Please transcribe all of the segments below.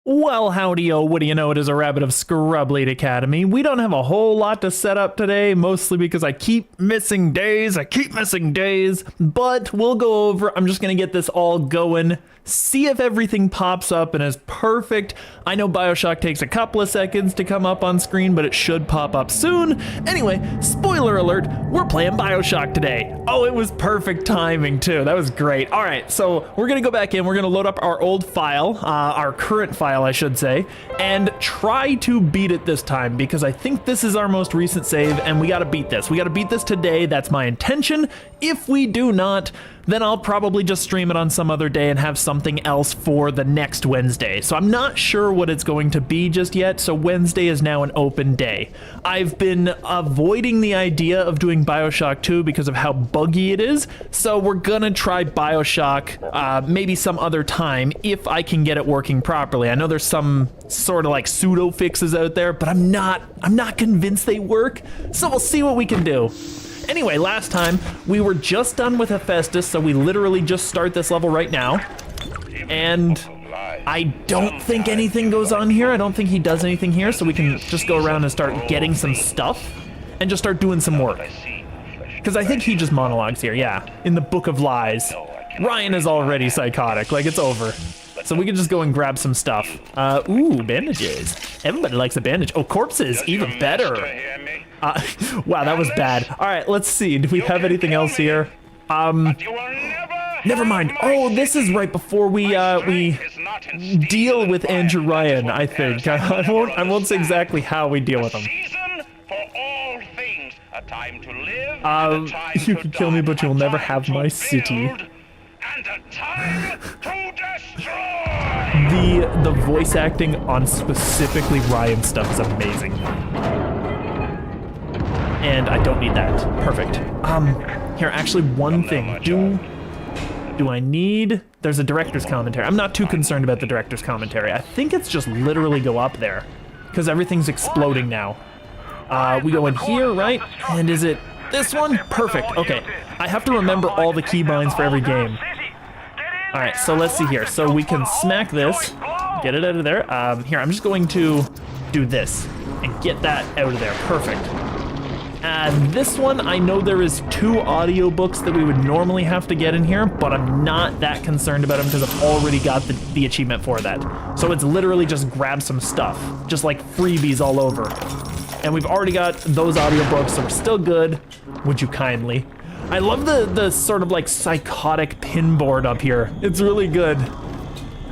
Well, howdy-o, what do you know, it is a rabbit of ScrubLeet Academy. We don't have a whole lot to set up today, mostly because I keep missing days, but we'll go over, I'm just gonna get this all going, see if everything pops up and is perfect. I know Bioshock takes a couple of seconds to come up on screen, but it should pop up soon. Anyway, spoiler alert, we're playing Bioshock today. Oh, it was perfect timing too, that was great. All right, so we're gonna go back in, we're gonna load up our old file, our current file, I should say, and try to beat it this time because I think this is our most recent save and we gotta beat this. We gotta beat this today, that's my intention. If we do not, then I'll probably just stream it on some other day and have something else for the next Wednesday. So I'm not sure what it's going to be just yet, so Wednesday is now an open day. I've been avoiding the idea of doing Bioshock 2 because of how buggy it is, so we're gonna try Bioshock maybe some other time if I can get it working properly. I know there's some sort of like pseudo fixes out there, but I'm not convinced they work, so we'll see what we can do. Anyway, last time we were just done with Hephaestus, so we literally just start this level right now. And I don't think anything goes on here. I don't think he does anything here, so we can just go around and start getting some stuff and just start doing some work. Because I think he just monologues here, yeah. In the Book of Lies. Ryan is already psychotic, like it's over. So we can just go and grab some stuff. Ooh, bandages. Everybody likes a bandage. Oh, corpses, even better. Wow, that was bad. All right, let's see. Do we have anything else here? Never mind. Oh, this is right before we deal with Andrew Ryan, I think. I won't say exactly how we deal with him. You can kill me, but you'll never have my city. The voice acting on specifically Ryan stuff is amazing. And I don't need that. Perfect. Here, actually one thing. Do I need... There's a director's commentary. I'm not too concerned about the director's commentary. I think it's just literally go up there. Because everything's exploding now. We go in here, right? And is it this one? Perfect. Okay. I have to remember all the keybinds for every game. Alright, so let's see here. So we can smack this. Get it out of there. Here, I'm just going to do this. And get that out of there. Perfect. This one, I know there is 2 audiobooks that we would normally have to get in here, but I'm not that concerned about them because I've already got the achievement for that. So it's literally just grab some stuff, just like freebies all over. And we've already got those audiobooks, so we're still good. Would you kindly? I love the sort of like psychotic pin board up here. It's really good.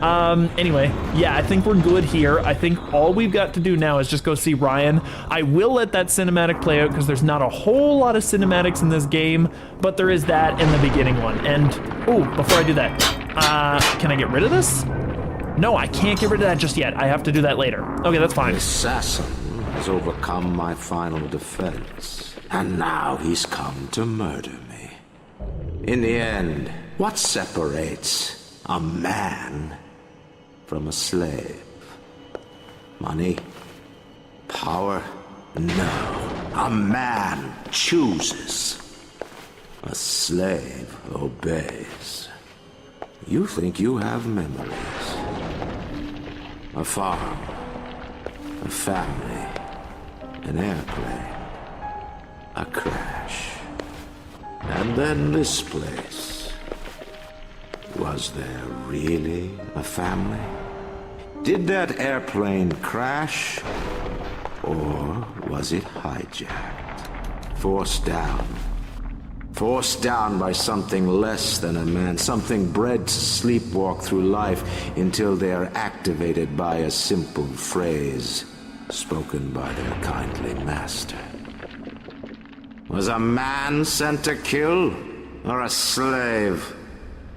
Anyway, yeah, I think we're good here. I think all we've got to do now is just go see Ryan. I will let that cinematic play out because there's not a whole lot of cinematics in this game, but there is that in the beginning one. And, oh, before I do that, can I get rid of this? No, I can't get rid of that just yet. I have to do that later. Okay, that's fine. The assassin has overcome my final defense, and now he's come to murder me. In the end, what separates a man from a slave? Money? Power? No. A man chooses. A slave obeys. You think you have memories. A farm. A family. An airplane. A crash. And then this place. Was there really a family? Did that airplane crash? Or was it hijacked? Forced down. Forced down by something less than a man, something bred to sleepwalk through life until they are activated by a simple phrase spoken by their kindly master. Was a man sent to kill, or a slave?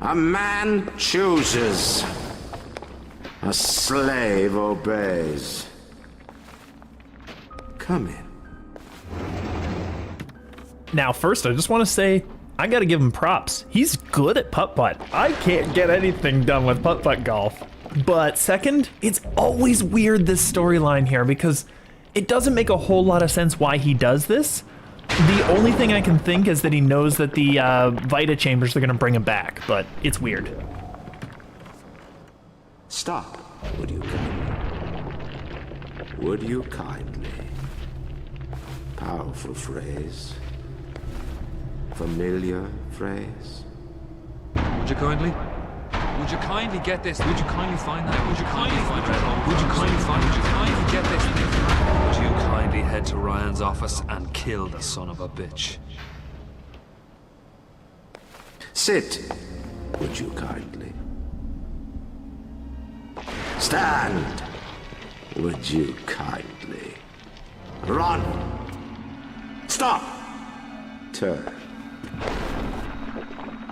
A man chooses. A slave obeys. Come in. Now, first, I just want to say, I gotta give him props. He's good at putt-putt. I can't get anything done with putt-putt golf. But second, it's always weird, this storyline here, because it doesn't make a whole lot of sense why he does this. The only thing I can think is that he knows that the Vita chambers are gonna bring him back, but it's weird. Stop, would you come? Would you kindly? Powerful phrase. Familiar phrase. Would you kindly? Would you kindly get this? Would you kindly find that? Would you kindly find it? Would you kindly find it? Would you kindly get this thing? Would you kindly head to Ryan's office and kill the son of a bitch? Sit, would you kindly? Stand, would you kindly? Run! Stop! Turn.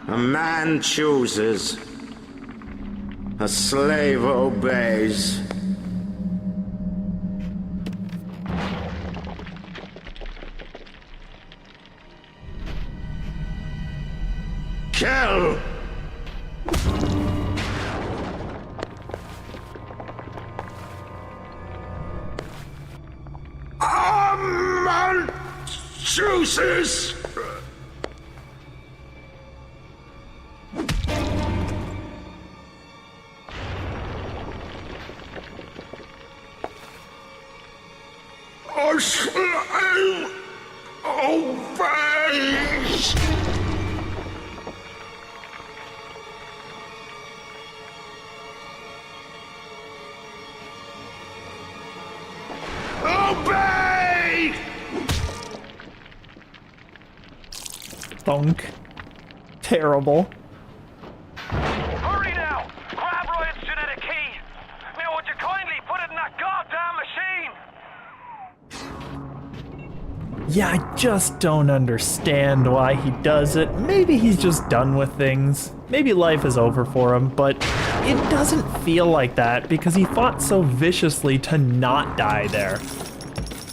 A man chooses. A slave obeys. Kill! A man chooses. A slave obeys. Obey! Thunk. Terrible. Hurry now! Grab Ryan's genetic key! Now would you kindly put it in that goddamn machine? Yeah, I just don't understand why he does it. Maybe he's just done with things. Maybe life is over for him, but it doesn't feel like that because he fought so viciously to not die there.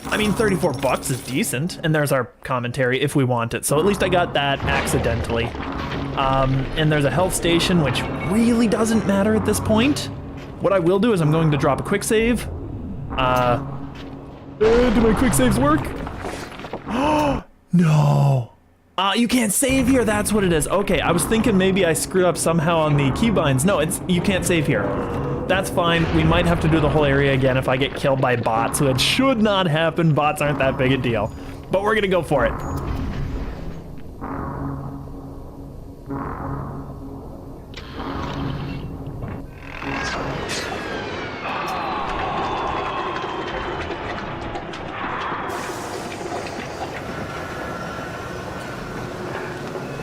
I mean, $34 is decent, and there's our commentary if we want it, so at least I got that accidentally. And there's a health station, which really doesn't matter at this point. What I will do is I'm going to drop a quick save. Do my quick saves work? No. You can't save here, that's what it is. Okay, I was thinking maybe I screwed up somehow on the keybinds. No, you can't save here. That's fine. We might have to do the whole area again if I get killed by bots, which should not happen. Bots aren't that big a deal. But we're gonna go for it.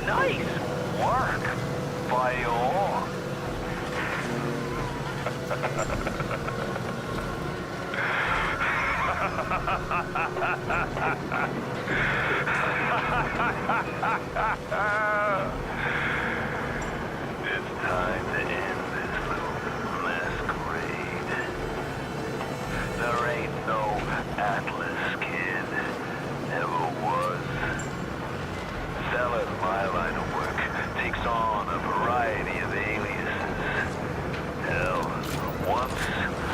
Nice work, Bio. It's time to end this little masquerade. There ain't no Atlas kid, never was. Selling my line of work takes on a variety of aliases. Hell, once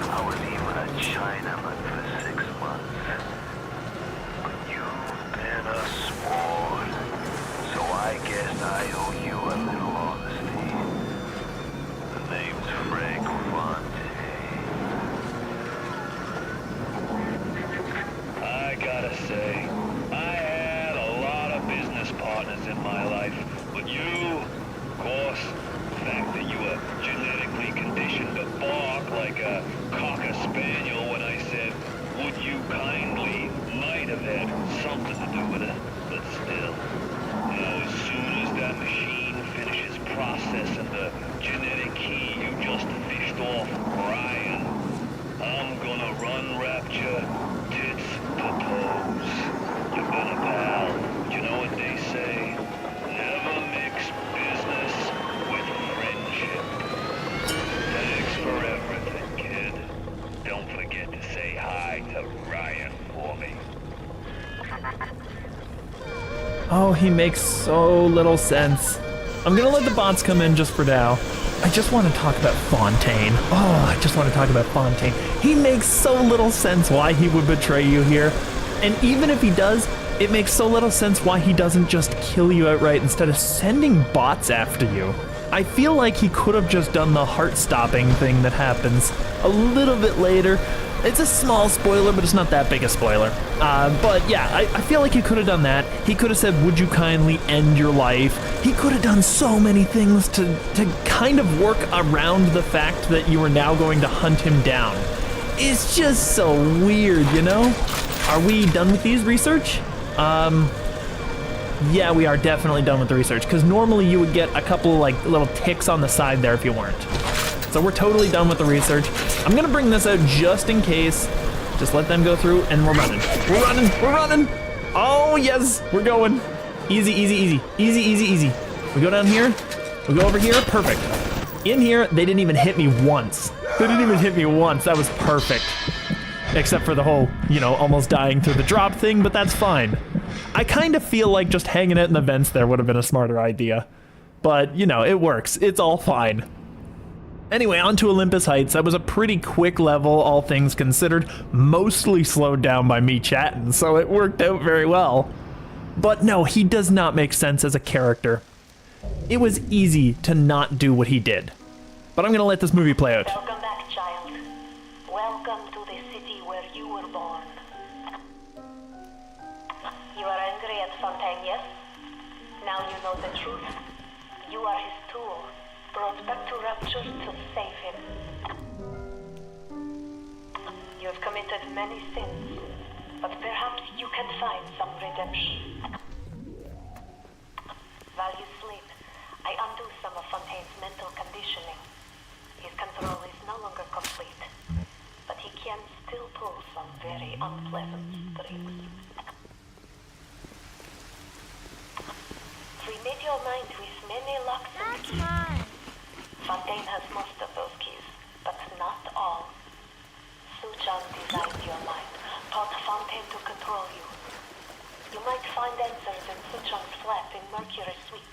I was even a Chinaman for 6 months. But you've been a sport, so I guess I owe you a little honesty. The name's Frank Fontaine. I gotta say, I had a lot of business partners in my life, but you, of course, the fact that you were genetically conditioned to bark like a cocker spaniel when I said, would you kindly, might have had something to do with it, but still. You know, as soon as that machine finishes processing the genetic key you just fished off Ryan, I'm gonna run Rapture tits to toes. You've been a pal. You know what they say? Never mix business with friendship. Thanks for everything, kid. Don't forget to say hi to Ryan for me. Oh, he makes so little sense. I'm gonna let the bots come in just for now. I just want to talk about Fontaine. Oh, I just want to talk about Fontaine. He makes so little sense why he would betray you here. And even if he does, it makes so little sense why he doesn't just kill you outright instead of sending bots after you. I feel like he could have just done the heart-stopping thing that happens a little bit later, It's a small spoiler, but it's not that big a spoiler. But yeah, I feel like he could have done that. He could have said, would you kindly end your life? He could have done so many things to kind of work around the fact that you are now going to hunt him down. It's just so weird, you know? Are we done with these research? Yeah, we are definitely done with the research, because normally you would get a couple like little ticks on the side there if you weren't. So we're totally done with the research. I'm gonna bring this out just in case. Just let them go through, and we're running. We're running, we're running. Oh yes, we're going. Easy, easy, easy, easy, easy, easy. We go down here, we go over here, perfect. In here, they didn't even hit me once. They didn't even hit me once, that was perfect. Except for the whole, you know, almost dying through the drop thing, but that's fine. I kind of feel like just hanging it in the vents there would have been a smarter idea. But, you know, it works. It's all fine. Anyway, on to Olympus Heights. That was a pretty quick level, all things considered. Mostly slowed down by me chatting, so it worked out very well. But no, he does not make sense as a character. It was easy to not do what he did. But I'm gonna let this movie play out. Welcome back, child. Welcome to the city where you were born. You are angry at Fontaine, yes? Now you know the truth. You are his tool, brought back to Rapture to save him. You have committed many sins, but perhaps you can find some redemption. While you sleep, I undo some of Fontaine's mental conditioning. His control is no longer complete, but he can still pull some very unpleasant strings. We made your mind with many locks and keys. Fontaine has most of those keys, but not all. Suchan designed your mind, taught Fontaine to control you. You might find answers in Suchan's flat in Mercury Suites.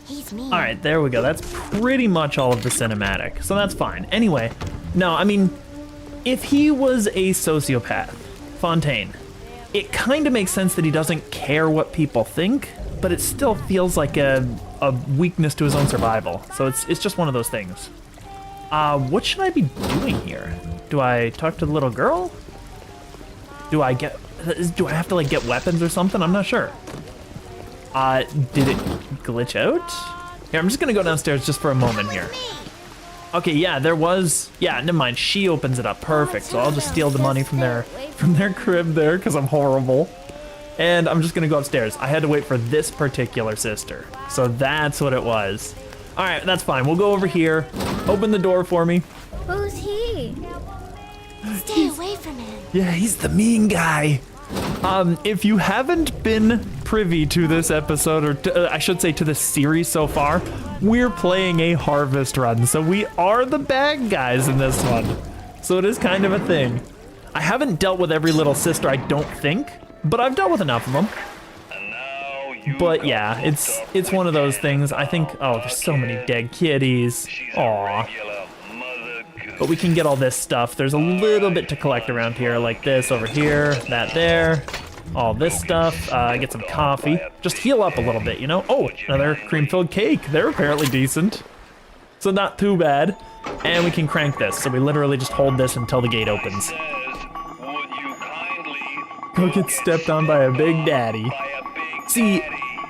He's mean. All right, there we go. That's pretty much all of the cinematic, so that's fine. Anyway, no, I mean, if he was a sociopath, Fontaine, it kind of makes sense that he doesn't care what people think, but it still feels like a weakness to his own survival. So it's just one of those things. What should I be doing here? Do I talk to the little girl? Do I have to like get weapons or something? I'm not sure. Did it glitch out? Here, I'm just gonna go downstairs just for a moment here. Okay, yeah, there was, yeah, never mind, she opens it up, perfect. So I'll just steal the money from their crib there, because I'm horrible. And I'm just gonna go upstairs. I had to wait for this particular sister. So that's what it was. All right, that's fine, we'll go over here. Open the door for me. Who's he? Stay away from him. Yeah, he's the mean guy. If you haven't been privy to this episode, or I should say to this series so far, we're playing a harvest run, so we are the bad guys in this one. So it is kind of a thing. I haven't dealt with every little sister, I don't think, but I've dealt with enough of them. But yeah, it's one of those things. I think, oh, there's so many dead kitties. Aw. But we can get all this stuff. There's a little bit to collect around here, like this over here, that there, all this stuff. Get some coffee. Just heal up a little bit, you know? Oh, another cream-filled cake. They're apparently decent. So not too bad. And we can crank this. So we literally just hold this until the gate opens. Go get stepped on by a big daddy. See,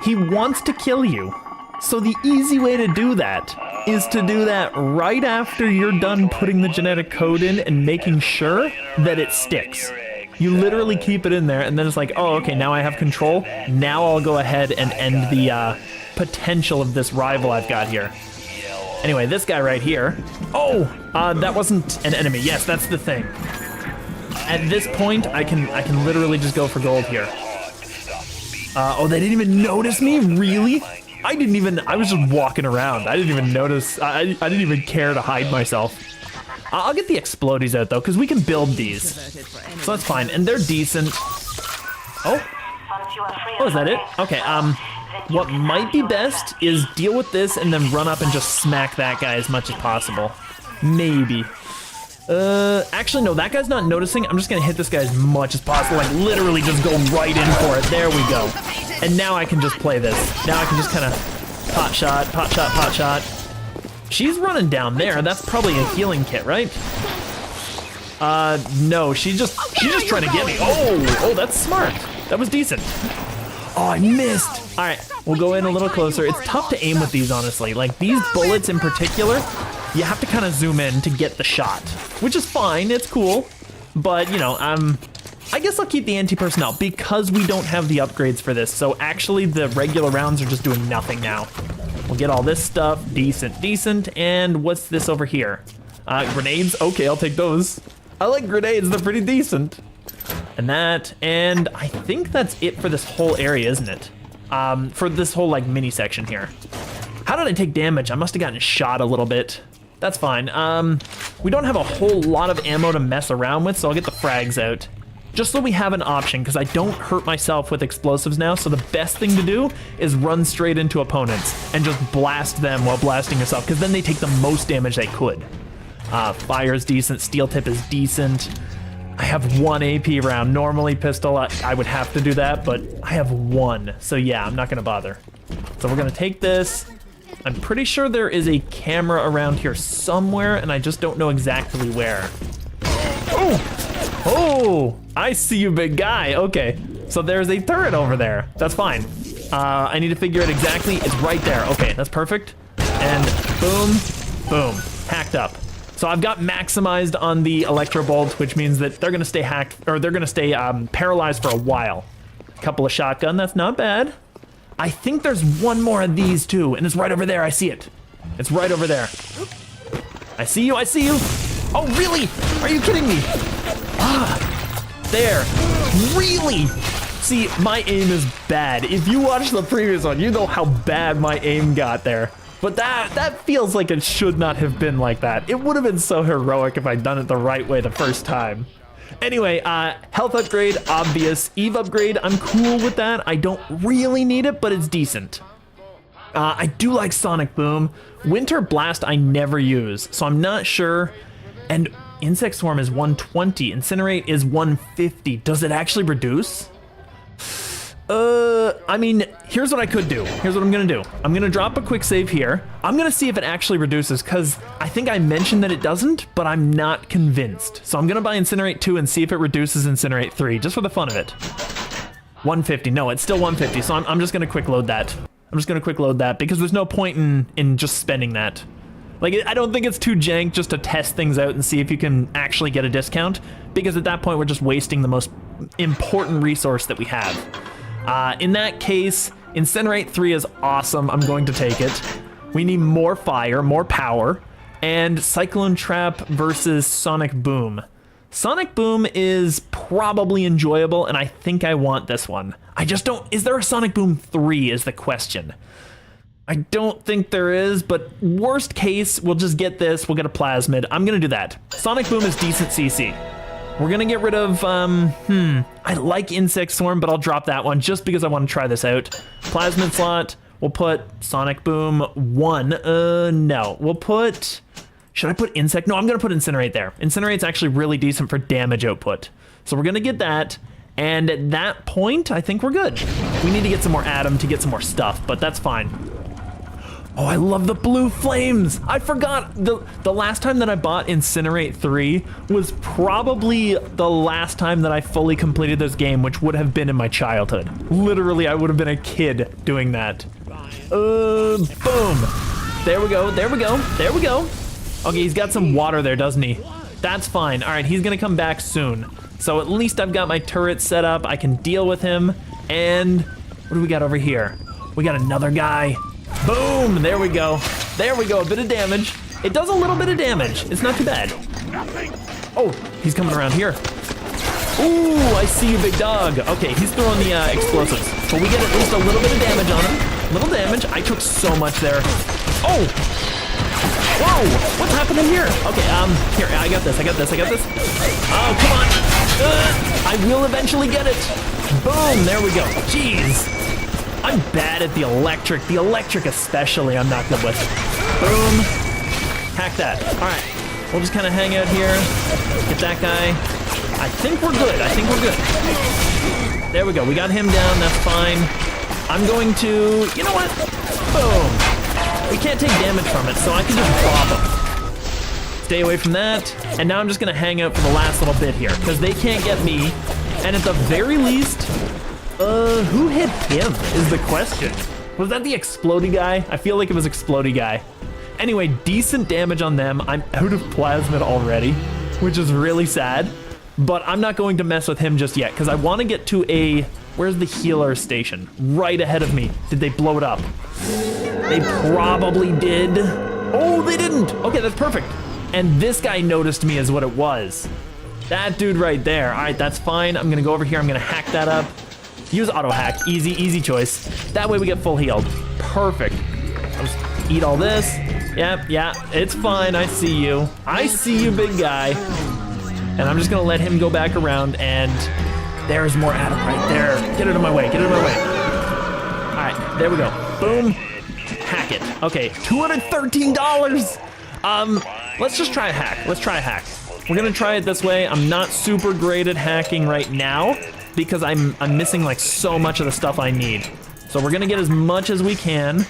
he wants to kill you. So the easy way to do that is to do that right after you're done putting the genetic code in and making sure that it sticks. You literally keep it in there and then it's like, oh, okay, now I have control. Now I'll go ahead and end the potential of this rival I've got here. Anyway, this guy right here. Oh, that wasn't an enemy. Yes, that's the thing. At this point, I can literally just go for gold here. Oh, they didn't even notice me? Really? I was just walking around. I didn't even notice. I didn't even care to hide myself. I'll get the explodies out though, because we can build these. So that's fine, and they're decent. Oh. Oh, is that it? Okay, what might be best is deal with this and then run up and just smack that guy as much as possible. Maybe. Actually, no, that guy's not noticing. I'm just gonna hit this guy as much as possible, like literally just go right in for it. There we go. And now I can just play this. Now I can just kind of pot shot, pot shot, pot shot. She's running down there. That's probably a healing kit, right? No, she's just trying to get me. Oh, that's smart. That was decent. Oh, I missed. All right, we'll go in a little closer. It's tough to aim with these, honestly. Like these bullets in particular, you have to kind of zoom in to get the shot, which is fine. It's cool, but you know, I guess I'll keep the anti-personnel because we don't have the upgrades for this. So actually, the regular rounds are just doing nothing now. We'll get all this stuff. Decent. And what's this over here? Grenades. Okay, I'll take those. I like grenades. They're pretty decent. And I think that's it for this whole area, isn't it? For this whole like mini section here. How did I take damage? I must have gotten shot a little bit. That's fine. We don't have a whole lot of ammo to mess around with, so I'll get the frags out. Just so we have an option, because I don't hurt myself with explosives now, so the best thing to do is run straight into opponents and just blast them while blasting yourself, because then they take the most damage they could. Fire is decent, steel tip is decent. I have 1 AP round. Normally pistol, I would have to do that, but I have 1. So yeah, I'm not gonna bother. So we're gonna take this. I'm pretty sure there is a camera around here somewhere, and I just don't know exactly where. Oh, I see you, big guy. Okay, so there's a turret over there. That's fine. I need to figure it exactly. It's right there. Okay, that's perfect. And boom, hacked up. So I've got maximized on the electro bolt, which means that they're gonna stay hacked, or they're gonna stay paralyzed for a while. A couple of shotgun, that's not bad. I think there's one more of these too, and it's right over there. I see it. It's right over there. I see you. Oh, really? Are you kidding me? There. Really? See, my aim is bad. If you watch the previous one, you know how bad my aim got there. But that feels like it should not have been like that. It would have been so heroic if I'd done it the right way the first time. Anyway, health upgrade, obvious. Eve upgrade, I'm cool with that. I don't really need it, but it's decent. I do like Sonic Boom. Winter Blast I never use, so I'm not sure. And Insect Swarm is 120, Incinerate is 150. Does it actually reduce? I mean, here's what I could do. Here's what I'm gonna do. I'm gonna drop a quick save here. I'm gonna see if it actually reduces, because I think I mentioned that it doesn't, but I'm not convinced. So I'm gonna buy Incinerate 2 and see if it reduces Incinerate 3, just for the fun of it. 150, no, it's still 150, so I'm just gonna quick load that. Because there's no point in just spending that. Like, I don't think it's too jank just to test things out and see if you can actually get a discount, because at that point we're just wasting the most important resource that we have. In that case, Incinerate 3 is awesome. I'm going to take it. We need more fire, more power, and Cyclone Trap versus Sonic Boom. Sonic Boom is probably enjoyable, and I think I want this one. I just don't... Is there a Sonic Boom 3 is the question. I don't think there is, but worst case, we'll just get this. We'll get a Plasmid. I'm going to do that. Sonic Boom is decent CC. We're gonna get rid of, I like Insect Swarm, but I'll drop that one just because I want to try this out. Plasmid slot, we'll put Sonic Boom 1, no. We'll put, should I put Insect? No, I'm gonna put Incinerate there. Incinerate's actually really decent for damage output. So we're gonna get that, and at that point, I think we're good. We need to get some more Atom to get some more stuff, but that's fine. Oh, I love the blue flames. I forgot the last time that I bought Incinerate 3 was probably the last time that I fully completed this game, which would have been in my childhood. Literally, I would have been a kid doing that. Boom. There we go. Okay, he's got some water there, doesn't he? That's fine. All right, he's gonna come back soon. So at least I've got my turret set up. I can deal with him. And what do we got over here? We got another guy. Boom! There we go. A bit of damage. It does a little bit of damage. It's not too bad. Oh, he's coming around here. Ooh, I see you, big dog. Okay, he's throwing the explosives. But we get at least a little bit of damage on him. Little damage. I took so much there. Oh! Whoa! What's happening here? Okay, here, I got this. Oh, come on! I will eventually get it. Boom! There we go. Jeez. I'm bad at the electric. The electric especially I'm not good with. Boom. Hack that. All right. We'll just kind of hang out here. Get that guy. I think we're good. There we go. We got him down. That's fine. I'm going to... You know what? Boom. We can't take damage from it, so I can just bop them. Stay away from that. And now I'm just gonna hang out for the last little bit here, because they can't get me. And at the very least, who hit him is the question. Was that the explodey guy? I feel like it was explodey guy. Anyway, decent damage on them. I'm out of plasmid already, which is really sad. But I'm not going to mess with him just yet, because I want to get to a... Where's the healer station? Right ahead of me. Did they blow it up? They probably did. Oh, they didn't. Okay, that's perfect. And this guy noticed me is what it was. That dude right there. All right, that's fine. I'm going to go over here. I'm going to hack that up. Use auto hack. Easy, easy choice. That way we get full healed. Perfect. I'll just eat all this. Yep, yeah, it's fine. I see you. I see you, big guy. And I'm just gonna let him go back around, and there's more Adam right there. Get out of my way, get out of my way. All right, there we go. Boom. Hack it. Okay, $213. Let's just try a hack. Let's try a hack. We're gonna try it this way. I'm not super great at hacking right now because I'm missing like so much of the stuff I need. So we're gonna get as much as we can.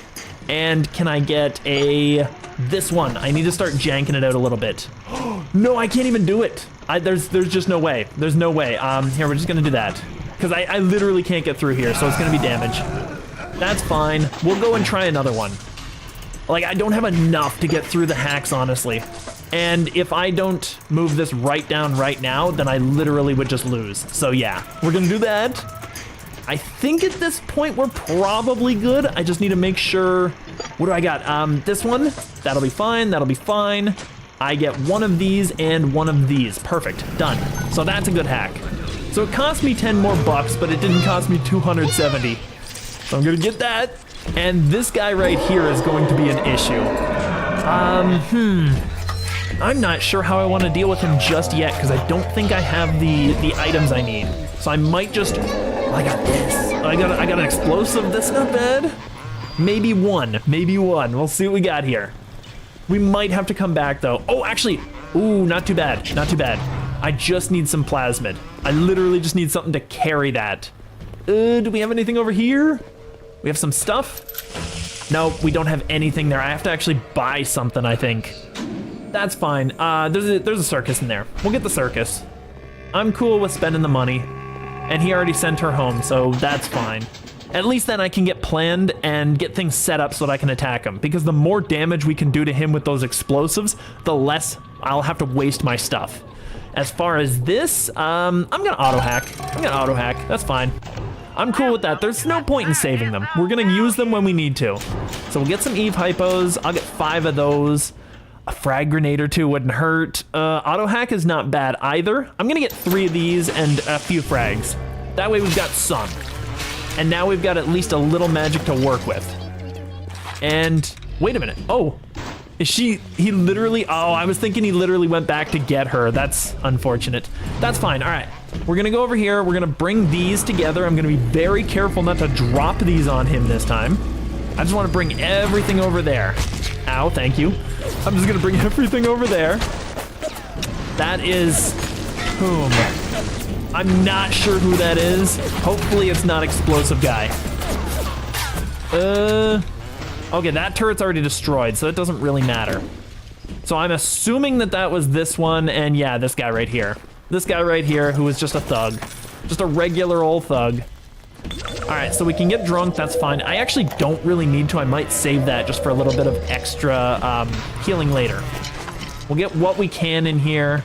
And can I get this one? I need to start janking it out a little bit. No, I can't even do it. There's just no way. There's no way. Here, we're just gonna do that. Because I literally can't get through here, so it's gonna be damage. That's fine. We'll go and try another one. Like, I don't have enough to get through the hacks, honestly. And if I don't move this right down right now, then I literally would just lose. So yeah, we're gonna do that. I think at this point we're probably good. I just need to make sure. What do I got? This one, that'll be fine, that'll be fine. I get one of these and one of these. Perfect, done. So that's a good hack. So it cost me 10 more bucks, but it didn't cost me 270. So I'm gonna get that. And this guy right here is going to be an issue. I'm not sure how I want to deal with him just yet, because I don't think I have the items I need. So I might just, I got this. I got an explosive, that's not bad. Maybe one. We'll see what we got here. We might have to come back though. Oh, actually, ooh, not too bad, not too bad. I just need some plasmid. I literally just need something to carry that. Do we have anything over here? We have some stuff? No, we don't have anything there. I have to actually buy something, I think. That's fine. There's a circus in there. We'll get the circus. I'm cool with spending the money. And he already sent her home, so that's fine. At least then I can get planned and get things set up so that I can attack him. Because the more damage we can do to him with those explosives, the less I'll have to waste my stuff. As far as this, I'm gonna auto hack. That's fine. I'm cool with that. There's no point in saving them. We're gonna use them when we need to. So we'll get some Eve hypos. I'll get 5 of those. A frag grenade or 2 wouldn't hurt. Auto hack is not bad either. I'm gonna get 3 of these and a few frags. That way we've got some. And now we've got at least a little magic to work with. And wait a minute. Oh, he literally, I was thinking he literally went back to get her. That's unfortunate. That's fine. All right, we're gonna go over here. We're gonna bring these together. I'm gonna be very careful not to drop these on him this time. I just wanna bring everything over there. Ow, thank you. I'm just gonna bring everything over there. That is whom? I'm not sure who that is. Hopefully it's not explosive guy. Okay, that turret's already destroyed, so it doesn't really matter. So I'm assuming that was this one, and yeah, this guy right here. This guy right here who is just a thug. Just a regular old thug. All right, so we can get drunk, that's fine. I actually don't really need to. I might save that just for a little bit of extra healing later. We'll get what we can in here.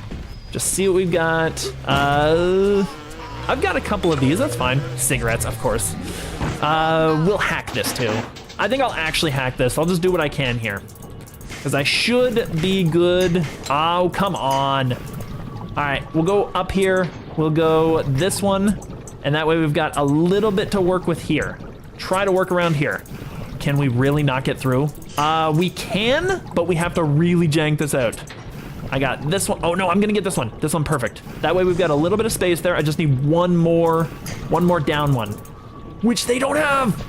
Just see what we've got. I've got a couple of these, that's fine. Cigarettes, of course. We'll hack this too. I think I'll actually hack this. I'll just do what I can here. Because I should be good. Oh, come on. All right, we'll go up here. We'll go this one. And that way we've got a little bit to work with here. Try to work around here. Can we really not get through? We can, but we have to really jank this out. I got this one. Oh no, I'm gonna get this one. This one, perfect. That way we've got a little bit of space there. I just need one more down one, which they don't have.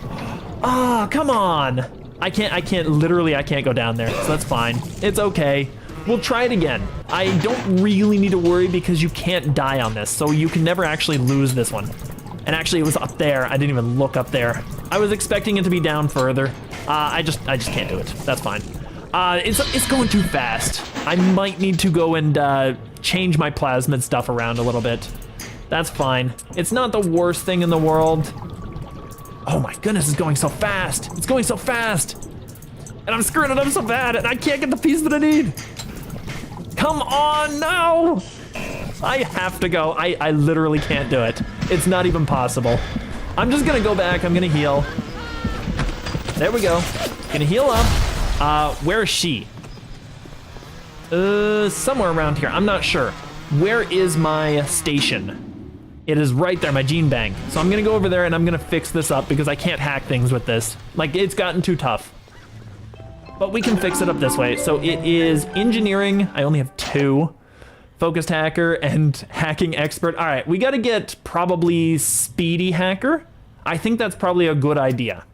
Ah, come on. I can't go down there, so that's fine. It's okay. We'll try it again. I don't really need to worry because you can't die on this, so you can never actually lose this one. And actually it was up there. I didn't even look up there. I was expecting it to be down further. I just can't do it. That's fine. It's going too fast. I might need to go and change my plasmid stuff around a little bit. That's fine. It's not the worst thing in the world. Oh my goodness, it's going so fast. It's going so fast. And I'm screwing it up so bad, and I can't get the piece that I need. Come on, no! I have to go. I literally can't do it. It's not even possible. I'm just gonna go back. I'm gonna heal. There we go. Gonna heal up. Where is she? Somewhere around here. I'm not sure. Where is my station? It is right there, my gene bank. So I'm gonna go over there and I'm gonna fix this up because I can't hack things with this. Like, it's gotten too tough. But we can fix it up this way. So it is engineering. I only have 2. Focused hacker and hacking expert. All right, we gotta get probably speedy hacker. I think that's probably a good idea.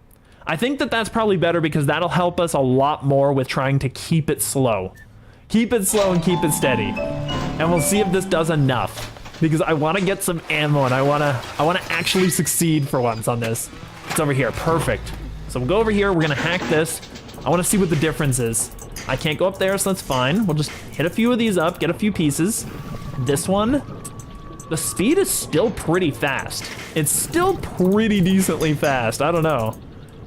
I think that that's probably better because that'll help us a lot more with trying to keep it slow. Keep it slow and keep it steady. And we'll see if this does enough. Because I wanna get some ammo and I wanna actually succeed for once on this. It's over here, perfect. So we'll go over here, we're gonna hack this. I wanna see what the difference is. I can't go up there, so that's fine. We'll just hit a few of these up, get a few pieces. This one, the speed is still pretty fast. It's still pretty decently fast, I don't know.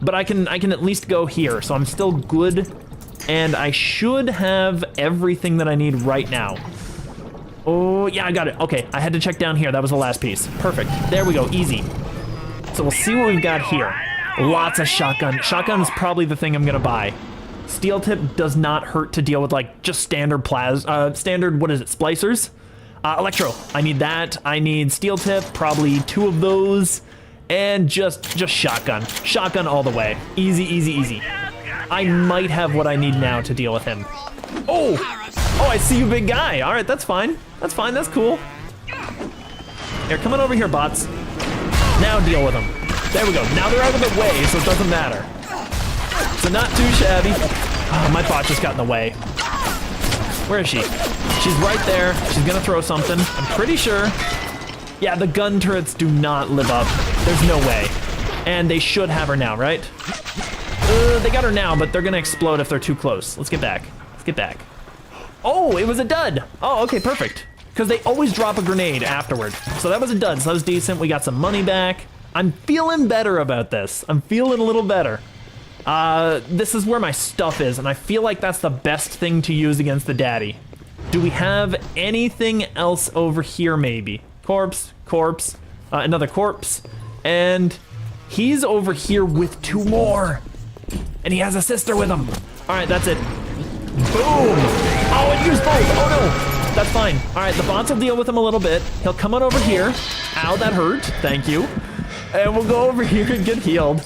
But I can at least go here, so I'm still good. And I should have everything that I need right now. Oh, yeah, I got it. Okay, I had to check down here. That was the last piece. Perfect. There we go, easy. So we'll see what we've got here. Lots of shotgun. Shotgun is probably the thing I'm gonna buy. Steel tip does not hurt to deal with like just standard standard, what is it, splicers? Electro, I need that. I need steel tip, probably 2 of those. And just shotgun. Shotgun all the way. Easy, easy, easy. I might have what I need now to deal with him. Oh! Oh, I see you, big guy. All right, that's fine. That's fine, that's cool. Here, come on over here, bots. Now deal with them. There we go. Now they're out of the way, so it doesn't matter. So not too shabby. Oh, my bot just got in the way. Where is she? She's right there. She's gonna throw something. I'm pretty sure. Yeah, the gun turrets do not live up. There's no way. And they should have her now, right? They got her now, but they're gonna explode if they're too close. Let's get back. Let's get back. Oh, it was a dud. Oh, okay, perfect. Because they always drop a grenade afterward. So that was a dud, so that was decent. We got some money back. I'm feeling better about this. I'm feeling a little better. This is where my stuff is, and I feel like that's the best thing to use against the daddy. Do we have anything else over here, maybe? Corpse, corpse, another corpse, and he's over here with 2 more. And he has a sister with him. All right, that's it. Boom! Oh, it used both. Oh no, that's fine. All right, the bots will deal with him a little bit. He'll come on over here. Ow, that hurt. Thank you. And we'll go over here and get healed.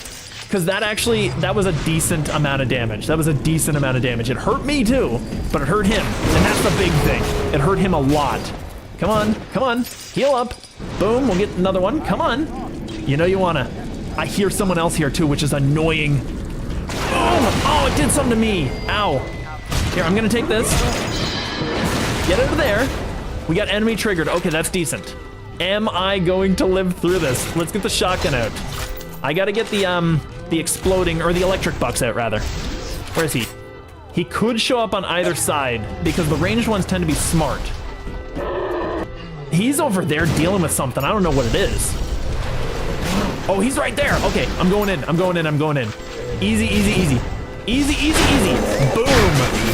Because that was a decent amount of damage. That was a decent amount of damage. It hurt me too, but it hurt him. And that's the big thing. It hurt him a lot. Come on, come on. Heal up. Boom, we'll get another one. Come on. You know you wanna. I hear someone else here too, which is annoying. Oh, it did something to me. Ow. Here, I'm gonna take this. Get over there. We got enemy triggered. Okay, that's decent. Am I going to live through this? Let's get the shotgun out. I gotta get the exploding, or the electric bucks out, rather. Where is he? He could show up on either side, because the ranged ones tend to be smart. He's over there dealing with something. I don't know what it is. Oh, he's right there. Okay, I'm going in. I'm going in. I'm going in. Easy, easy, easy. Easy, easy, easy. Boom,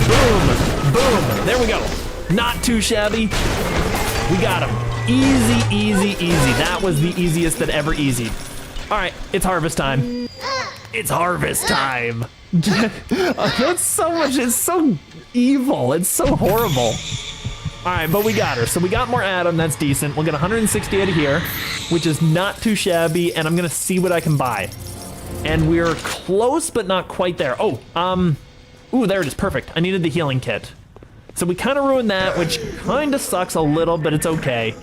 boom, boom. There we go. Not too shabby. We got him. Easy, easy, easy. That was the easiest that ever easied. All right, it's harvest time. It's harvest time. That's so much, it's so evil. It's so horrible. All right, but we got her. So we got more Adam, that's decent. We'll get 160 out of here, which is not too shabby, and I'm gonna see what I can buy. And we're close, but not quite there. Oh, ooh, there it is, perfect. I needed the healing kit. So we kind of ruined that, which kind of sucks a little, but it's okay.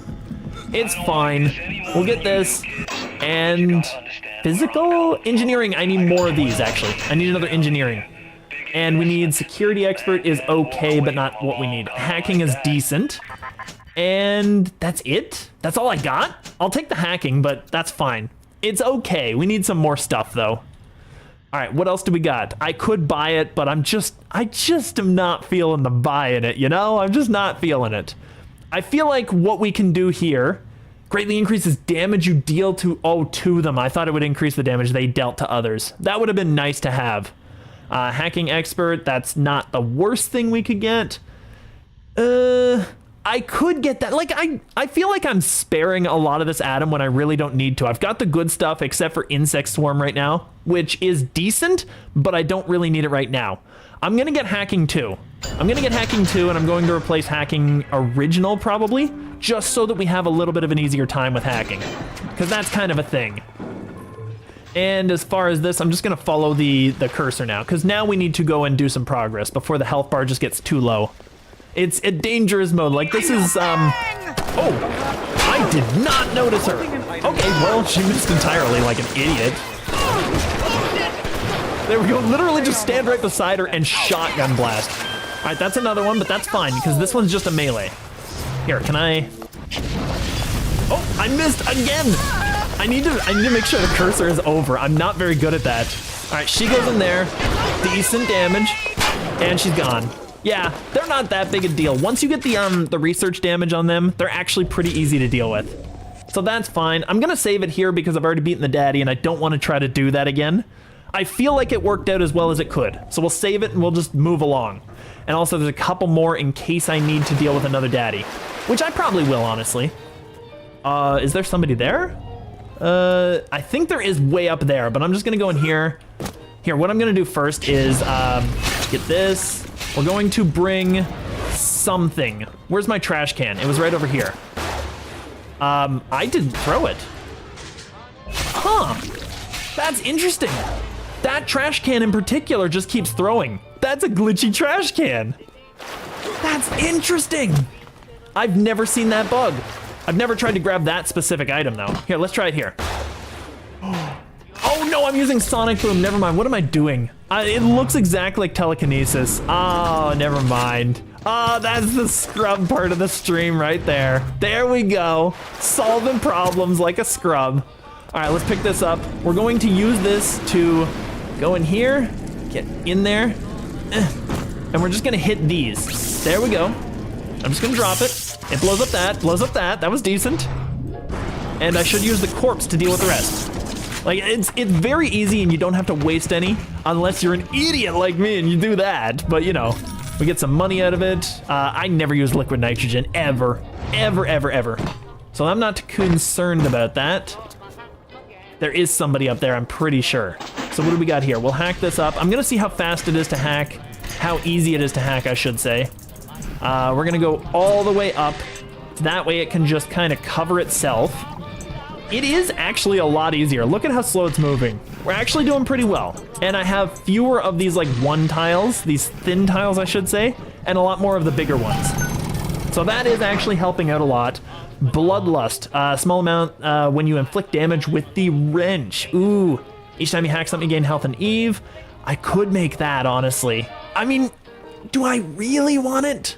It's fine. We'll get this. And physical engineering, I need more of these, actually. I need another engineering. And we need security expert is okay, but not what we need. Hacking is decent. And that's it? That's all I got? I'll take the hacking, but that's fine. It's okay. We need some more stuff though. All right, what else do we got? I could buy it, but I just am not feeling the buying it, you know? I'm just not feeling it. I feel like what we can do here greatly increases damage you deal to them. I thought it would increase the damage they dealt to others. That would have been nice to have. Hacking expert, that's not the worst thing we could get. I could get that. Like, I feel like I'm sparing a lot of this Atom when I really don't need to. I've got the good stuff except for Insect Swarm right now, which is decent, but I don't really need it right now. I'm gonna get Hacking 2. I'm gonna get Hacking 2, and I'm going to replace Hacking Original probably, just so that we have a little bit of an easier time with hacking, because that's kind of a thing. And as far as this, I'm just gonna follow the cursor now, because now we need to go and do some progress before the health bar just gets too low. It's a dangerous mode. Like, this is, oh, I did not notice her. Okay, well, she missed entirely like an idiot. There we go, literally just stand right beside her and shotgun blast. All right, that's another one, but that's fine because this one's just a melee. Here, can I? Oh, I missed again. I need to make sure the cursor is over. I'm not very good at that. All right, she goes in there, decent damage, and she's gone. Yeah, they're not that big a deal. Once you get the research damage on them, they're actually pretty easy to deal with. So that's fine. I'm gonna save it here because I've already beaten the daddy and I don't want to try to do that again. I feel like it worked out as well as it could. So we'll save it and we'll just move along. And also there's a couple more in case I need to deal with another daddy, which I probably will, honestly. Is there somebody there? I think there is way up there, but I'm just gonna go in here. Here, what I'm gonna do first is get this. We're going to bring something. Where's my trash can? It was right over here. I didn't throw it. Huh, that's interesting. That trash can in particular just keeps throwing. That's a glitchy trash can. That's interesting. I've never seen that bug. I've never tried to grab that specific item though. Here, let's try it here. Oh no, I'm using Sonic Boom. Never mind. What am I doing? It looks exactly like telekinesis. Oh, never mind. Oh, that's the scrub part of the stream right there. There we go. Solving problems like a scrub. All right, let's pick this up. We're going to use this to go in here, get in there, and we're just gonna hit these. There we go. I'm just gonna drop it. It blows up that, blows up that. That was decent. And I should use the corpse to deal with the rest. Like, it's very easy and you don't have to waste any unless you're an idiot like me and you do that. But you know, we get some money out of it. I never use liquid nitrogen, ever, ever, ever, ever. So I'm not concerned about that. There is somebody up there, I'm pretty sure. So what do we got here? We'll hack this up. I'm gonna see how fast it is to hack, how easy it is to hack, I should say. We're gonna go all the way up. That way it can just kind of cover itself. It is actually a lot easier. Look at how slow it's moving. We're actually doing pretty well. And I have fewer of these like one tiles, these thin tiles I should say, and a lot more of the bigger ones. So that is actually helping out a lot. Bloodlust, small amount when you inflict damage with the wrench. Ooh, each time you hack something you gain health and Eve. I could make that, honestly. I mean, do I really want it?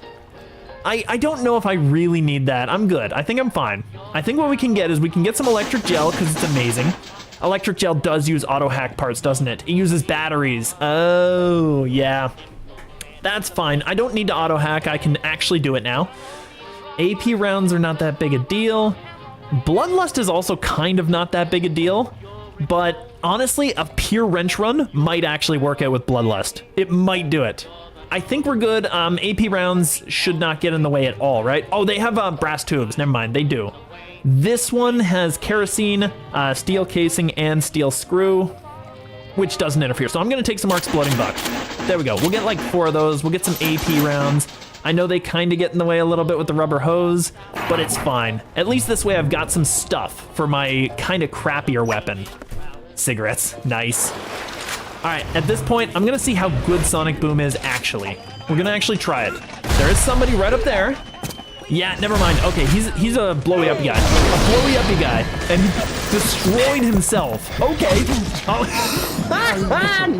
I don't know if I really need that. I'm good. I think I'm fine. I think what we can get is we can get some electric gel because it's amazing. Electric gel does use auto hack parts, doesn't it? It uses batteries. Oh, yeah. That's fine. I don't need to auto hack. I can actually do it now. AP rounds are not that big a deal. Bloodlust is also kind of not that big a deal. But honestly, a pure wrench run might actually work out with Bloodlust. It might do it. I think we're good. AP rounds should not get in the way at all, right? Oh, they have brass tubes. Never mind, they do. This one has kerosene, steel casing, and steel screw, which doesn't interfere. So I'm gonna take some more exploding buck. There we go. We'll get like 4 of those. We'll get some AP rounds. I know they kind of get in the way a little bit with the rubber hose, but it's fine. At least this way I've got some stuff for my kind of crappier weapon. Cigarettes, nice. All right, at this point, I'm gonna see how good Sonic Boom is actually. We're gonna actually try it. There is somebody right up there. Yeah, never mind. Okay, he's a blowy up guy. A blowy uppy guy. And destroyed himself. Okay. Oh,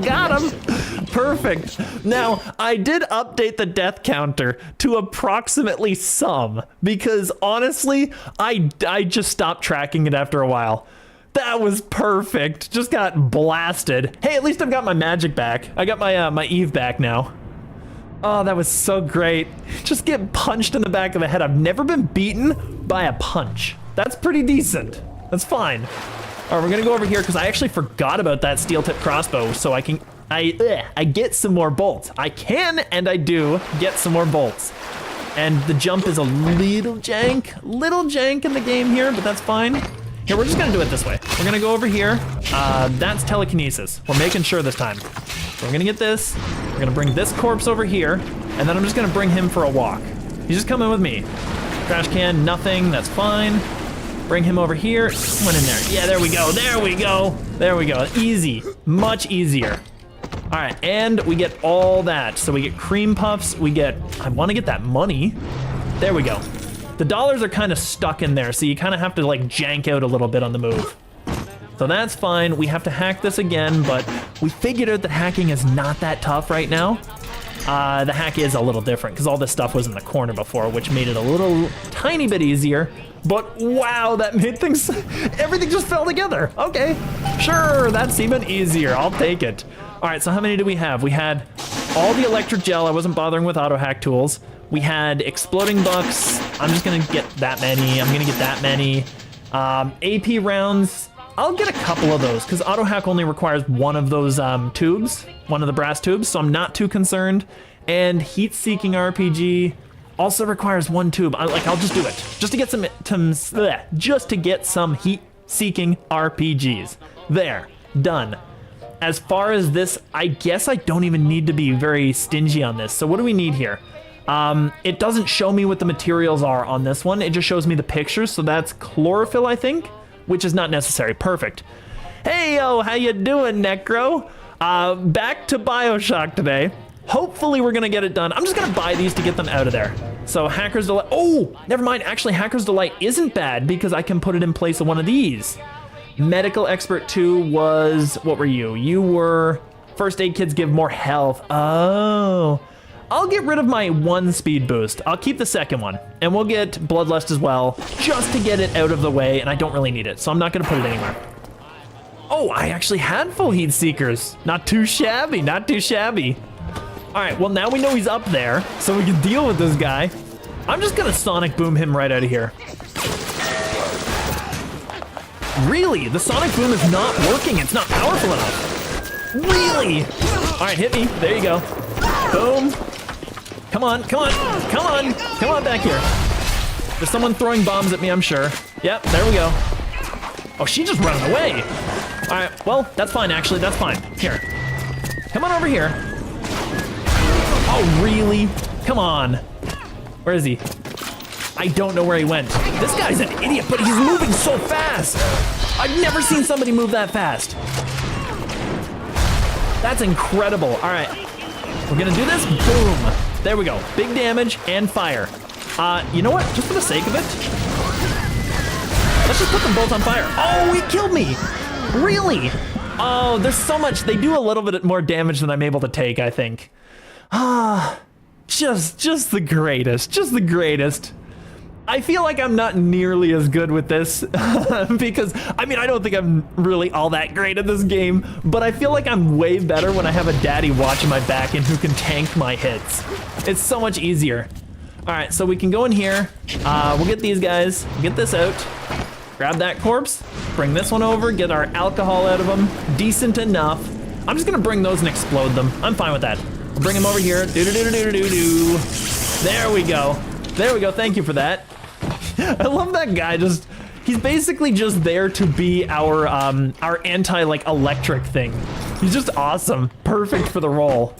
got Got him. Perfect. Now, I did update the death counter to approximately some because honestly, I just stopped tracking it after a while. That was perfect. Just got blasted. Hey, at least I've got my magic back. I got my my Eve back now. Oh, that was so great. Just get punched in the back of the head. I've never been beaten by a punch. That's pretty decent. That's fine. All right, we're gonna go over here because I actually forgot about that steel tip crossbow, so I get some more bolts. I can and I do get some more bolts. And the jump is a little jank in the game here, but that's fine. Here, we're just gonna do it this way. We're gonna go over here. That's telekinesis. We're making sure this time. So we're gonna get this. We're gonna bring this corpse over here, and then I'm just gonna bring him for a walk. He's just coming with me. Trash can, nothing, that's fine. Bring him over here, went in there. Yeah, there we go, there we go. There we go, easy, much easier. All right, and we get all that. So we get cream puffs, we get, I wanna get that money. There we go. The dollars are kind of stuck in there, so you kind of have to like jank out a little bit on the move. So that's fine. We have to hack this again, but we figured out that hacking is not that tough right now. The hack is a little different because all this stuff was in the corner before, which made it a little tiny bit easier. But wow, that made things, everything just fell together. Okay, sure, that's even easier. I'll take it. All right, so how many do we have? We had all the electric gel. I wasn't bothering with auto hack tools. We had exploding bucks. I'm just gonna get that many. I'm gonna get that many. AP rounds. I'll get a couple of those because auto hack only requires one of those tubes, one of the brass tubes, so I'm not too concerned. And heat-seeking RPG also requires one tube. I'll just do it just to get some heat-seeking RPGs. There, done. As far as this, I guess I don't even need to be very stingy on this. So what do we need here? It doesn't show me what the materials are on this one. It just shows me the pictures. So that's chlorophyll, I think, which is not necessary. Perfect. Hey, yo, how you doing, Necro? Back to Bioshock today. Hopefully we're gonna get it done. I'm just gonna buy these to get them out of there. So Hacker's Delight, oh, never mind. Actually, Hacker's Delight isn't bad because I can put it in place of one of these. Medical Expert 2 was, what were you? You were First Aid Kits give more health. Oh. I'll get rid of my one speed boost. I'll keep the second one, and we'll get Bloodlust as well, just to get it out of the way, and I don't really need it, so I'm not gonna put it anywhere. Oh, I actually had full heat seekers. Not too shabby, not too shabby. All right, well now we know he's up there, so we can deal with this guy. I'm just gonna sonic boom him right out of here. Really? The sonic boom is not working. It's not powerful enough. Really? All right, hit me. There you go. Boom. Come on, come on, come on. Come on back here. There's someone throwing bombs at me, I'm sure. Yep, there we go. Oh, she just running away. All right, well, that's fine, actually. That's fine. Here. Come on over here. Oh, really? Come on. Where is he? I don't know where he went. This guy's an idiot, but he's moving so fast. I've never seen somebody move that fast. That's incredible. All right, we're gonna do this. Boom. There we go. Big damage and fire. You know what? Just for the sake of it, let's just put them both on fire. Oh, he killed me. Really? Oh, there's so much. They do a little bit more damage than I'm able to take, I think. Just the greatest. Just the greatest. I feel like I'm not nearly as good with this because, I mean, I don't think I'm really all that great at this game, but I feel like I'm way better when I have a daddy watching my back and who can tank my hits. It's so much easier. All right, so we can go in here. We'll get these guys, get this out, grab that corpse, bring this one over, get our alcohol out of them, decent enough. I'm just gonna bring those and explode them. I'm fine with that. We'll bring them over here. Do-do-do-do-do-do-do. There we go. There we go, thank you for that. I love that guy, he's basically just there to be our anti electric thing. He's just awesome, perfect for the role.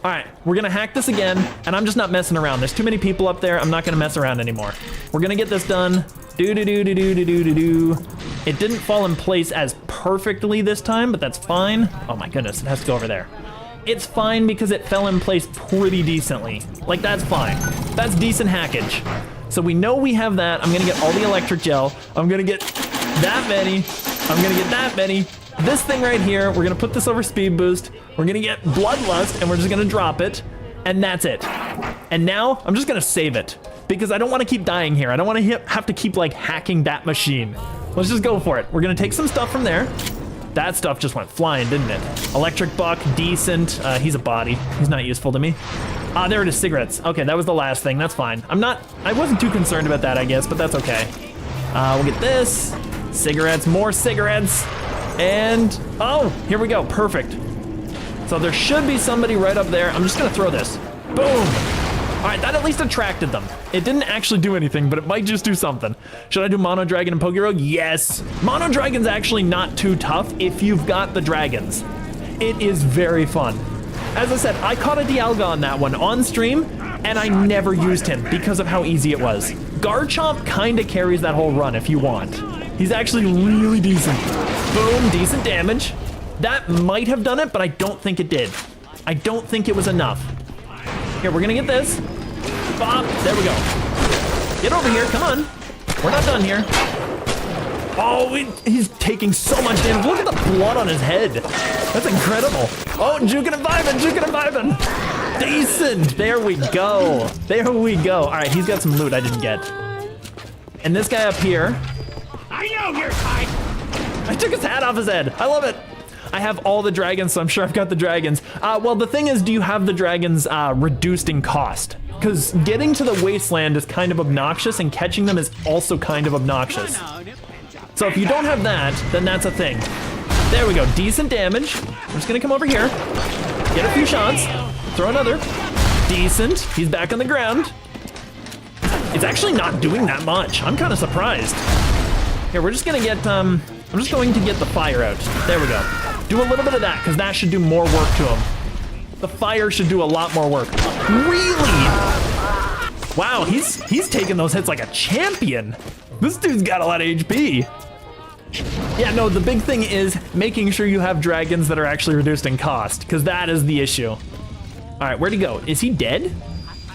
All right, we're gonna hack this again, and I'm just not messing around. There's too many people up there, I'm not gonna mess around anymore. We're gonna get this done. Do-do-do-do-do-do-do-do. It didn't fall in place as perfectly this time, but that's fine. Oh my goodness, it has to go over there. It's fine because it fell in place pretty decently. Like, that's fine. That's decent hackage. So we know we have that. I'm gonna get all the electric gel. I'm gonna get that many. I'm gonna get that many. this thing right here, we're gonna put this over speed boost. We're gonna get bloodlust and we're just gonna drop it. And that's it. And now I'm just gonna save it because I don't wanna keep dying here. I don't wanna have to keep like hacking that machine. Let's just go for it. We're gonna take some stuff from there. That stuff just went flying, didn't it? Electric buck, decent. He's a body. He's not useful to me. Ah, there it is, cigarettes. Okay, that was the last thing, that's fine. I wasn't too concerned about that, I guess, but that's okay. We'll get this. Cigarettes, more cigarettes. And, oh, here we go, perfect. So there should be somebody right up there. I'm just gonna throw this. Boom. All right, that at least attracted them. It didn't actually do anything, but it might just do something. Should I do Mono Dragon and Pokerogue? Yes. Mono Dragon's actually not too tough if you've got the dragons. It is very fun. As I said, I caught a Dialga on that one on stream, and I never used him because of how easy it was. Garchomp kinda carries that whole run if you want. He's actually really decent. Boom, decent damage. That might have done it, but I don't think it did. I don't think it was enough. Here, we're gonna get this. Bop, there we go. Get over here, come on. We're not done here. Oh, he's taking so much damage. Look at the blood on his head. That's incredible. Oh, juking and vibing. Decent, there we go. There we go. All right, he's got some loot I didn't get. And this guy up here. I know your type. I took his hat off his head. I love it. I have all the dragons, so I'm sure I've got the dragons. Well, the thing is, do you have the dragons reduced in cost? Because getting to the wasteland is kind of obnoxious, and catching them is also kind of obnoxious. So if you don't have that, then that's a thing. There we go, decent damage. I'm just gonna come over here, get a few shots, throw another. Decent, he's back on the ground. It's actually not doing that much. I'm kind of surprised. Here, we're just gonna get, I'm just going to get the fire out. There we go. Do a little bit of that, because that should do more work to him. The fire should do a lot more work. Really? Wow, he's taking those hits like a champion. This dude's got a lot of HP. Yeah, no, the big thing is making sure you have dragons that are actually reduced in cost, because that is the issue. All right, where'd he go? Is he dead?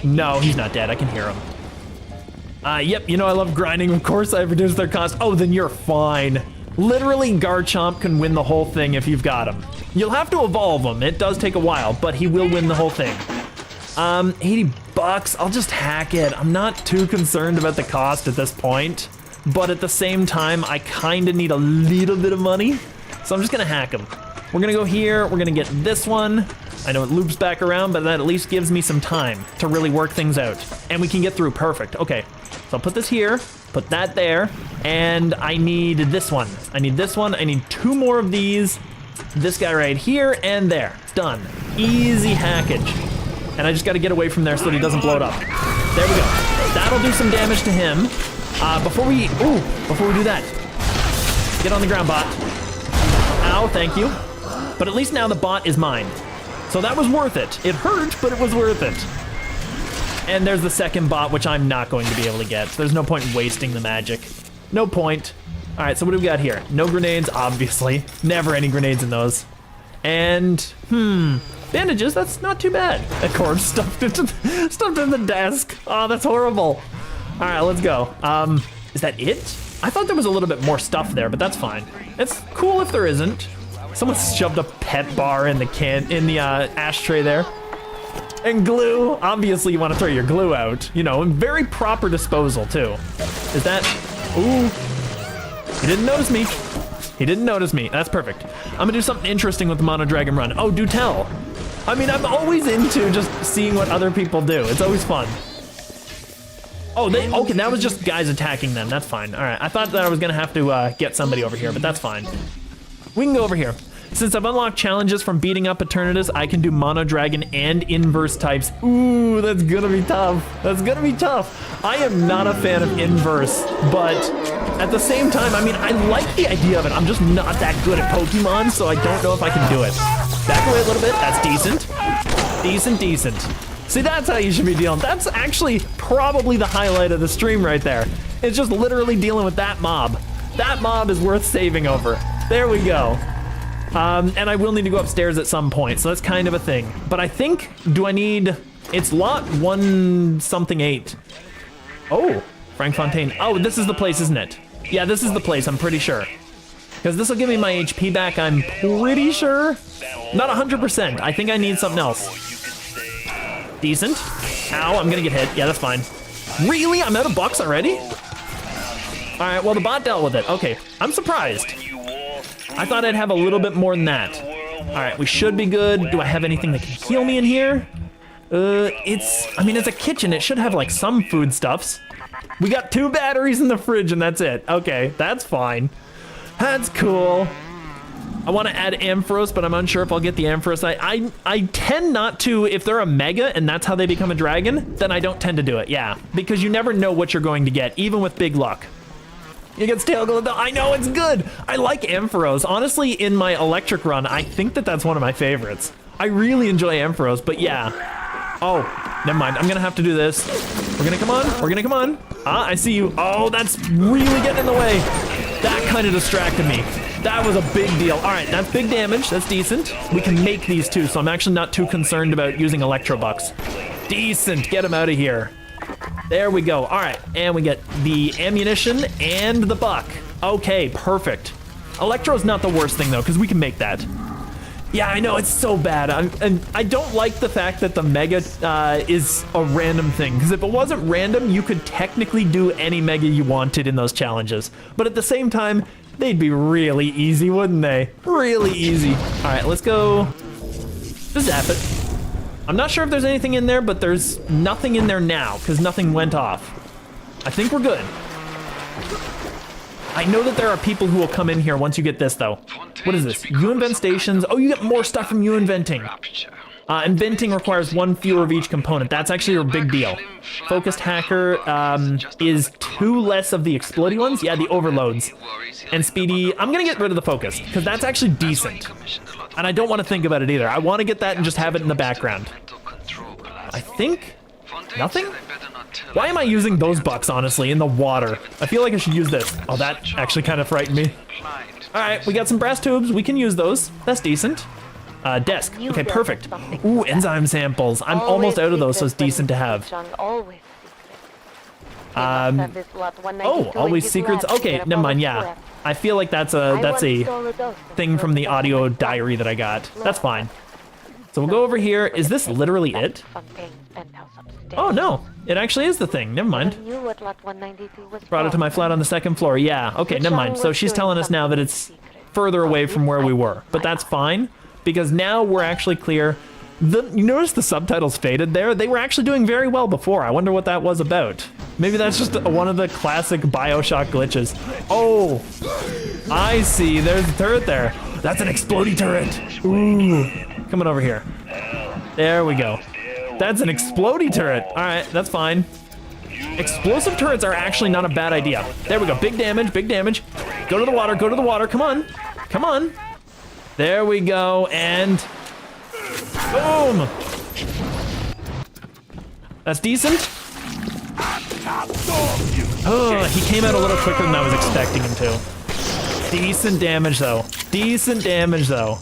No, he's not dead. I can hear him. Yep, you know I love grinding. Of course I've reduced their cost. Oh, then you're fine. Literally, Garchomp can win the whole thing if you've got him. You'll have to evolve him. It does take a while, but he will win the whole thing. 80 bucks. I'll just hack it. I'm not too concerned about the cost at this point, but at the same time, I kind of need a little bit of money, so I'm just gonna hack him. We're gonna go here. We're gonna get this one. I know it loops back around, but that at least gives me some time to really work things out, and we can get through perfect. Okay, so I'll put this here, put that there, and I need this one. I need this one. I need 2 more of these. This guy right here and there. Done. Easy hackage. And I just got to get away from there so that he doesn't blow it up. There we go. That'll do some damage to him. Before we do that, get on the ground, bot. Ow, thank you. But at least now the bot is mine. So that was worth it. It hurt, but it was worth it. And there's the second bot, which I'm not going to be able to get. So there's no point in wasting the magic. No point. All right, so what do we got here? No grenades, obviously. Never any grenades in those. And, bandages, that's not too bad. That cord stuffed in the desk. Oh, that's horrible. All right, let's go. Is that it? I thought there was a little bit more stuff there, but that's fine. It's cool if there isn't. Someone shoved a pet bar in the ashtray there. And glue, obviously you want to throw your glue out. You know, very proper disposal too. Is that, ooh. He didn't notice me. He didn't notice me. That's perfect. I'm gonna do something interesting with the Mono Dragon run. Oh, do tell. I mean, I'm always into just seeing what other people do. It's always fun. Oh, okay, that was just guys attacking them. That's fine. All right, I thought that I was gonna have to get somebody over here, but that's fine. We can go over here. Since I've unlocked challenges from beating up Eternatus, I can do Mono Dragon and inverse types. Ooh, that's gonna be tough. That's gonna be tough. I am not a fan of inverse, but at the same time, I mean, I like the idea of it. I'm just not that good at Pokemon, so I don't know if I can do it. Back away a little bit. That's decent. Decent, decent. See, that's how you should be dealing. That's actually probably the highlight of the stream right there. It's just literally dealing with that mob. That mob is worth saving over. There we go. And I will need to go upstairs at some point, so that's kind of a thing. But I think, do I need, it's lot 1-something-8. Oh, Frank Fontaine. Oh, this is the place, isn't it? Yeah, this is the place, I'm pretty sure. Because this will give me my HP back, I'm pretty sure. Not 100%. I think I need something else. Decent. Ow, I'm gonna get hit. Yeah, that's fine. Really? I'm out of bucks already? All right, well, the bot dealt with it. Okay, I'm surprised. I thought I'd have a little bit more than that. All right, we should be good. Do I have anything that can heal me in here? I mean, it's a kitchen. It should have like some foodstuffs. We got 2 batteries in the fridge and that's it. Okay, that's fine. That's cool. I want to add Ampharos, but I'm unsure if I'll get the Ampharos. I tend not to, if they're a mega and that's how they become a dragon, then I don't tend to do it, yeah. Because you never know what you're going to get, even with big luck. You get Stale. I know, it's good. I like Ampharos. Honestly, in my electric run, I think that that's one of my favorites. I really enjoy Ampharos, but yeah. Oh, never mind. I'm gonna have to do this. We're gonna come on. We're gonna come on. Ah, I see you. Oh, that's really getting in the way. That kind of distracted me. That was a big deal. All right, that's big damage. That's decent. We can make these too, so I'm actually not too concerned about using Electro Bucks. Decent. Get him out of here. There we go. All right, and we get the ammunition and the buck. Okay, perfect. Electro's not the worst thing though, because we can make that. Yeah, I know, it's so bad. And I don't like the fact that the mega is a random thing, because if it wasn't random, you could technically do any mega you wanted in those challenges. But at the same time, they'd be really easy, wouldn't they? Really easy. All right, let's go just zap it. I'm not sure if there's anything in there, but there's nothing in there now, because nothing went off. I think we're good. I know that there are people who will come in here once you get this, though. What is this? You invent stations. Oh, you get more stuff from you inventing. Inventing requires 1 fewer of each component. That's actually a big deal. Focused hacker is 2 less of the explodey ones. Yeah, the overloads. And speedy, I'm gonna get rid of the focus, because that's actually decent. And I don't want to think about it either. I want to get that and just have it in the background. I think nothing? Why am I using those bucks, honestly, in the water? I feel like I should use this. Oh, that actually kind of frightened me. All right, we got some brass tubes. We can use those. That's decent. Desk. Okay, perfect. Ooh, enzyme samples. I'm almost out of those, so it's decent to have. Oh, always secrets. Okay, never mind. Yeah, I feel like that's a thing from the audio diary that I got. That's fine. So we'll go over here. Is this literally it? Oh no, it actually is the thing. Never mind. Brought it to my flat on the 2nd floor. Yeah, okay, never mind. So she's telling us now that it's further away from where we were, but that's fine because now we're actually clear. You notice the subtitles faded there? They were actually doing very well before. I wonder what that was about. Maybe that's just one of the classic Bioshock glitches. Oh, I see. There's a turret there. That's an explodey turret. Ooh, coming over here. There we go. That's an explodey turret. All right, that's fine. Explosive turrets are actually not a bad idea. There we go. Big damage, big damage. Go to the water, go to the water. Come on, come on. There we go, and boom. That's decent. Oh, he came out a little quicker than I was expecting him to. Decent damage, though. Decent damage, though.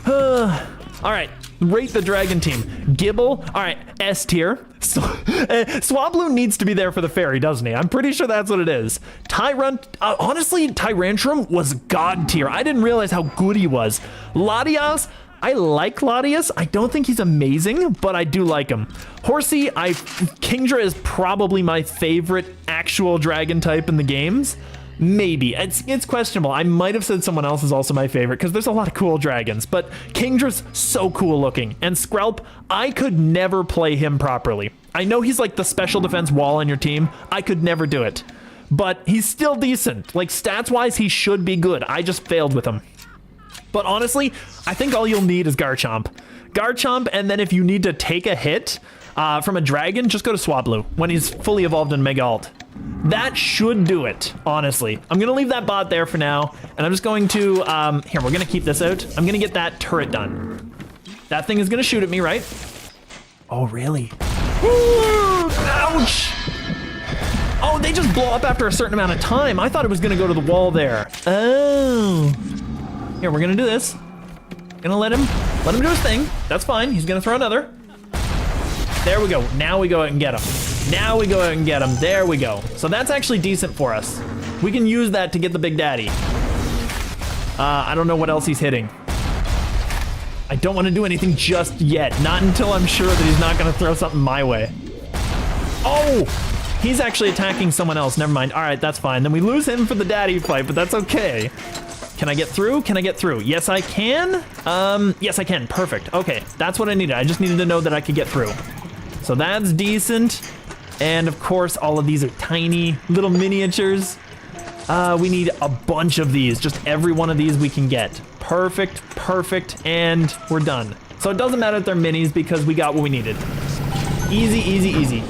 All right. Rate the dragon team. Gibble, all right, S tier. So, Swablu needs to be there for the fairy, doesn't he? I'm pretty sure that's what it is. Honestly, Tyrantrum was god tier. I didn't realize how good he was. Latias, I like Latias. I don't think he's amazing, but I do like him. Horsey, Kingdra is probably my favorite actual dragon type in the games. Maybe. It's questionable. I might have said someone else is also my favorite because there's a lot of cool dragons, but Kingdra's so cool looking. And Skrelp, I could never play him properly. I know he's like the special defense wall on your team. I could never do it. But he's still decent. Like stats-wise, he should be good. I just failed with him. But honestly, I think all you'll need is Garchomp. Garchomp, and then if you need to take a hit from a dragon, just go to Swablu when he's fully evolved in Mega Alt. That should do it, honestly. I'm gonna leave that bot there for now, and I'm just going to, here, we're gonna keep this out. I'm gonna get that turret done. That thing is gonna shoot at me, right? Oh, really? Ooh, ouch! Oh, they just blow up after a certain amount of time. I thought it was gonna go to the wall there. Oh. Here, we're gonna do this. Gonna let him do his thing. That's fine, he's gonna throw another. There we go, now we go out and get him. Now we go out and get him. There we go. So that's actually decent for us. We can use that to get the Big Daddy. I don't know what else he's hitting. I don't want to do anything just yet. Not until I'm sure that he's not going to throw something my way. Oh! He's actually attacking someone else. Never mind. All right, that's fine. Then we lose him for the daddy fight, but that's okay. Can I get through? Can I get through? Yes, I can. Yes, I can. Perfect. Okay, that's what I needed. I just needed to know that I could get through. So that's decent. And of course, all of these are tiny little miniatures. We need a bunch of these. Just every one of these we can get. Perfect, perfect, and we're done. So it doesn't matter if they're minis because we got what we needed. Easy, easy, easy.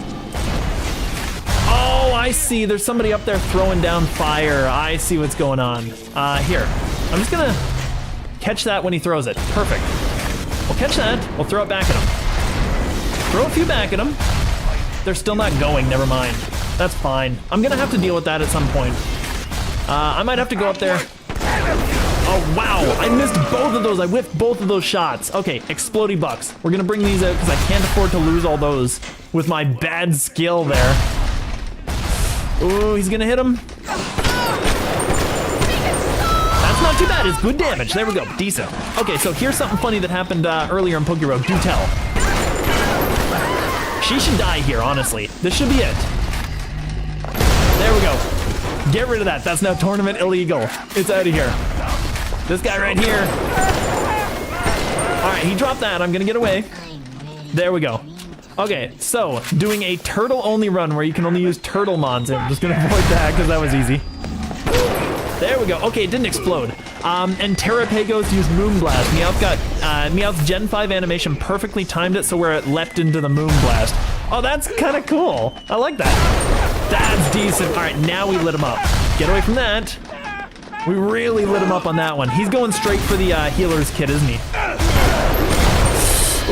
Oh, I see. There's somebody up there throwing down fire. I see what's going on. Here. I'm just gonna catch that when he throws it. Perfect. We'll catch that. We'll throw it back at him. Throw a few back at him. They're still not going. Never mind. That's fine. I'm gonna have to deal with that at some point. I might have to go up there. Oh, wow. I missed both of those. I whiffed both of those shots. Okay, explodey bucks. We're gonna bring these out because I can't afford to lose all those with my bad skill there. Ooh, he's gonna hit him. That's not too bad. It's good damage. There we go. Decent. Okay, so here's something funny that happened earlier in Poke Road. Do tell. She should die here, honestly. This should be it. There we go. Get rid of that. That's now tournament illegal. It's out of here. This guy right here. All right, he dropped that. I'm gonna get away. There we go. Okay, so doing a turtle only run where you can only use turtle mons. I'm just gonna avoid that because that was easy. There we go. Okay, it didn't explode. And Terrapagos used Moonblast. Meowth got Meowth's Gen 5 animation perfectly timed it so where it leapt into the Moonblast. Oh, that's kind of cool. I like that. That's decent. All right, now we lit him up. Get away from that. We really lit him up on that one. He's going straight for the healer's kit, isn't he?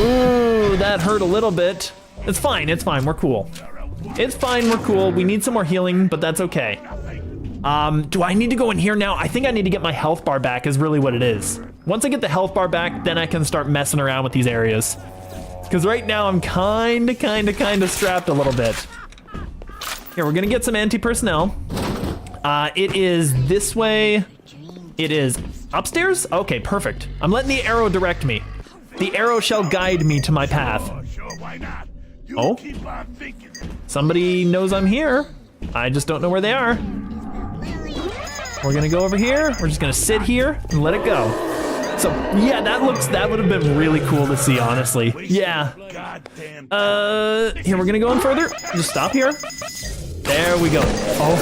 Ooh, that hurt a little bit. It's fine, it's fine, we're cool. It's fine, we're cool. We need some more healing, but that's okay. Do I need to go in here now? I think I need to get my health bar back is really what it is. Once I get the health bar back, then I can start messing around with these areas. Because right now I'm kinda strapped a little bit. Here, we're gonna get some anti-personnel. It is this way. It is upstairs? Okay, perfect. I'm letting the arrow direct me. The arrow shall guide me to my path. Oh? Somebody knows I'm here. I just don't know where they are. We're gonna go over here. We're just gonna sit here and let it go. So, yeah, that would have been really cool to see, honestly. Yeah. Here, we're gonna go in further. Just stop here. There we go. Oh,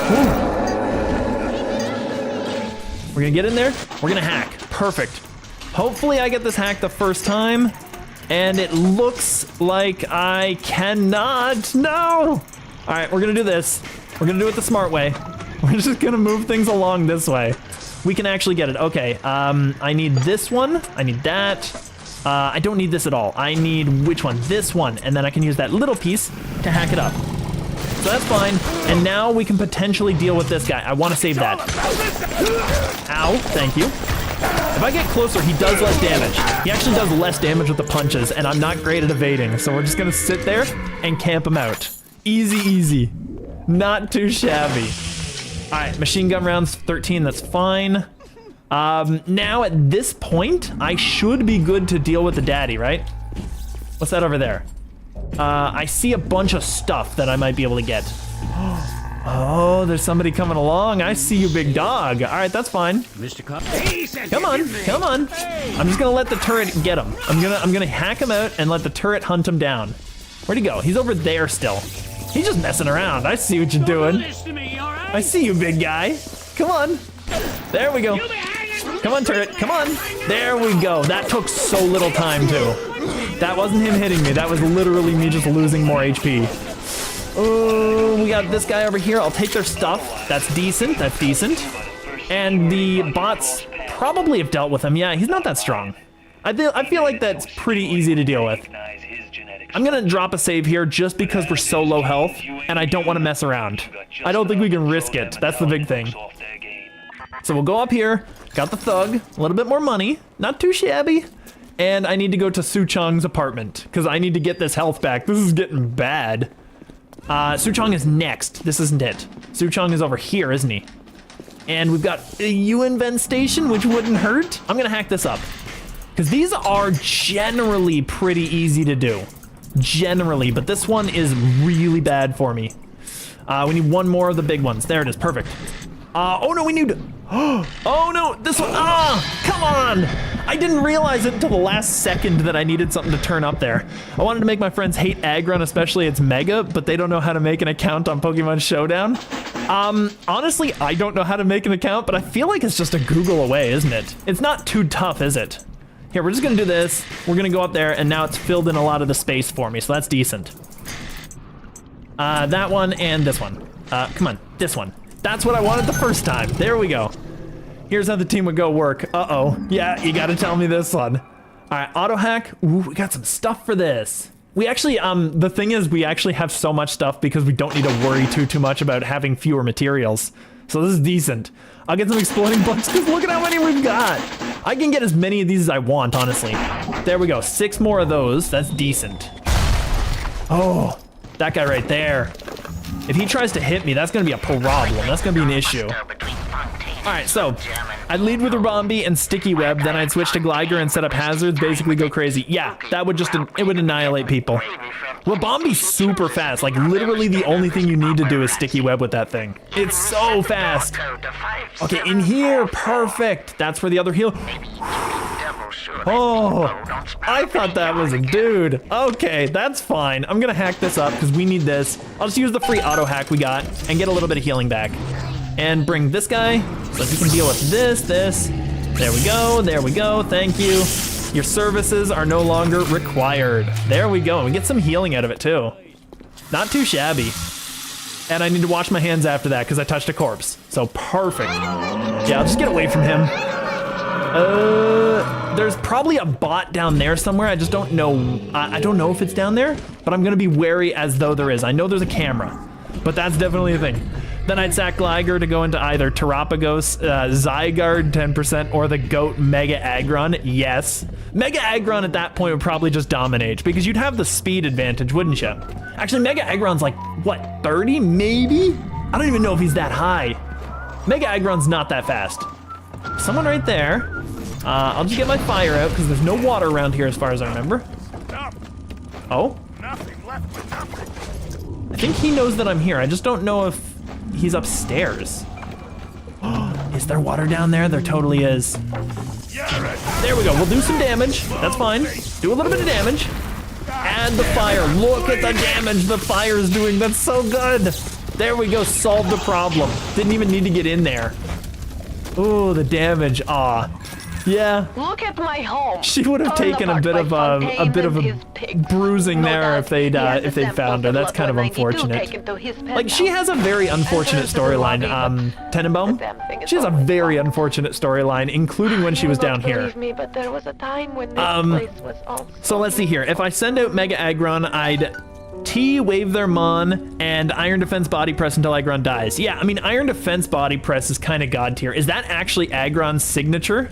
we're gonna get in there. We're gonna hack. Perfect. Hopefully I get this hack the first time. And it looks like I cannot. No! All right, we're gonna do this. We're gonna do it the smart way. We're just gonna move things along this way. We can actually get it. Okay, I need this one. I need that. I don't need this at all. I need which one? This one. And then I can use that little piece to hack it up. So that's fine. And now we can potentially deal with this guy. I want to save that. Ow, thank you. If I get closer, he does less damage. He actually does less damage with the punches, and I'm not great at evading. So we're just gonna sit there and camp him out. Easy, easy. Not too shabby. All right, machine gun rounds 13, that's fine. Now at this point, I should be good to deal with the daddy, right? What's that over there? I see a bunch of stuff that I might be able to get. Oh, there's somebody coming along. I see you, big dog. All right, that's fine. Mr. Cup. Come on, come on. I'm just gonna let the turret get him. I'm gonna hack him out and let the turret hunt him down. Where'd he go? He's over there still. He's just messing around. I see what you're doing. I see you, big guy. Come on. There we go. Come on, turret. Come on. There we go. That took so little time, too. That wasn't him hitting me. That was literally me just losing more HP. Oh, we got this guy over here. I'll take their stuff. That's decent. That's decent. And the bots probably have dealt with him. Yeah, he's not that strong. I feel like that's pretty easy to deal with. I'm gonna drop a save here just because we're so low health and I don't want to mess around. I don't think we can risk it. That's the big thing. So we'll go up here. Got the thug. A little bit more money. Not too shabby. And I need to go to Suchong's apartment because I need to get this health back. This is getting bad. Suchong is next. This isn't it. Suchong is over here, isn't he? And we've got a UN vent station, which wouldn't hurt. I'm gonna hack this up. Because these are generally pretty easy to do. Generally, but this one is really bad for me. We need one more of the big ones. There it is, perfect. Oh no, we need, oh no, this one, come on. I didn't realize it until the last second that I needed something to turn up there. I wanted to make my friends hate Aggron, especially its Mega, but they don't know how to make an account on Pokemon Showdown. Honestly, I don't know how to make an account, but I feel like it's just a Google away, isn't it? It's not too tough, is it? Here, we're just gonna do this. We're gonna go up there, and now it's filled in a lot of the space for me, so that's decent. That one and this one. Come on, this one. That's what I wanted the first time. There we go. Here's how the team would go work. Uh-oh. Yeah, you gotta tell me this one. All right, auto hack. Ooh, we got some stuff for this. We actually, the thing is we actually have so much stuff because we don't need to worry too much about having fewer materials. So this is decent. I'll get some exploding bugs because look at how many we've got. I can get as many of these as I want, honestly. There we go, 6 more of those. That's decent. Oh, that guy right there. If he tries to hit me, that's gonna be a problem. That's gonna be an issue. All right, so I'd lead with Rabombi and Sticky Web, then I'd switch to Gligar and set up hazards, basically go crazy. Yeah, that would just, it would annihilate people. Rabombi's super fast, like literally the only thing you need to do is Sticky Web with that thing. It's so fast. Okay, in here, perfect. That's where the other heal. Oh, I thought that was a dude. Okay, that's fine. I'm gonna hack this up because we need this. I'll just use the free auto hack we got and get a little bit of healing back. And bring this guy so he can deal with this. There we go, thank you. Your services are no longer required. There we go, we get some healing out of it too. Not too shabby. And I need to wash my hands after that because I touched a corpse. So perfect. Yeah, I'll just get away from him. There's probably a bot down there somewhere. I just don't know. I don't know if it's down there, but I'm gonna be wary as though there is. I know there's a camera, but that's definitely a thing. Then I'd sack Gligar to go into either Terapagos, Zygarde 10%, or the GOAT Mega Aggron. Yes. Mega Aggron at that point would probably just dominate because you'd have the speed advantage, wouldn't you? Actually, Mega Aggron's like, what, 30 maybe? I don't even know if he's that high. Mega Aggron's not that fast. Someone right there. I'll just get my fire out because there's no water around here as far as I remember. Oh? Nothing left but nothing. I think he knows that I'm here. I just don't know if he's upstairs. Is there water down there? There totally is. There we go. We'll do some damage. That's fine. Do a little bit of damage. Add the fire. Look at the damage the fire is doing. That's so good. There we go. Solve the problem. Didn't even need to get in there. Ooh, the damage. Aw. Yeah. Look at my home. She would have taken a bit of a bruising there if they'd found her. That's kind of unfortunate. Like, she has a very unfortunate storyline. Tenenbaum. She has a very unfortunate storyline, including when she was down here. But there was a time when this place was all so let's see here. If I send out Mega Aggron, I'd Wave their Mon, and Iron Defense Body Press until Aggron dies. Yeah, I mean, Iron Defense Body Press is kind of god tier. Is that actually Aggron's signature?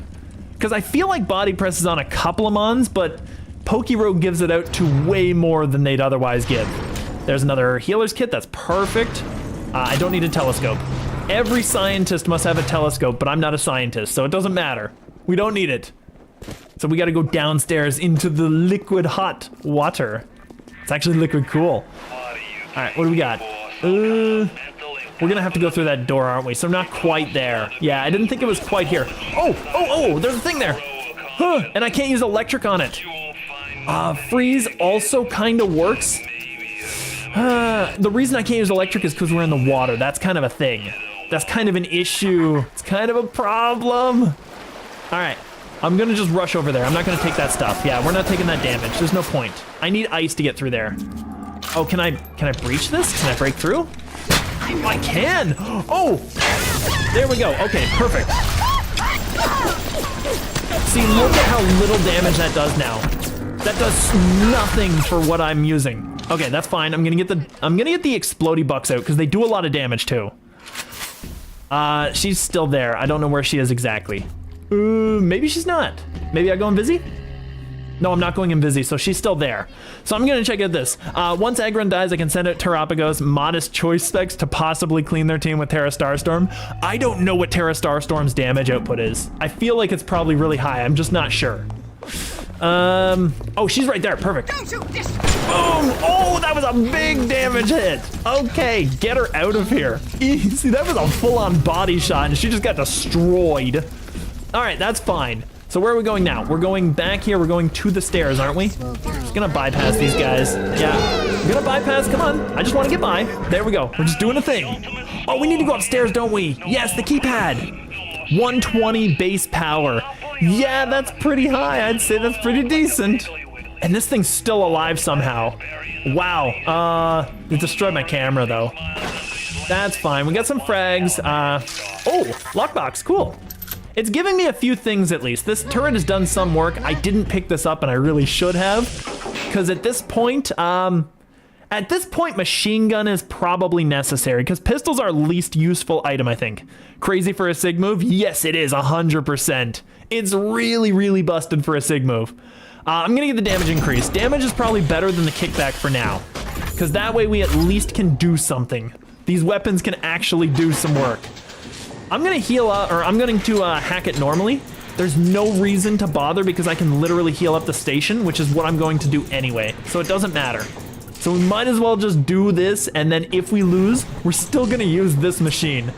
Because I feel like Body Press is on a couple of Mons, but Pokerogue gives it out to way more than they'd otherwise give. There's another healer's kit, that's perfect. I don't need a telescope. Every scientist must have a telescope, but I'm not a scientist, so it doesn't matter. We don't need it. So we gotta go downstairs into the liquid hot water. It's actually liquid cool. All right, what do we got? We're gonna have to go through that door, aren't we? So I'm not quite there. Yeah, I didn't think it was quite here. Oh, there's a thing there. Huh, and I can't use electric on it. Freeze also kind of works. The reason I can't use electric is because we're in the water. That's kind of a thing. That's kind of an issue. It's kind of a problem. All right, I'm gonna just rush over there. I'm not gonna take that stuff. Yeah, we're not taking that damage. There's no point. I need ice to get through there. Oh, can I breach this? Can I break through? I can! Oh! There we go. Okay, perfect. See, look at how little damage that does now. That does nothing for what I'm using. Okay, that's fine. I'm gonna get the explodey bucks out because they do a lot of damage too. She's still there. I don't know where she is exactly. Maybe she's not. Maybe I go invisi? No, I'm not going invisi, so she's still there. So I'm gonna check out this. Once Agron dies, I can send out Terrapagos modest choice specs to possibly clean their team with Terra Starstorm. I don't know what Terra Starstorm's damage output is. I feel like it's probably really high. I'm just not sure. Oh, she's right there. Perfect. Boom. Oh, that was a big damage hit. Okay, get her out of here. Easy. That was a full-on body shot, and she just got destroyed. All right, that's fine. So where are we going now? We're going back here. We're going to the stairs, aren't we? Just gonna bypass these guys. Yeah, I'm gonna bypass. Come on. I just want to get by. There we go. We're just doing a thing. Oh, we need to go upstairs, don't we? Yes, the keypad. 120 base power. Yeah, that's pretty high. I'd say that's pretty decent. And this thing's still alive somehow. Wow. It destroyed my camera though. That's fine. We got some frags. Oh, lockbox. Cool. It's giving me a few things at least. This turret has done some work. I didn't pick this up and I really should have. Because at this point, machine gun is probably necessary because pistols are least useful item, I think. Crazy for a sig move? Yes, it is 100%. It's really, really busted for a sig move. I'm gonna get the damage increase. Damage is probably better than the kickback for now. Because that way we at least can do something. These weapons can actually do some work. I'm gonna heal up, or I'm going to hack it normally. There's no reason to bother because I can literally heal up the station, which is what I'm going to do anyway. So it doesn't matter. So we might as well just do this, and then if we lose, we're still gonna use this machine.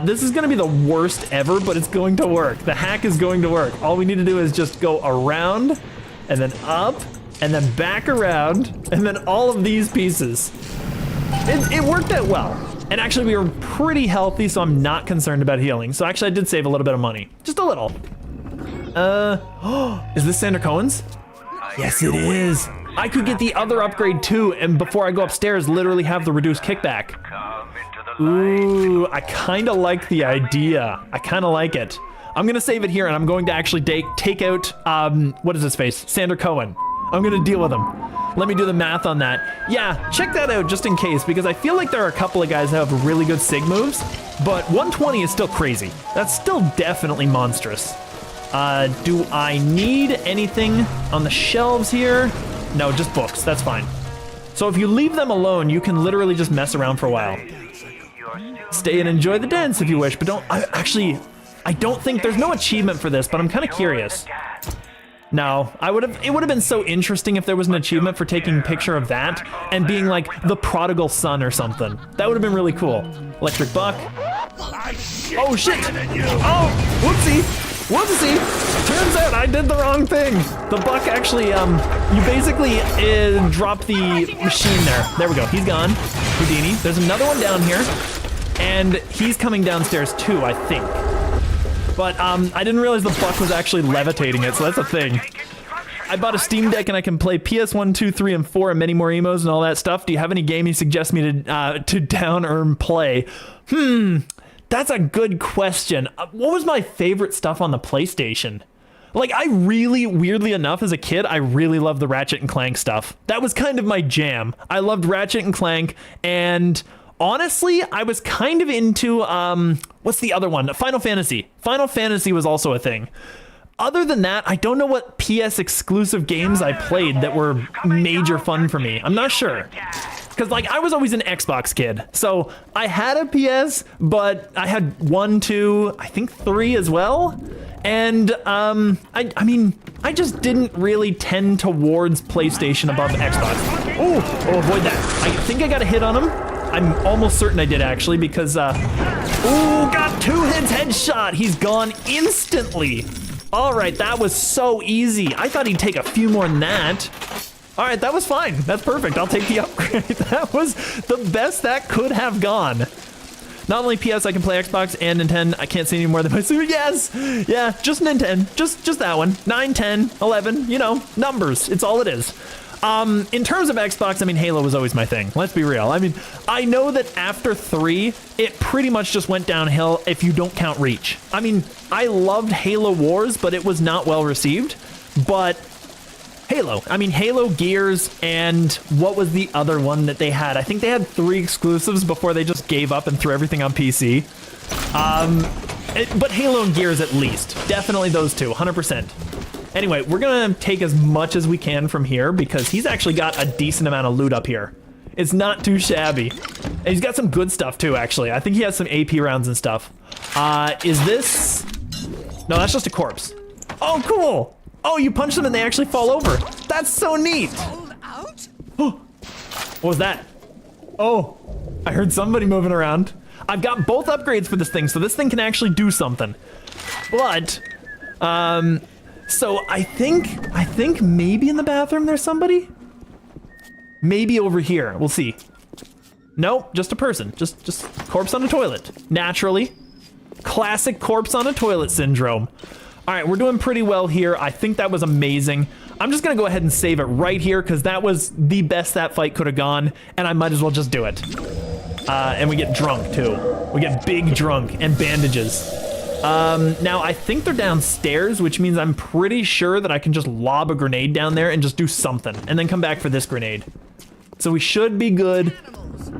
This is gonna be the worst ever, but it's going to work. The hack is going to work. All we need to do is just go around, and then up, and then back around, and then all of these pieces. It worked out well. And actually we were pretty healthy, so I'm not concerned about healing. So actually I did save a little bit of money. Just a little. Is this Sander Cohen's? Yes, it is. I could get the other upgrade too, and before I go upstairs, literally have the reduced kickback. Ooh, I kinda like the idea. I kinda like it. I'm gonna save it here, and I'm going to actually take out, what is his face? Sander Cohen. I'm gonna deal with him. Let me do the math on that. Yeah, check that out just in case, because I feel like there are a couple of guys that have really good sig moves, but 120 is still crazy. That's still definitely monstrous. Do I need anything on the shelves here? No, just books, that's fine. So if you leave them alone, you can literally just mess around for a while. Stay and enjoy the dance if you wish, but I don't think, there's no achievement for this, but I'm kind of curious. No, it would have been so interesting if there was an achievement for taking a picture of that and being like the prodigal son or something. That would have been really cool. Electric buck. Oh shit! Oh, whoopsie! Whoopsie! Turns out I did the wrong thing. The buck actually, you basically drop the machine there. There we go, he's gone. Houdini. There's another one down here, and he's coming downstairs too, I think. But I didn't realize the buck was actually levitating it, so that's a thing. I bought a Steam Deck and I can play PS1, 2, 3, and 4 and many more emos and all that stuff. Do you have any game you suggest me to down or play? That's a good question. What was my favorite stuff on the PlayStation? Like, I really, weirdly enough, as a kid, I really loved the Ratchet and Clank stuff. That was kind of my jam. I loved Ratchet and Clank, and honestly, I was kind of into, what's the other one? Final Fantasy. Final Fantasy was also a thing. Other than that, I don't know what PS exclusive games I played that were major fun for me. I'm not sure. Because, like, I was always an Xbox kid. So I had a PS, but I had 1, 2, I think 3 as well. And, I mean, I just didn't really tend towards PlayStation above Xbox. Oh, avoid that. I think I got a hit on him. I'm almost certain I did, actually, because, got 2 hits, headshot. He's gone instantly. All right, that was so easy. I thought he'd take a few more than that. All right, that was fine. That's perfect. I'll take the upgrade. That was the best that could have gone. Not only PS, I can play Xbox and Nintendo. I can't say any more than my super. Yes, yeah, just Nintendo. Just that one. 9, 10, 11, you know, numbers. It's all it is. In terms of Xbox, I mean, Halo was always my thing. Let's be real. I mean, I know that after 3, it pretty much just went downhill if you don't count Reach. I mean, I loved Halo Wars, but it was not well received. But Halo. I mean, Halo, Gears, and what was the other one that they had? I think they had 3 exclusives before they just gave up and threw everything on PC. But Halo and Gears at least. Definitely those two, 100%. Anyway, we're gonna take as much as we can from here because he's actually got a decent amount of loot up here. It's not too shabby. And he's got some good stuff too, actually. I think he has some AP rounds and stuff. Is this... No, that's just a corpse. Oh, cool. Oh, you punch them and they actually fall over. That's so neat. Oh, what was that? Oh, I heard somebody moving around. I've got both upgrades for this thing, so this thing can actually do something. But, so I think maybe in the bathroom there's somebody? Maybe over here, we'll see. Nope, just a person, just corpse on a toilet, naturally. Classic corpse on a toilet syndrome. All right, we're doing pretty well here. I think that was amazing. I'm just gonna go ahead and save it right here because that was the best that fight could have gone, and I might as well just do it. And we get drunk too. We get big drunk and bandages. Now I think they're downstairs, which means I'm pretty sure that I can just lob a grenade down there and just do something, and then come back for this grenade. So we should be good.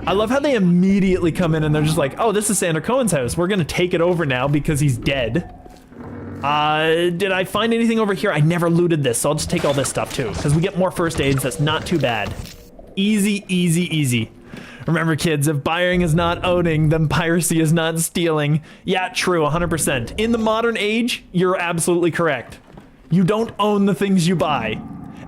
I love how they immediately come in and they're just like, oh, this is Sander Cohen's house. We're gonna take it over now because he's dead. Did I find anything over here? I never looted this, so I'll just take all this stuff too, because we get more first aids. That's not too bad. Easy, easy, easy. Remember, kids, if buying is not owning, then piracy is not stealing. Yeah, true, 100%. In the modern age, you're absolutely correct. You don't own the things you buy.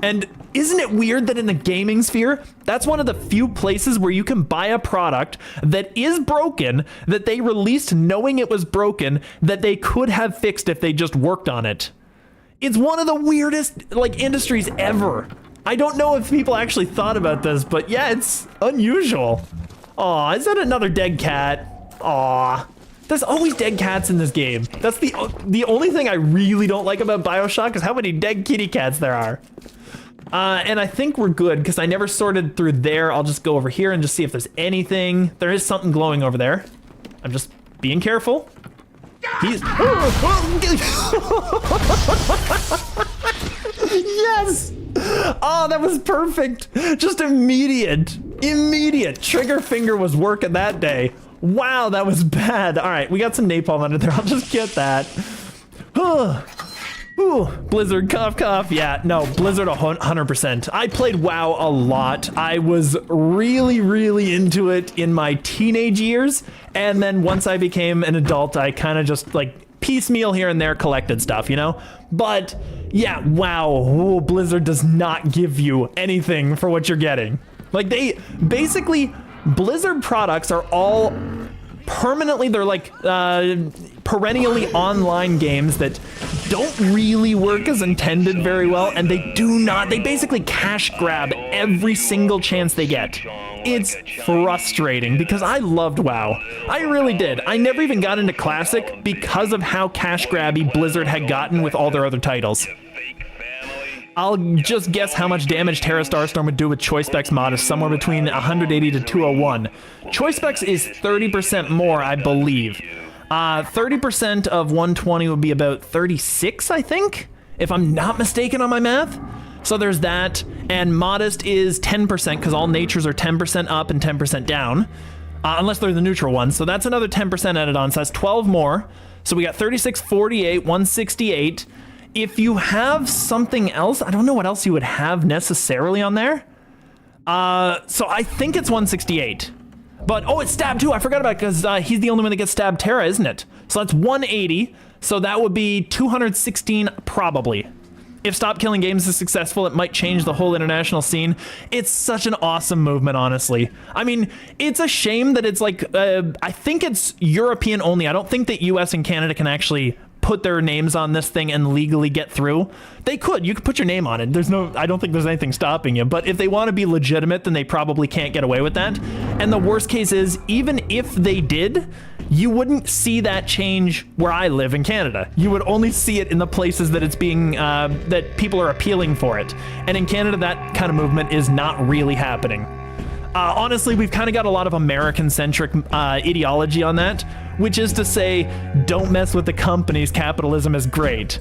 And isn't it weird that in the gaming sphere, that's one of the few places where you can buy a product that is broken, that they released knowing it was broken, that they could have fixed if they just worked on it. It's one of the weirdest, like, industries ever. I don't know if people actually thought about this, but yeah, it's unusual. Aw, is that another dead cat? Aw. There's always dead cats in this game. That's the only thing I really don't like about Bioshock is how many dead kitty cats there are. And I think we're good because I never sorted through there. I'll just go over here and just see if there's anything. There is something glowing over there. I'm just being careful. He's... Yes! Oh, that was perfect. Just immediate. Trigger finger was working that day. Wow, that was bad. All right, we got some napalm under there. I'll just get that. Ooh, Blizzard, cough, cough. Yeah, no, Blizzard 100%. I played WoW a lot. I was really, really into it in my teenage years. And then once I became an adult, I kind of just like piecemeal here and there collected stuff, you know? But yeah, WoW, ooh, Blizzard does not give you anything for what you're getting. Like they basically, Blizzard products are all permanently, they're like perennially online games that don't really work as intended very well, and they basically cash grab every single chance they get. It's frustrating because I loved WoW. I really did. I never even got into Classic because of how cash grabby Blizzard had gotten with all their other titles. I'll just guess how much damage Terra Starstorm would do with Choice Specs mod is somewhere between 180 to 201. Choice Specs is 30% more, I believe. 30% of 120 would be about 36, I think, if I'm not mistaken on my math. So there's that, and Modest is 10% because all natures are 10% up and 10% down, unless they're the neutral ones. So that's another 10% added on, so that's 12 more. So we got 36, 48, 168. If you have something else, I don't know what else you would have necessarily on there. So I think it's 168. But, oh, it's Stab too. I forgot about it because he's the only one that gets Stab Terra, isn't it? So that's 180. So that would be 216 probably. If Stop Killing Games is successful, it might change the whole international scene. It's such an awesome movement, honestly. I mean, it's a shame that it's like, I think it's European only. I don't think that US and Canada can actually put their names on this thing and legally get through. They could. You could put your name on it. I don't think there's anything stopping you. But if they want to be legitimate, then they probably can't get away with that. And the worst case is, even if they did, you wouldn't see that change where I live in Canada. You would only see it in the places that it's being, that people are appealing for it. And in Canada, that kind of movement is not really happening. Honestly, we've kind of got a lot of American-centric ideology on that, which is to say, don't mess with the companies, capitalism is great.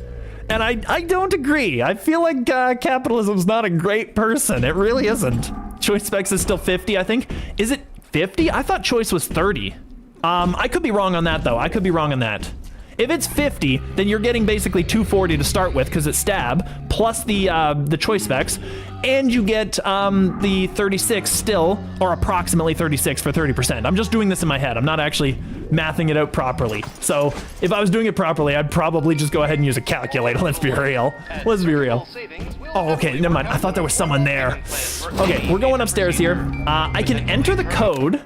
And I don't agree. I feel like capitalism's not a great person. It really isn't. Choice Specs is still 50, I think. Is it 50? I thought Choice was 30. I could be wrong on that, though. I could be wrong on that. If it's 50, then you're getting basically 240 to start with because it's stab, plus the choice specs, and you get the 36 still, or approximately 36 for 30%. I'm just doing this in my head. I'm not actually mathing it out properly. So if I was doing it properly, I'd probably just go ahead and use a calculator. Let's be real. Let's be real. Oh, okay, never mind. I thought there was someone there. Okay, we're going upstairs here. I can enter the code.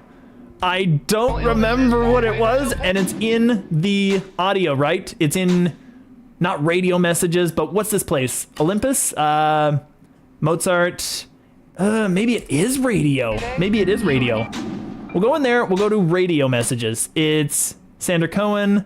I don't remember what it was, and it's in the audio, right? It's in, not radio messages, but what's this place? Olympus? Mozart? Maybe it is radio. Maybe it is radio. We'll go in there, we'll go to radio messages. It's Sander Cohen,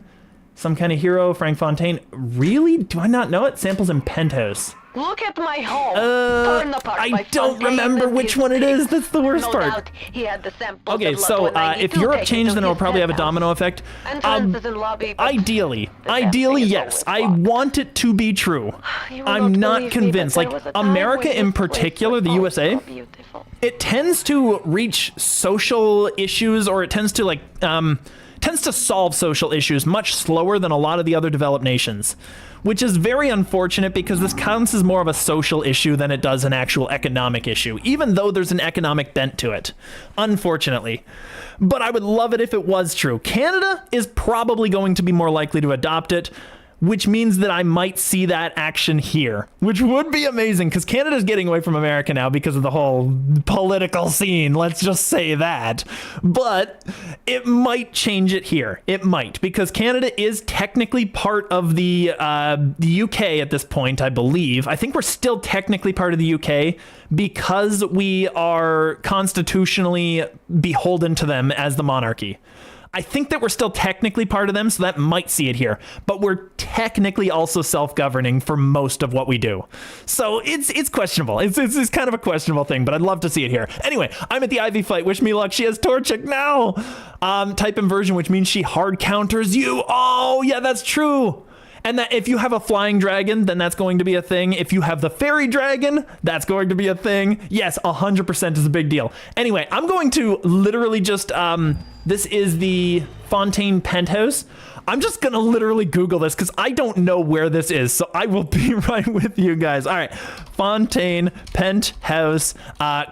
some kind of hero, Frank Fontaine. Really? Do I not know it? Samples in Penthouse. Look at my home. Torn apart I by don't Fontaine remember and which his one it is. That's the worst no part. Doubt he had the samples Okay, of so Lot 192 if Europe taken changed, to then it'll his probably have a penthouse. domino effect. Entrances in lobby, but Ideally, the damn thing is yes. always I locked. want it to be true. You will I'm not believe me, but convinced. there Like, was a time America when in this place particular, was the so USA, beautiful. it tends to reach social issues, or it tends to tends to solve social issues much slower than a lot of the other developed nations, which is very unfortunate because this counts as more of a social issue than it does an actual economic issue, even though there's an economic bent to it, unfortunately. But I would love it if it was true. Canada is probably going to be more likely to adopt it, which means that I might see that action here, which would be amazing because Canada's getting away from America now because of the whole political scene. Let's just say that. But it might change it here. It might, because Canada is technically part of the UK at this point, I believe. I think we're still technically part of the UK because we are constitutionally beholden to them as the monarchy. I think that we're still technically part of them, so that might see it here. But we're technically also self-governing for most of what we do. So it's questionable. It's kind of a questionable thing, but I'd love to see it here. Anyway, I'm at the Ivy fight. Wish me luck. She has Torchic now. Type inversion, which means she hard counters you. Oh, yeah, that's true. And that if you have a flying dragon, then that's going to be a thing. If you have the fairy dragon, that's going to be a thing. Yes, 100% is a big deal. Anyway, I'm going to literally just, this is the Fontaine Penthouse. I'm just going to literally Google this because I don't know where this is. So I will be right with you guys. All right, Fontaine Penthouse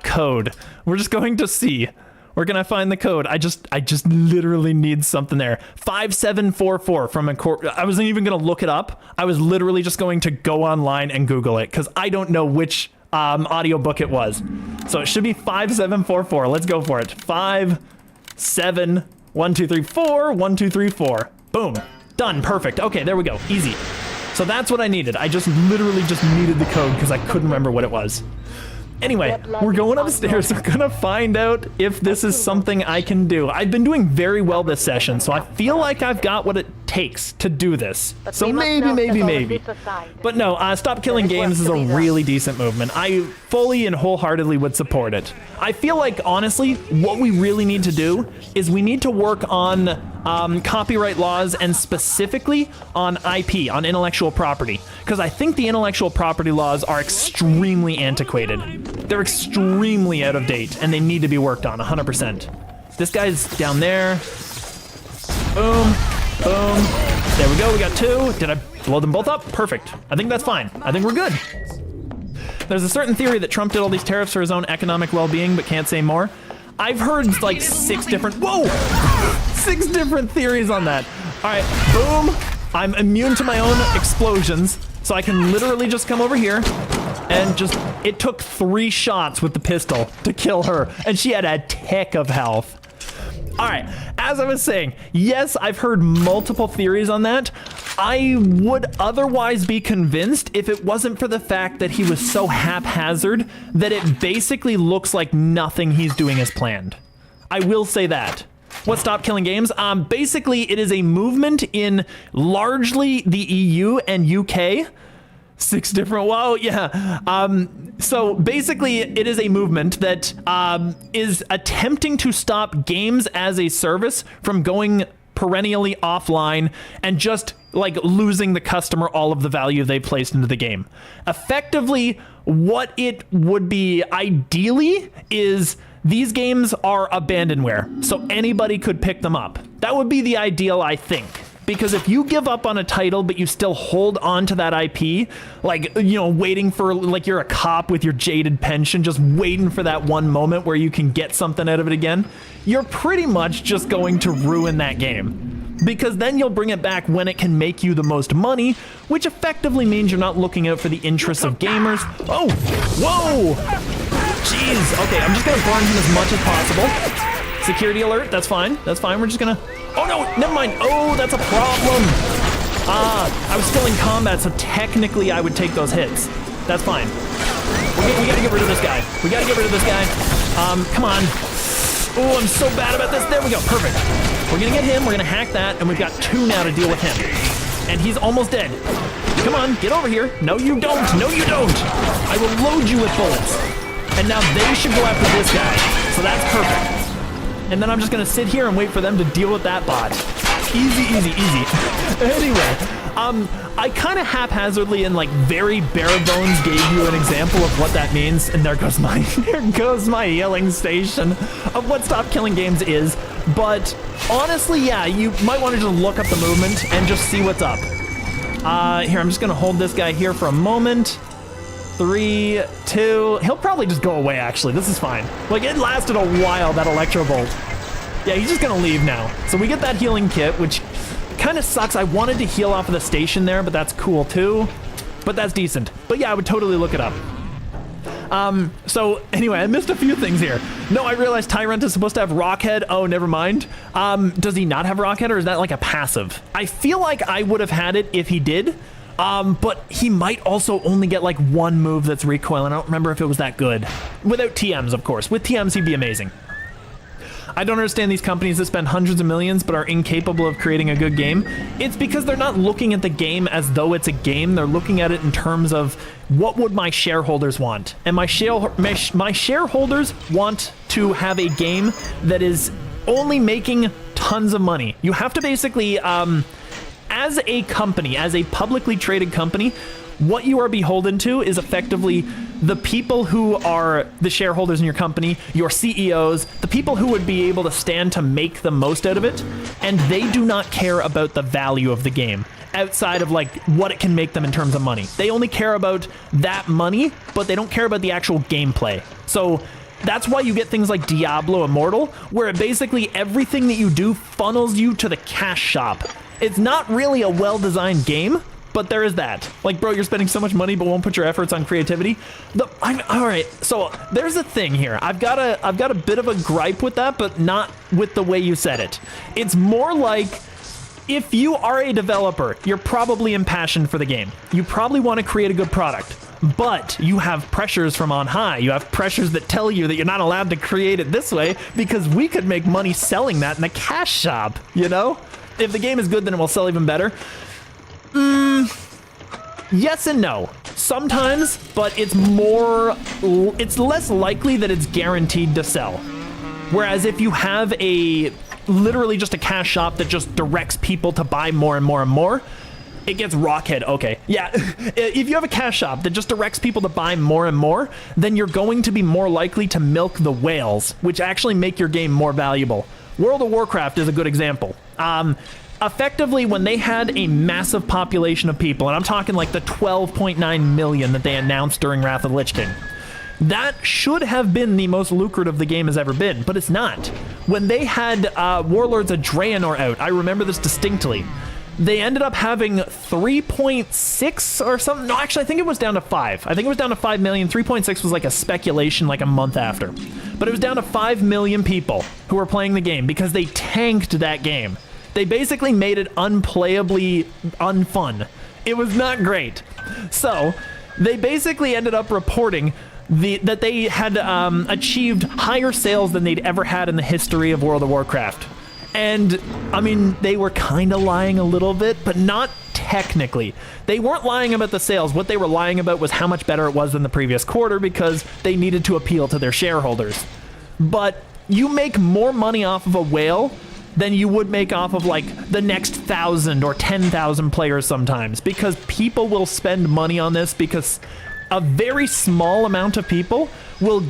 code. We're just going to see. Where can I find the code? I just literally need something there. 5744 from a I wasn't even going to look it up. I was literally just going to go online and Google it because I don't know which audiobook it was. So it should be 5744. Let's go for it. 571234 1234. Boom. Done. Perfect. Okay, there we go. Easy. So that's what I needed. I just literally just needed the code because I couldn't remember what it was. Anyway, we're going upstairs. We're gonna find out if this is something I can do. I've been doing very well this session, so I feel like I've got what it takes to do this. So maybe. But no, Stop Killing Games is a really decent movement. I fully and wholeheartedly would support it. I feel like, honestly, what we really need to do is we need to work on copyright laws and specifically on IP, on intellectual property. Because I think the intellectual property laws are extremely antiquated. They're extremely out of date and they need to be worked on 100%. This guy's down there. Boom, boom. There we go, we got two. Did I blow them both up? Perfect. I think that's fine. I think we're good. There's a certain theory that Trump did all these tariffs for his own economic well-being, but can't say more. I've heard like 6 different, whoa! 6 different theories on that. All right, boom. I'm immune to my own explosions, so I can literally just come over here and just, it took 3 shots with the pistol to kill her, and she had a tick of health. All right, as I was saying, yes, I've heard multiple theories on that. I would otherwise be convinced if it wasn't for the fact that he was so haphazard that it basically looks like nothing he's doing is planned. I will say that. What Stop Killing Games? Basically, it is a movement in largely the EU and UK. 6 different, whoa, yeah. So basically, it is a movement that is attempting to stop games as a service from going perennially offline and just like losing the customer all of the value they placed into the game. Effectively, what it would be ideally is these games are abandonware, so anybody could pick them up. That would be the ideal, I think. Because if you give up on a title, but you still hold on to that IP, like, you know, waiting for, like, you're a cop with your jaded pension, just waiting for that one moment where you can get something out of it again, you're pretty much just going to ruin that game. Because then you'll bring it back when it can make you the most money, which effectively means you're not looking out for the interests of gamers. Oh, whoa! Jeez, okay, I'm just gonna burn him as much as possible. Security alert, that's fine, we're just gonna... Oh no, never mind, oh, that's a problem. I was still in combat, so technically I would take those hits. That's fine. We gotta get rid of this guy. Come on. Oh, I'm so bad about this. There we go, perfect. We're gonna get him, we're gonna hack that, and we've got 2 now to deal with him. And he's almost dead. Come on, get over here. No, you don't. I will load you with bullets. And now they should go after this guy. So that's perfect. And then I'm just gonna sit here and wait for them to deal with that bot. Easy. Anyway, I kind of haphazardly and like very bare bones gave you an example of what that means. And there goes my healing station of what Stop Killing Games is. But honestly, yeah, you might want to just look up the movement and just see what's up. Here, I'm just gonna hold this guy here for a moment. 3, 2, he'll probably just go away, actually. This is fine. Like, it lasted a while, that Electro Bolt. Yeah, he's just gonna leave now. So we get that healing kit, which kind of sucks. I wanted to heal off of the station there, but that's cool too. But that's decent. But yeah, I would totally look it up. So anyway, I missed a few things here. No, I realized Tyrant is supposed to have Rockhead. Oh, never mind. Does he not have Rockhead, or is that like a passive? I feel like I would have had it if he did. But he might also only get like 1 move that's recoil, and I don't remember if it was that good. Without TMs, of course. With TMs, he'd be amazing. I don't understand these companies that spend hundreds of millions but are incapable of creating a good game. It's because they're not looking at the game as though it's a game. They're looking at it in terms of what would my shareholders want. And my shareholders want to have a game that is only making tons of money. You have to basically... as a company, as a publicly traded company, what you are beholden to is effectively the people who are the shareholders in your company, your CEOs, the people who would be able to stand to make the most out of it, and they do not care about the value of the game outside of like what it can make them in terms of money. They only care about that money, but they don't care about the actual gameplay. So that's why you get things like Diablo Immortal, where basically everything that you do funnels you to the cash shop. It's not really a well-designed game, but there is that. Like, bro, you're spending so much money but won't put your efforts on creativity. All right, so there's a thing here. I've got a bit of a gripe with that, but not with the way you said it. It's more like, if you are a developer, you're probably impassioned for the game. You probably want to create a good product, but you have pressures from on high. You have pressures that tell you that you're not allowed to create it this way because we could make money selling that in the cash shop, you know? If the game is good, then it will sell even better. Yes and no. Sometimes, but it's less likely that it's guaranteed to sell. Whereas if you have literally just a cash shop that just directs people to buy more and more and more, it gets Rockhead. Okay, yeah. If you have a cash shop that just directs people to buy more and more, then you're going to be more likely to milk the whales, which actually make your game more valuable. World of Warcraft is a good example. Effectively, when they had a massive population of people, and I'm talking like the 12.9 million that they announced during Wrath of the Lich King, that should have been the most lucrative the game has ever been, but it's not. When they had Warlords of Draenor out, I remember this distinctly, they ended up having 3.6 or something. No, actually, I think it was down to 5. I think it was down to 5 million. 3.6 was like a speculation like a month after. But it was down to 5 million people who were playing the game because they tanked that game. They basically made it unplayably unfun. It was not great. So they basically ended up reporting that they had achieved higher sales than they'd ever had in the history of World of Warcraft. And, I mean, they were kind of lying a little bit, but not technically. They weren't lying about the sales. What they were lying about was how much better it was than the previous quarter because they needed to appeal to their shareholders. But you make more money off of a whale than you would make off of, like, the next 1,000 or 10,000 players sometimes, because people will spend money on this because a very small amount of people will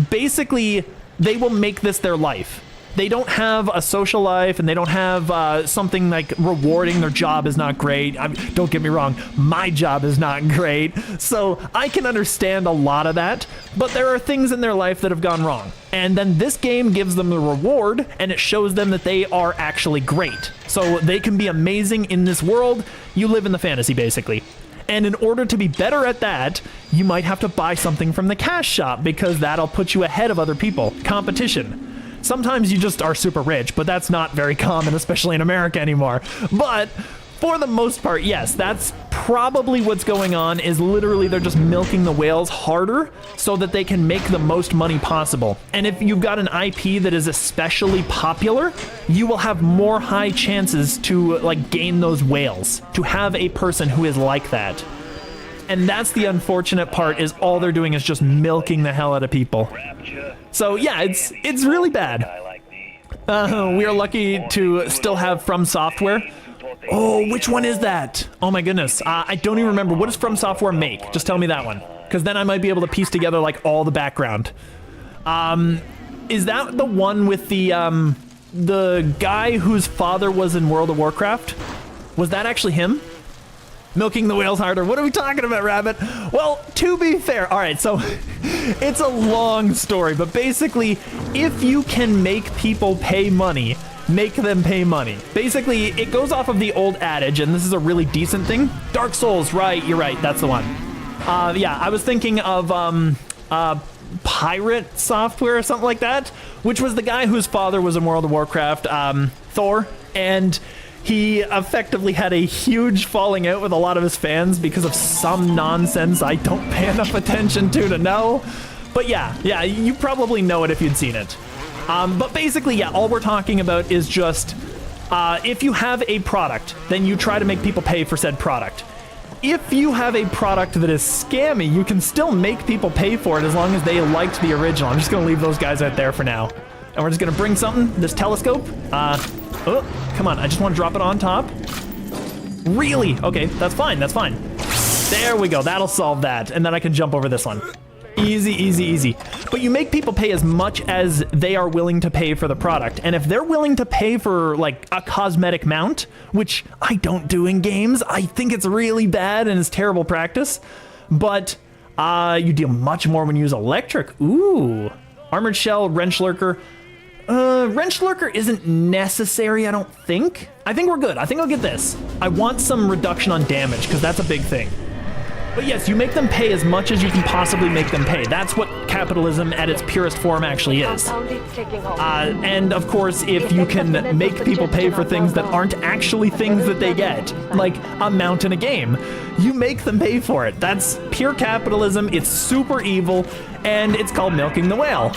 basically, they will make this their life. they don't have a social life and they don't have something like rewarding. Their job is not great. Don't get me wrong, my job is not great. So I can understand a lot of that, but there are things in their life that have gone wrong. And then this game gives them the reward and it shows them that they are actually great. So they can be amazing in this world. You live in the fantasy basically. And in order to be better at that, you might have to buy something from the cash shop because that'll put you ahead of other people. Competition. Sometimes you just are super rich, but that's not very common, especially in America anymore. But for the most part, yes, that's probably what's going on, is literally they're just milking the whales harder so that they can make the most money possible. And if you've got an IP that is especially popular, you will have more high chances to like gain those whales, to have a person who is like that. And that's the unfortunate part, is all they're doing is just milking the hell out of people. So yeah, it's really bad. We are lucky to still have From Software. Oh, which one is that? Oh my goodness, I don't even remember. What does From Software make? Just tell me that one, because then I might be able to piece together like all the background. Is that the one with the guy whose father was in World of Warcraft? Was that actually him? Milking the whales harder. What are we talking about, Rabbit? Well, to be fair, all right, so it's a long story, but basically, if you can make people pay money, make them pay money. Basically, it goes off of the old adage, and this is a really decent thing. Dark Souls, right, you're right, that's the one. Yeah, I was thinking of Pirate Software or something like that, which was the guy whose father was in World of Warcraft, Thor, and he effectively had a huge falling out with a lot of his fans because of some nonsense I don't pay enough attention to know. But yeah, you probably know it if you'd seen it. But basically, yeah, all we're talking about is just if you have a product, then you try to make people pay for said product. If you have a product that is scammy, you can still make people pay for it as long as they liked the original. I'm just going to leave those guys out there for now. And we're just going to bring something, this telescope. Oh, come on, I just want to drop it on top. Really? Okay, that's fine, that's fine. There we go, that'll solve that. And then I can jump over this one. Easy, easy, easy. But you make people pay as much as they are willing to pay for the product. And if they're willing to pay for like a cosmetic mount, which I don't do in games, I think it's really bad and it's terrible practice. But you deal much more when you use electric. Ooh, armored shell, wrench lurker. Wrench lurker isn't necessary, I don't think. I think we're good. I think I'll get this. I want some reduction on damage because that's a big thing. But yes, you make them pay as much as you can possibly make them pay. That's what capitalism at its purest form actually is. And of course, if you can make people pay for things that aren't actually things that they get, like a mount in a game, you make them pay for it. That's pure capitalism. It's super evil, and it's called milking the whale.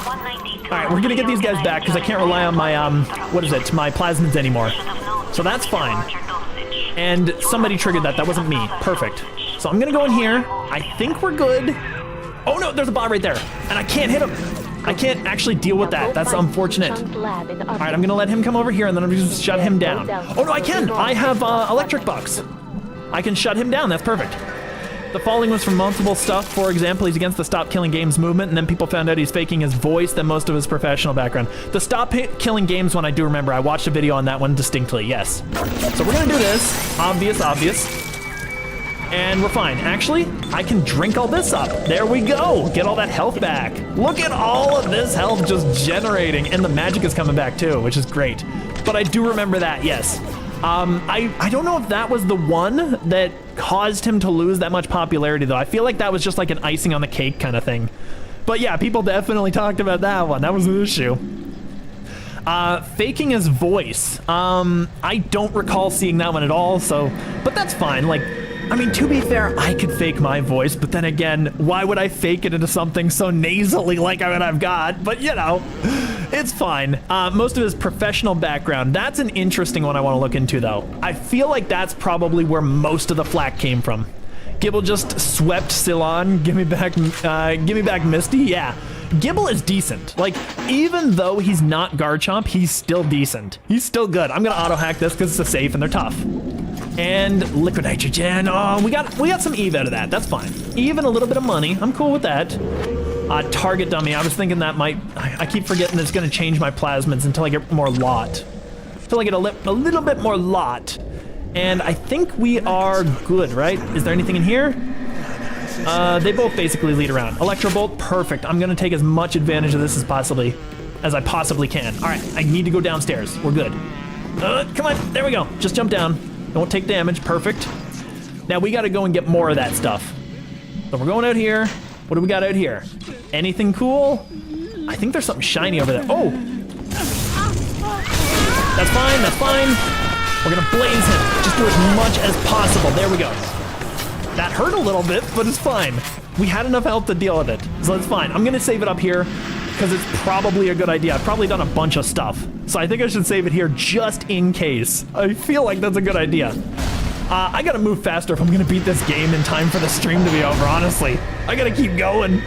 All right, we're gonna get these guys back because I can't rely on my, my plasmids anymore. So that's fine. And somebody triggered that. That wasn't me. Perfect. So I'm gonna go in here. I think we're good. Oh no, there's a bot right there. And I can't hit him. I can't actually deal with that. That's unfortunate. All right, I'm gonna let him come over here and then I'm gonna just shut him down. Oh no, I can. I have electric bucks. I can shut him down. That's perfect. The falling was from multiple stuff. For example, he's against the Stop Killing Games movement, and then people found out he's faking his voice than most of his professional background. The Stop Killing Games one I do remember. I watched a video on that one distinctly, yes. So we're gonna do this. Obvious. And we're fine. Actually, I can drink all this up. There we go. Get all that health back. Look at all of this health just generating, and the magic is coming back too, which is great. But I do remember that, yes. I don't know if that was the one that caused him to lose that much popularity, though. I feel like that was just like an icing on the cake kind of thing. But yeah, people definitely talked about that one. That was an issue. Faking his voice. I don't recall seeing that one at all, so... But that's fine, like... I mean, to be fair, I could fake my voice, but then again, why would I fake it into something so nasally like I've got? But, you know, it's fine. Most of his professional background, that's an interesting one I want to look into, though. I feel like that's probably where most of the flack came from. Gibble just swept Cylon. Give me back Misty. Yeah. Gibble is decent. Like, even though he's not Garchomp, he's still decent. He's still good. I'm gonna auto-hack this because it's a safe and they're tough. And liquid nitrogen. Oh, we got some Eve out of that. That's fine. Even a little bit of money. I'm cool with that. Target dummy. I was thinking that might... I keep forgetting it's going to change my plasmids until I get more lot. Until I get a little bit more lot. And I think we are good, right? Is there anything in here? They both basically lead around. Electrobolt, perfect. I'm going to take as much advantage of this as I possibly can. All right, I need to go downstairs. We're good. Come on, there we go. Just jump down. Don't take damage, perfect. Now we got to go and get more of that stuff. So we're going out here. What do we got out here? Anything cool? I think there's something shiny over there. Oh! That's fine, that's fine. We're gonna blaze him. Just do as much as possible. There we go. That hurt a little bit, but it's fine. We had enough health to deal with it, so it's fine. I'm gonna save it up here because it's probably a good idea. I've probably done a bunch of stuff, so I think I should save it here just in case. I feel like that's a good idea. I gotta move faster if I'm gonna beat this game in time for the stream to be over, honestly. I gotta keep going.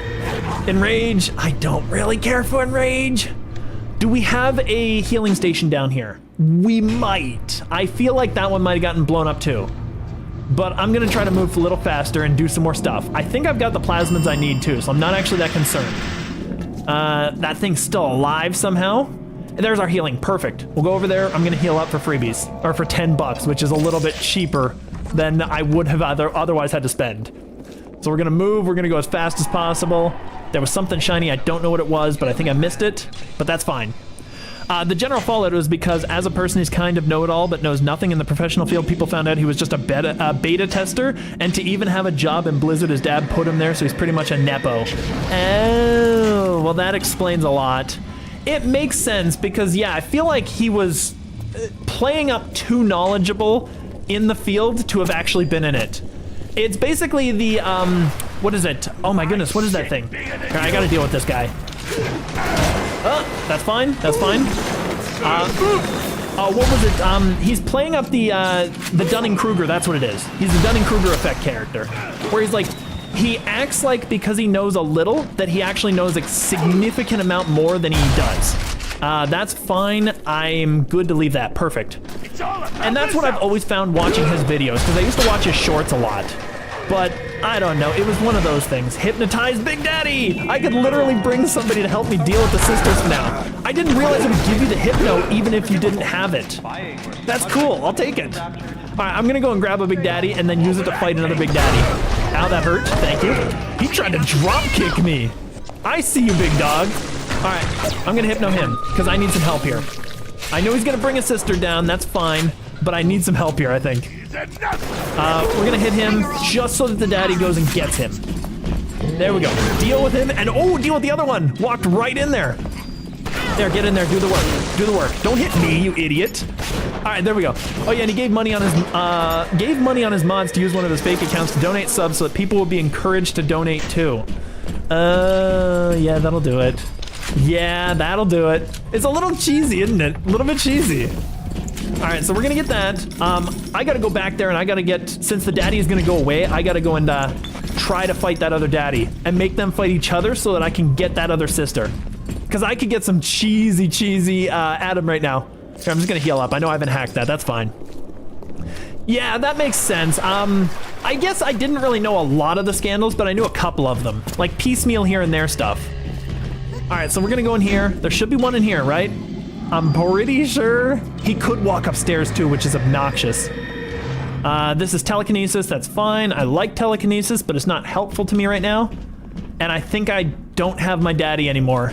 Enrage, I don't really care for Enrage. Do we have a healing station down here? We might. I feel like that one might have gotten blown up too. But I'm gonna try to move a little faster and do some more stuff. I think I've got the plasmids I need too, so I'm not actually that concerned. That thing's still alive somehow. There's our healing, perfect. We'll go over there, I'm gonna heal up for freebies, or for 10 bucks, which is a little bit cheaper than I would have otherwise had to spend. So we're gonna move, we're gonna go as fast as possible. There was something shiny, I don't know what it was, but I think I missed it, but that's fine. The general fallout was because as a person who's kind of know-it-all but knows nothing in the professional field, people found out he was just a beta tester, and to even have a job in Blizzard, his dad put him there, so he's pretty much a nepo. Oh, well that explains a lot. It makes sense because, yeah, I feel like he was playing up too knowledgeable in the field to have actually been in it. It's basically the, what is it? Oh my goodness, what is that thing? Alright, I gotta deal with this guy. That's fine, that's fine. What was it? He's playing up the Dunning-Kruger, that's what it is. He's the Dunning-Kruger effect character. Where he's like, he acts like because he knows a little, that he actually knows a significant amount more than he does. That's fine, I'm good to leave that, perfect. And that's what I've always found watching his videos, because I used to watch his shorts a lot. But, I don't know, it was one of those things. Hypnotize Big Daddy! I could literally bring somebody to help me deal with the sisters now. I didn't realize it would give you the hypno even if you didn't have it. That's cool, I'll take it. Alright, I'm gonna go and grab a Big Daddy and then use it to fight another Big Daddy. Ow, that hurt, thank you. He tried to drop kick me. I see you, big dog. Alright, I'm gonna hypno him, because I need some help here. I know he's gonna bring a sister down, that's fine, but I need some help here, I think. We're gonna hit him just so that the daddy goes and gets him. There we go. Deal with him, and oh, deal with the other one. Walked right in there. There, get in there, do the work. Do the work. Don't hit me, you idiot. All right, there we go. Oh yeah, and he gave money on his mods to use one of his fake accounts to donate subs so that people would be encouraged to donate too. Yeah, that'll do it. Yeah, that'll do it. It's a little cheesy, isn't it? A little bit cheesy. All right, so we're gonna get that. I gotta go back there and I gotta get, since the daddy is gonna go away, I gotta go and try to fight that other daddy and make them fight each other so that I can get that other sister. Because I could get some cheesy Adam right now. Here, I'm just gonna heal up. I know I haven't hacked that, that's fine. Yeah, that makes sense. I guess I didn't really know a lot of the scandals, but I knew a couple of them. Like piecemeal here and there stuff. All right, so we're gonna go in here. There should be one in here, right? I'm pretty sure he could walk upstairs too, which is obnoxious. This is telekinesis, that's fine. I like telekinesis, but it's not helpful to me right now. And I think I don't have my daddy anymore,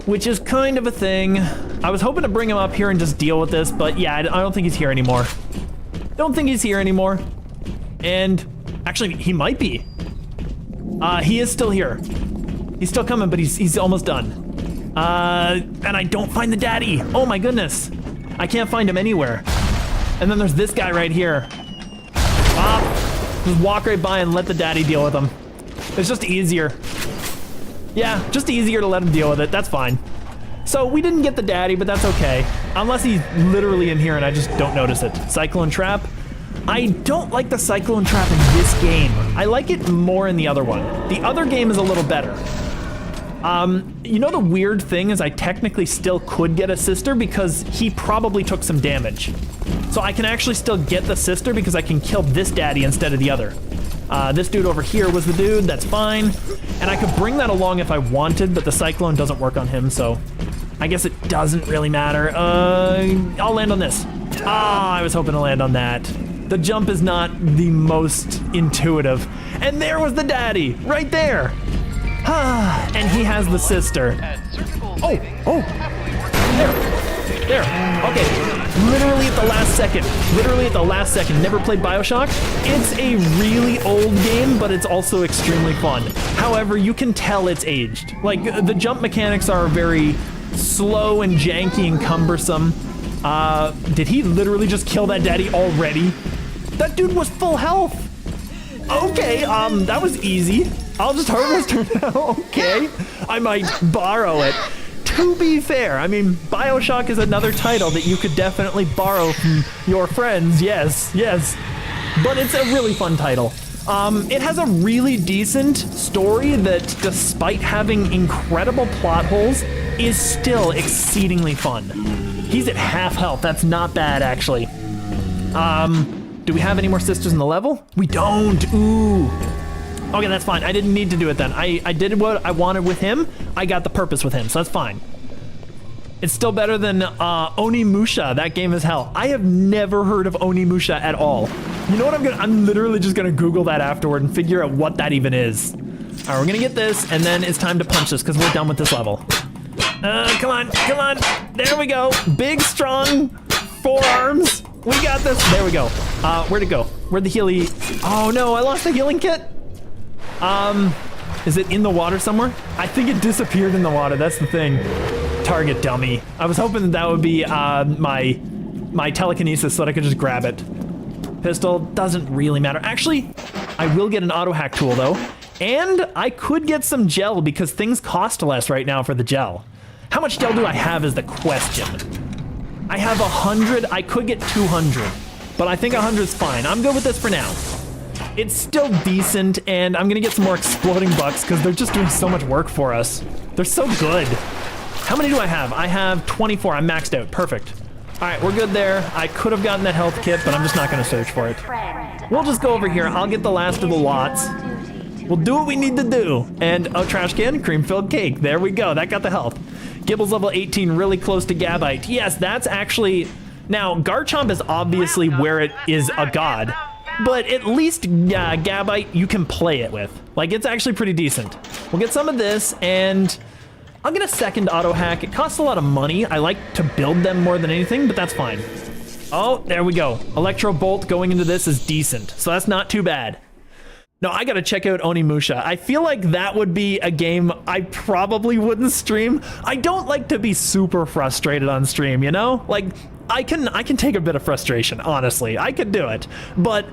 which is kind of a thing. I was hoping to bring him up here and just deal with this, but yeah, I don't think he's here anymore. Don't think he's here anymore. And actually, he might be. He is still here. He's still coming, but he's almost done. And I don't find the daddy. Oh my goodness. I can't find him anywhere. And then there's this guy right here. Just walk right by and let the daddy deal with him. It's just easier. Yeah, just easier to let him deal with it. That's fine. So we didn't get the daddy, but that's okay. Unless he's literally in here and I just don't notice it. Cyclone Trap. I don't like the Cyclone Trap in this game. I like it more in the other one. The other game is a little better. You know the weird thing is I technically still could get a sister because he probably took some damage. So I can actually still get the sister because I can kill this daddy instead of the other. This dude over here was the dude, that's fine. And I could bring that along if I wanted, but the cyclone doesn't work on him, so I guess it doesn't really matter. I'll land on this. Ah, I was hoping to land on that. The jump is not the most intuitive. And there was the daddy, right there. Ah, and he has the sister. Oh, there, okay. Literally at the last second. Never played Bioshock. It's a really old game, but it's also extremely fun. However, you can tell it's aged. Like, the jump mechanics are very slow and janky and cumbersome. Did he literally just kill that daddy already? That dude was full health. Okay, that was easy. I'll just harvest her now, okay? I might borrow it. To be fair, I mean, Bioshock is another title that you could definitely borrow from your friends, yes. But it's a really fun title. It has a really decent story that, despite having incredible plot holes, is still exceedingly fun. He's at half health, that's not bad, actually. Do we have any more sisters in the level? We don't, ooh. Okay, that's fine. I didn't need to do it then. I did what I wanted with him. I got the purpose with him, so that's fine. It's still better than Onimusha. That game is hell. I have never heard of Onimusha at all. You know what I'm literally just gonna Google that afterward and figure out what that even is. All right, we're gonna get this, and then it's time to punch this because we're done with this level. Come on. There we go. Big, strong forearms. We got this. There we go. Where'd it go? Where'd the healy? Oh no, I lost the healing kit. Is it in the water somewhere? I think it disappeared in the water, that's the thing. Target dummy. I was hoping that would be my telekinesis so that I could just grab it. Pistol doesn't really matter. Actually, I will get an auto hack tool though. And I could get some gel because things cost less right now for the gel. How much gel do I have is the question. I have 100, I could get 200, but I think 100 is fine. I'm good with this for now. It's still decent, and I'm gonna get some more exploding bucks because they're just doing so much work for us. They're so good. How many do I have? I have 24, I'm maxed out, perfect. All right, we're good there. I could have gotten that health kit, but I'm just not gonna search for it. We'll just go over here, I'll get the last of the lots. We'll do what we need to do. And, oh, trash can, cream-filled cake. There we go, that got the health. Gibble's level 18, really close to Gabite. Yes, that's actually... Now, Garchomp is obviously where it is a god. But at least Gabite you can play it with. Like, it's actually pretty decent. We'll get some of this, and I'll get a second auto hack. It costs a lot of money. I like to build them more than anything, but that's fine. Oh, there we go. Electro Bolt going into this is decent, so that's not too bad. No, I gotta check out Onimusha. I feel like that would be a game I probably wouldn't stream. I don't like to be super frustrated on stream, you know? Like, I can take a bit of frustration, honestly. I could do it. But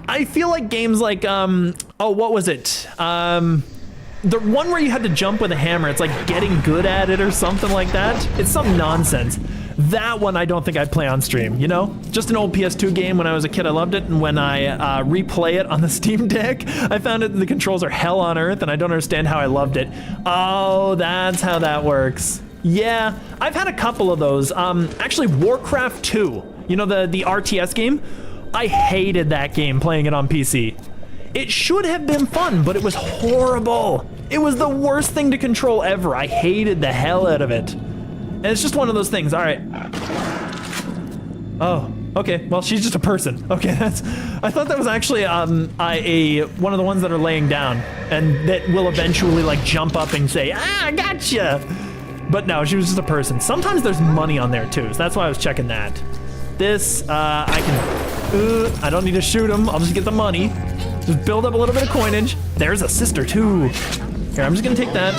I feel like games like, oh, what was it? The one where you had to jump with a hammer, it's like Getting Good at It or something like that. It's some nonsense. That one I don't think I'd play on stream, you know? Just an old PS2 game. When I was a kid, I loved it, and when I replay it on the Steam Deck, I found that the controls are hell on earth, and I don't understand how I loved it. Oh, that's how that works. Yeah, I've had a couple of those. Actually, Warcraft 2, you know, the RTS game? I hated that game playing it on PC. It should have been fun, but it was horrible. It was the worst thing to control ever. I hated the hell out of it. And it's just one of those things. All right. Oh, okay. Well, she's just a person. Okay, I thought that was actually one of the ones that are laying down and that will eventually like jump up and say, "Ah, I gotcha." But no, she was just a person. Sometimes there's money on there too, so that's why I was checking that. This, I don't need to shoot him. I'll just get the money. Just build up a little bit of coinage. There's a sister too. Here, I'm just gonna take that.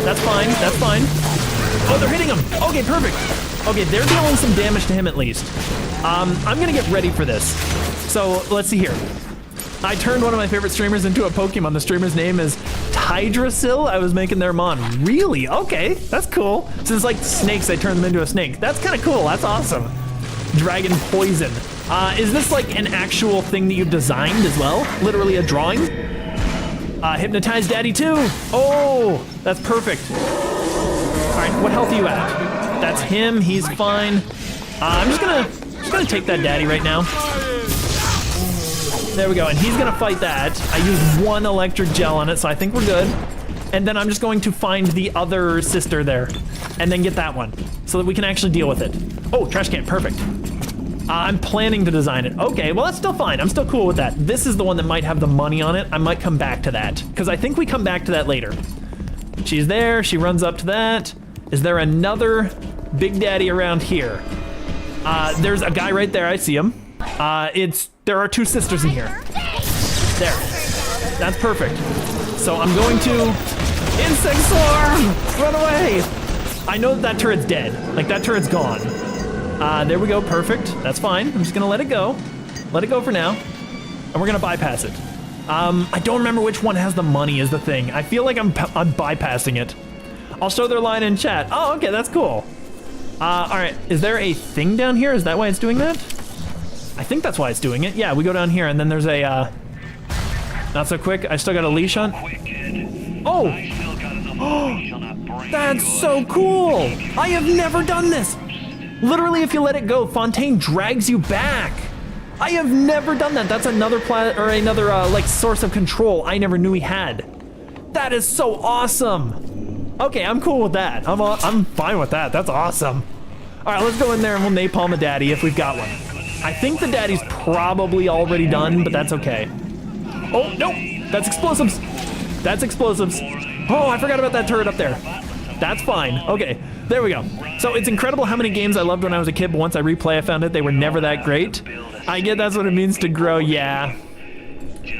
That's fine. That's fine. Oh, they're hitting him. Okay, perfect. Okay, they're dealing some damage to him at least. I'm gonna get ready for this. So let's see here. I turned one of my favorite streamers into a Pokemon. The streamer's name is Hydrasil. I was making their Mon. Really? Okay, that's cool. So it's like snakes, I turned them into a snake. That's kind of cool. That's awesome. Dragon Poison. Is this like an actual thing that you've designed as well? Literally a drawing? Hypnotize Daddy too. Oh, that's perfect. All right, what health are you at? That's him, he's fine. I'm just gonna take that Daddy right now. There we go, and he's gonna fight that. I used 1 electric gel on it, so I think we're good. And then I'm just going to find the other sister there, and then get that one, so that we can actually deal with it. Oh, trash can, perfect. I'm planning to design it. Okay, well that's still fine. I'm still cool with that. This is the one that might have the money on it. I might come back to that, because I think we come back to that later. She's there, she runs up to that. Is there another Big Daddy around here? There's a guy right there, I see him. There are 2 sisters in here. There, that's perfect. So I'm going to insect swarm, run away. I know that turret's dead, like that turret's gone. There we go, perfect, that's fine. I'm just gonna let it go for now. And we're gonna bypass it. I don't remember which one has the money is the thing. I feel like I'm bypassing it. I'll show their line in chat. Oh, okay, that's cool. All right, is there a thing down here? Is that why it's doing that? I think that's why it's doing it. Yeah, we go down here and then there's a, not so quick, I still got a leash on. Oh! That's so cool! I have never done this! Literally, if you let it go, Fontaine drags you back. I have never done that. That's another like source of control I never knew he had. That is so awesome. Okay, I'm cool with that. I'm fine with that. That's awesome. All right, let's go in there and we'll napalm a daddy if we've got one. I think the daddy's probably already done, but that's okay. Oh, no, that's explosives. That's explosives. Oh, I forgot about that turret up there. That's fine. Okay, there we go. So it's incredible how many games I loved when I was a kid, but once I replay, I found they were never that great. I get that's what it means to grow, yeah.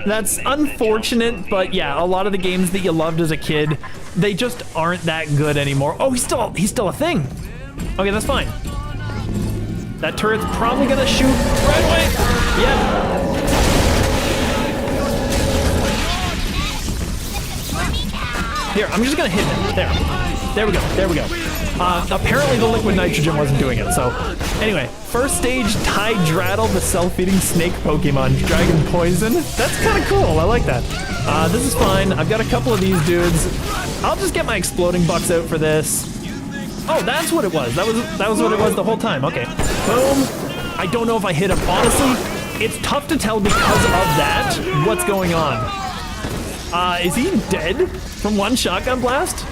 That's unfortunate, but yeah, a lot of the games that you loved as a kid, they just aren't that good anymore. Oh, he's still a thing. Okay, that's fine. That turret's probably gonna shoot right away. Yep. Here, I'm just gonna hit him. There we go, there we go. Apparently the liquid nitrogen wasn't doing it, so. Anyway, first stage, Tydrattle, the self-eating snake Pokemon, Dragon Poison. That's kind of cool, I like that. This is fine, I've got a couple of these dudes. I'll just get my exploding bucks out for this. Oh, that's what it was. That was what it was the whole time, okay. Boom. I don't know if I hit him. Honestly, it's tough to tell because of that, what's going on. Is he dead from 1 shotgun blast?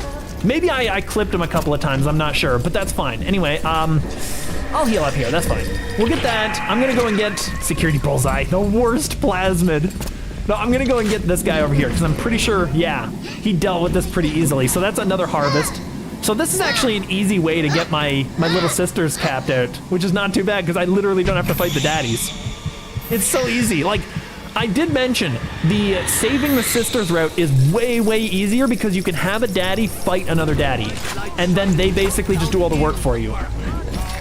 Maybe I clipped him a couple of times, I'm not sure, but that's fine. Anyway, I'll heal up here, that's fine. We'll get that. I'm gonna go and get Security Bullseye, the worst plasmid. No, I'm gonna go and get this guy over here, because I'm pretty sure, yeah, he dealt with this pretty easily. So that's another harvest. So this is actually an easy way to get my little sisters capped out, which is not too bad, because I literally don't have to fight the daddies. It's so easy. Like, I did mention, the saving the sisters route is way, way easier because you can have a daddy fight another daddy, and then they basically just do all the work for you.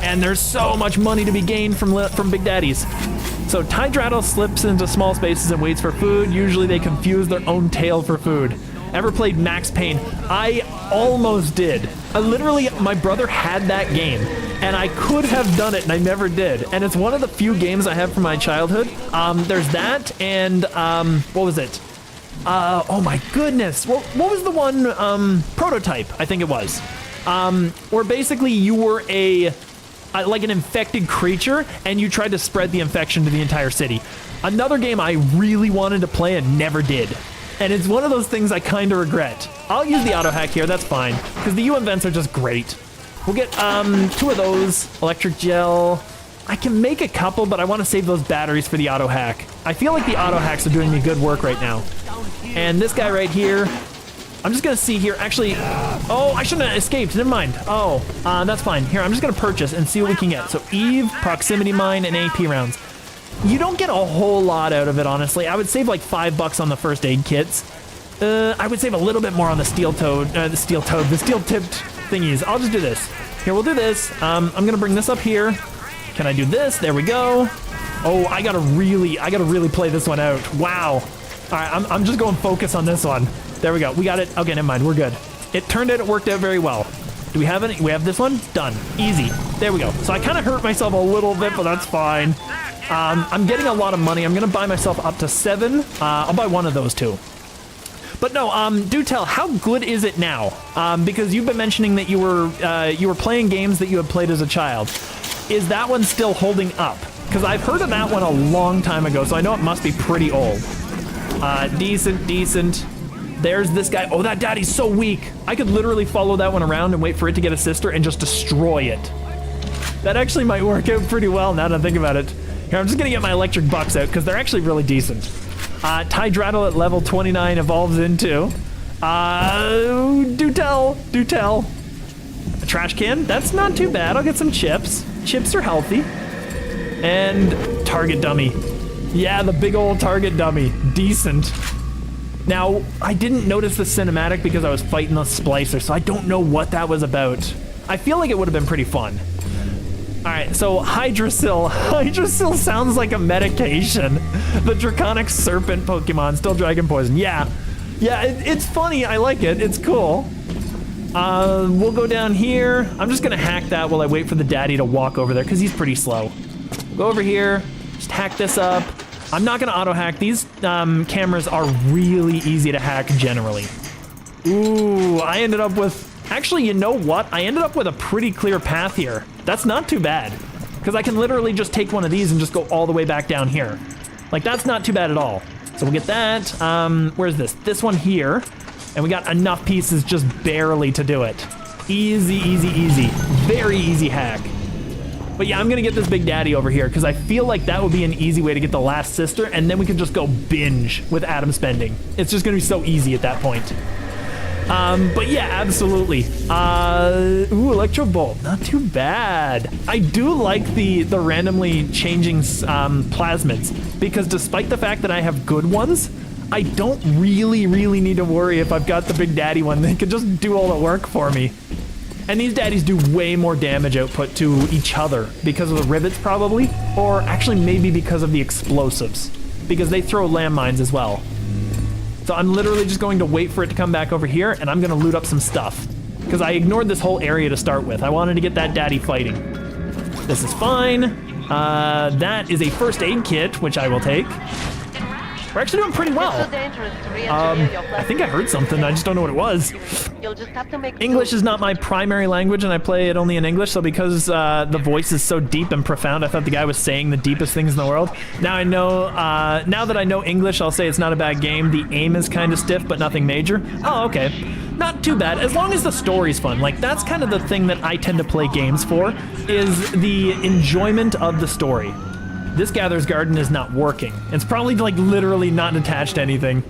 And there's so much money to be gained from big daddies. So Tydrattle slips into small spaces and waits for food. Usually they confuse their own tail for food. Ever played Max Payne? I almost did. My brother had that game, and I could have done it, and I never did. And it's one of the few games I have from my childhood. There's that, and what was it? Oh my goodness. What was the one, Prototype, I think it was. Where basically you were like an infected creature, and you tried to spread the infection to the entire city. Another game I really wanted to play and never did. And it's one of those things I kind of regret. I'll use the auto hack here, that's fine, because the UM vents are just great. We'll get 2 of those, electric gel. I can make a couple, but I want to save those batteries for the auto hack. I feel like the auto hacks are doing me good work right now. And this guy right here, I'm just gonna see here, actually, oh, I shouldn't have escaped, never mind. Oh, that's fine. Here, I'm just gonna purchase and see what we can get. So Eve, proximity mine, and AP rounds. You don't get a whole lot out of it, honestly. I would save like $5 on the first aid kits. I would save a little bit more on the steel tipped thingies. I'll just do this. Here, we'll do this. I'm gonna bring this up here. Can I do this? There we go. Oh, I gotta really play this one out. Wow. All right, I'm just going focus on this one. There we go. We got it. Okay, never mind. We're good. It turned out it worked out very well. Do we have any? We have this one? Done. Easy. There we go. So I kind of hurt myself a little bit, but that's fine. I'm getting a lot of money. I'm gonna buy myself up to 7. I'll buy one of those 2. But no, do tell, how good is it now? Because you've been mentioning that you were playing games that you had played as a child. Is that one still holding up? because I've heard of that one a long time ago, so I know it must be pretty old. Decent. There's this guy. Oh, that daddy's so weak. I could literally follow that one around and wait for it to get a sister and just destroy it. That actually might work out pretty well now that I think about it. Here, I'm just gonna get my electric bucks out because they're actually really decent. Tydraddle at level 29 evolves into... do tell. A trash can? That's not too bad. I'll get some chips. Chips are healthy. And target dummy. Yeah, the big old target dummy. Decent. Now, I didn't notice the cinematic because I was fighting the splicer, so I don't know what that was about. I feel like it would have been pretty fun. Alright, so Hydrasil. Hydrasil sounds like a medication. The Draconic Serpent Pokemon, still Dragon Poison. Yeah, it's funny. I like it. It's cool. We'll go down here. I'm just gonna hack that while I wait for the daddy to walk over there, because he's pretty slow. Go over here, just hack this up. I'm not gonna auto-hack. These cameras are really easy to hack generally. Ooh, I ended up with... Actually, you know what? I ended up with a pretty clear path here. That's not too bad, because I can literally just take one of these and just go all the way back down here. Like, that's not too bad at all. So we'll get that. Where's this? This one here. And we got enough pieces just barely to do it. Easy. Very easy hack. But yeah, I'm gonna get this big daddy over here because I feel like that would be an easy way to get the last sister, and then we could just go binge with Atom spending. It's just gonna be so easy at that point. But yeah, absolutely. Ooh, Electro Bolt, not too bad. I do like the randomly changing plasmids, because despite the fact that I have good ones, I don't really need to worry if I've got the big daddy one. They can just do all the work for me. And these daddies do way more damage output to each other because of the rivets probably, or actually maybe because of the explosives, because they throw landmines as well. So I'm literally just going to wait for it to come back over here, and I'm gonna loot up some stuff, because I ignored this whole area to start with. I wanted to get that daddy fighting. This is fine. That is a first aid kit, which I will take. We're actually doing pretty well. I think I heard something, I just don't know what it was. English is not my primary language, and I play it only in English, so because the voice is so deep and profound, I thought the guy was saying the deepest things in the world. Now I know, now that I know English, I'll say it's not a bad game. The aim is kind of stiff, but nothing major. Oh, okay. Not too bad, as long as the story's fun. Like, that's kind of the thing that I tend to play games for, is the enjoyment of the story. This Gatherer's Garden is not working. It's probably, like, literally not attached to anything.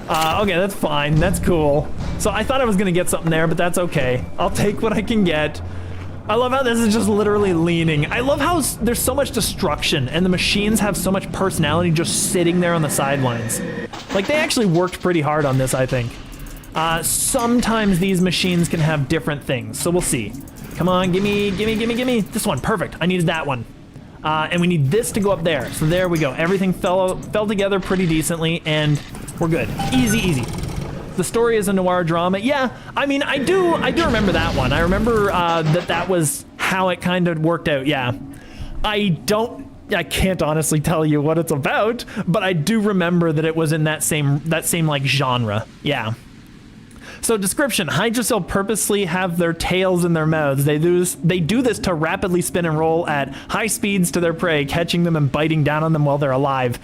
Okay, that's fine. That's cool. So I thought I was gonna get something there, but that's okay. I'll take what I can get. I love how this is just literally leaning. I love how there's so much destruction, and the machines have so much personality just sitting there on the sidelines. Like, they actually worked pretty hard on this, I think. Sometimes these machines can have different things, so we'll see. Come on, gimme. This one, perfect. I needed that one. And we need this to go up there. So there we go. Everything fell together pretty decently, and we're good. Easy. The story is a noir drama. Yeah, I mean, I do remember that one. I remember that was how it kind of worked out. Yeah, I can't honestly tell you what it's about, but I do remember that it was in that same like genre. Yeah. So description: Hydrasil purposely have their tails in their mouths. They do this to rapidly spin and roll at high speeds to their prey, catching them and biting down on them while they're alive.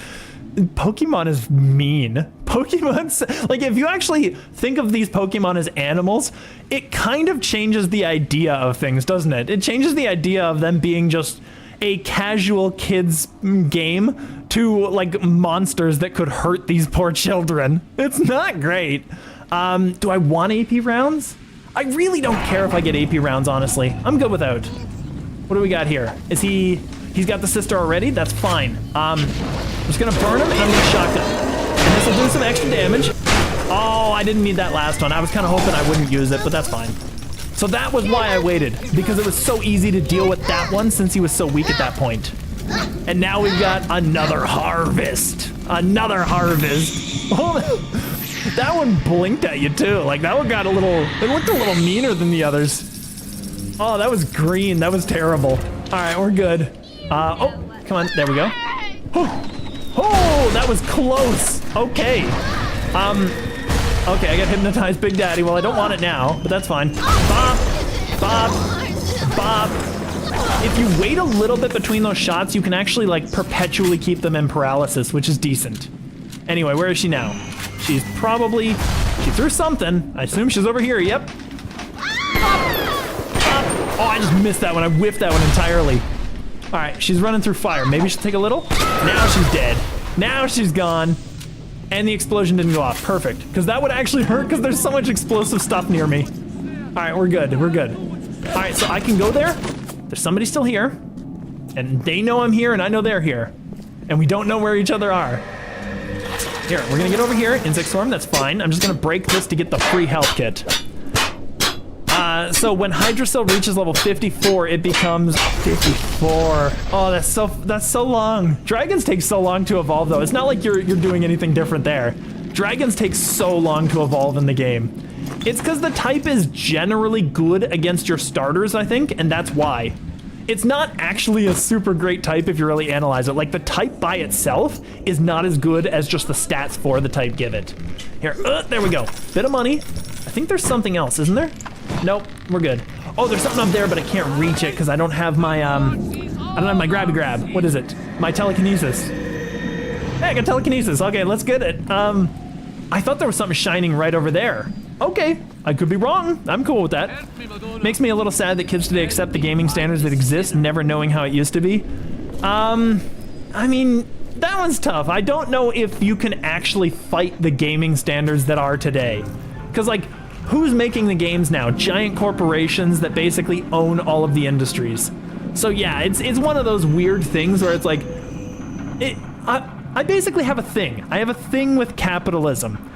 Pokemon is mean. Pokemon's, like, if you actually think of these Pokemon as animals, it kind of changes the idea of things, doesn't it? It changes the idea of them being just a casual kids game to, like, monsters that could hurt these poor children. It's not great. Do I want AP rounds? I really don't care if I get AP rounds, honestly. I'm good without. What do we got here? He's got the sister already? That's fine. I'm just gonna burn him, and I'm gonna shotgun. And this will do some extra damage. Oh, I didn't need that last one. I was kind of hoping I wouldn't use it, but that's fine. So that was why I waited, because it was so easy to deal with that one since he was so weak at that point. And now we've got another harvest. Another harvest. Oh, that one blinked at you too. Like, that one got it looked a little meaner than the others. Oh, that was green. That was terrible. All right, we're good. Oh, come on. There we go. Oh, that was close. Okay. Okay, I got hypnotized Big Daddy. Well, I don't want it now, but that's fine. Bop, bop, bop, if you wait a little bit between those shots, you can actually like perpetually keep them in paralysis, which is decent. Anyway, where is she now? She threw something. I assume she's over here. Yep. Oh, I just missed that one. I whiffed that one entirely. All right, she's running through fire. Maybe she'll take a little. Now she's dead. Now she's gone. And the explosion didn't go off. Perfect. Because that would actually hurt because there's so much explosive stuff near me. All right, we're good. We're good. All right, so I can go there. There's somebody still here. And they know I'm here and I know they're here. And we don't know where each other are. Here, we're going to get over here. Insect Swarm, that's fine. I'm just going to break this to get the free health kit. So when Hydra Cell reaches level 54, it becomes 54. Oh, that's so long. Dragons take so long to evolve, though. It's not like you're doing anything different there. Dragons take so long to evolve in the game. It's because the type is generally good against your starters, I think, and that's why. It's not actually a super great type if you really analyze it. Like, the type by itself is not as good as just the stats for the type give it. Here, there we go. Bit of money. I think there's something else, isn't there? Nope, we're good. Oh, there's something up there, but I can't reach it because I don't have my, I don't have my grabby grab. What is it? My telekinesis. Hey, I got telekinesis. Okay, let's get it. I thought there was something shining right over there. Okay, I could be wrong. I'm cool with that. Makes me a little sad that kids today accept the gaming standards that exist, never knowing how it used to be. I mean, that one's tough. I don't know if you can actually fight the gaming standards that are today. Because, like, who's making the games now? Giant corporations that basically own all of the industries. So yeah, it's one of those weird things where it's like, I basically have a thing. I have a thing with capitalism.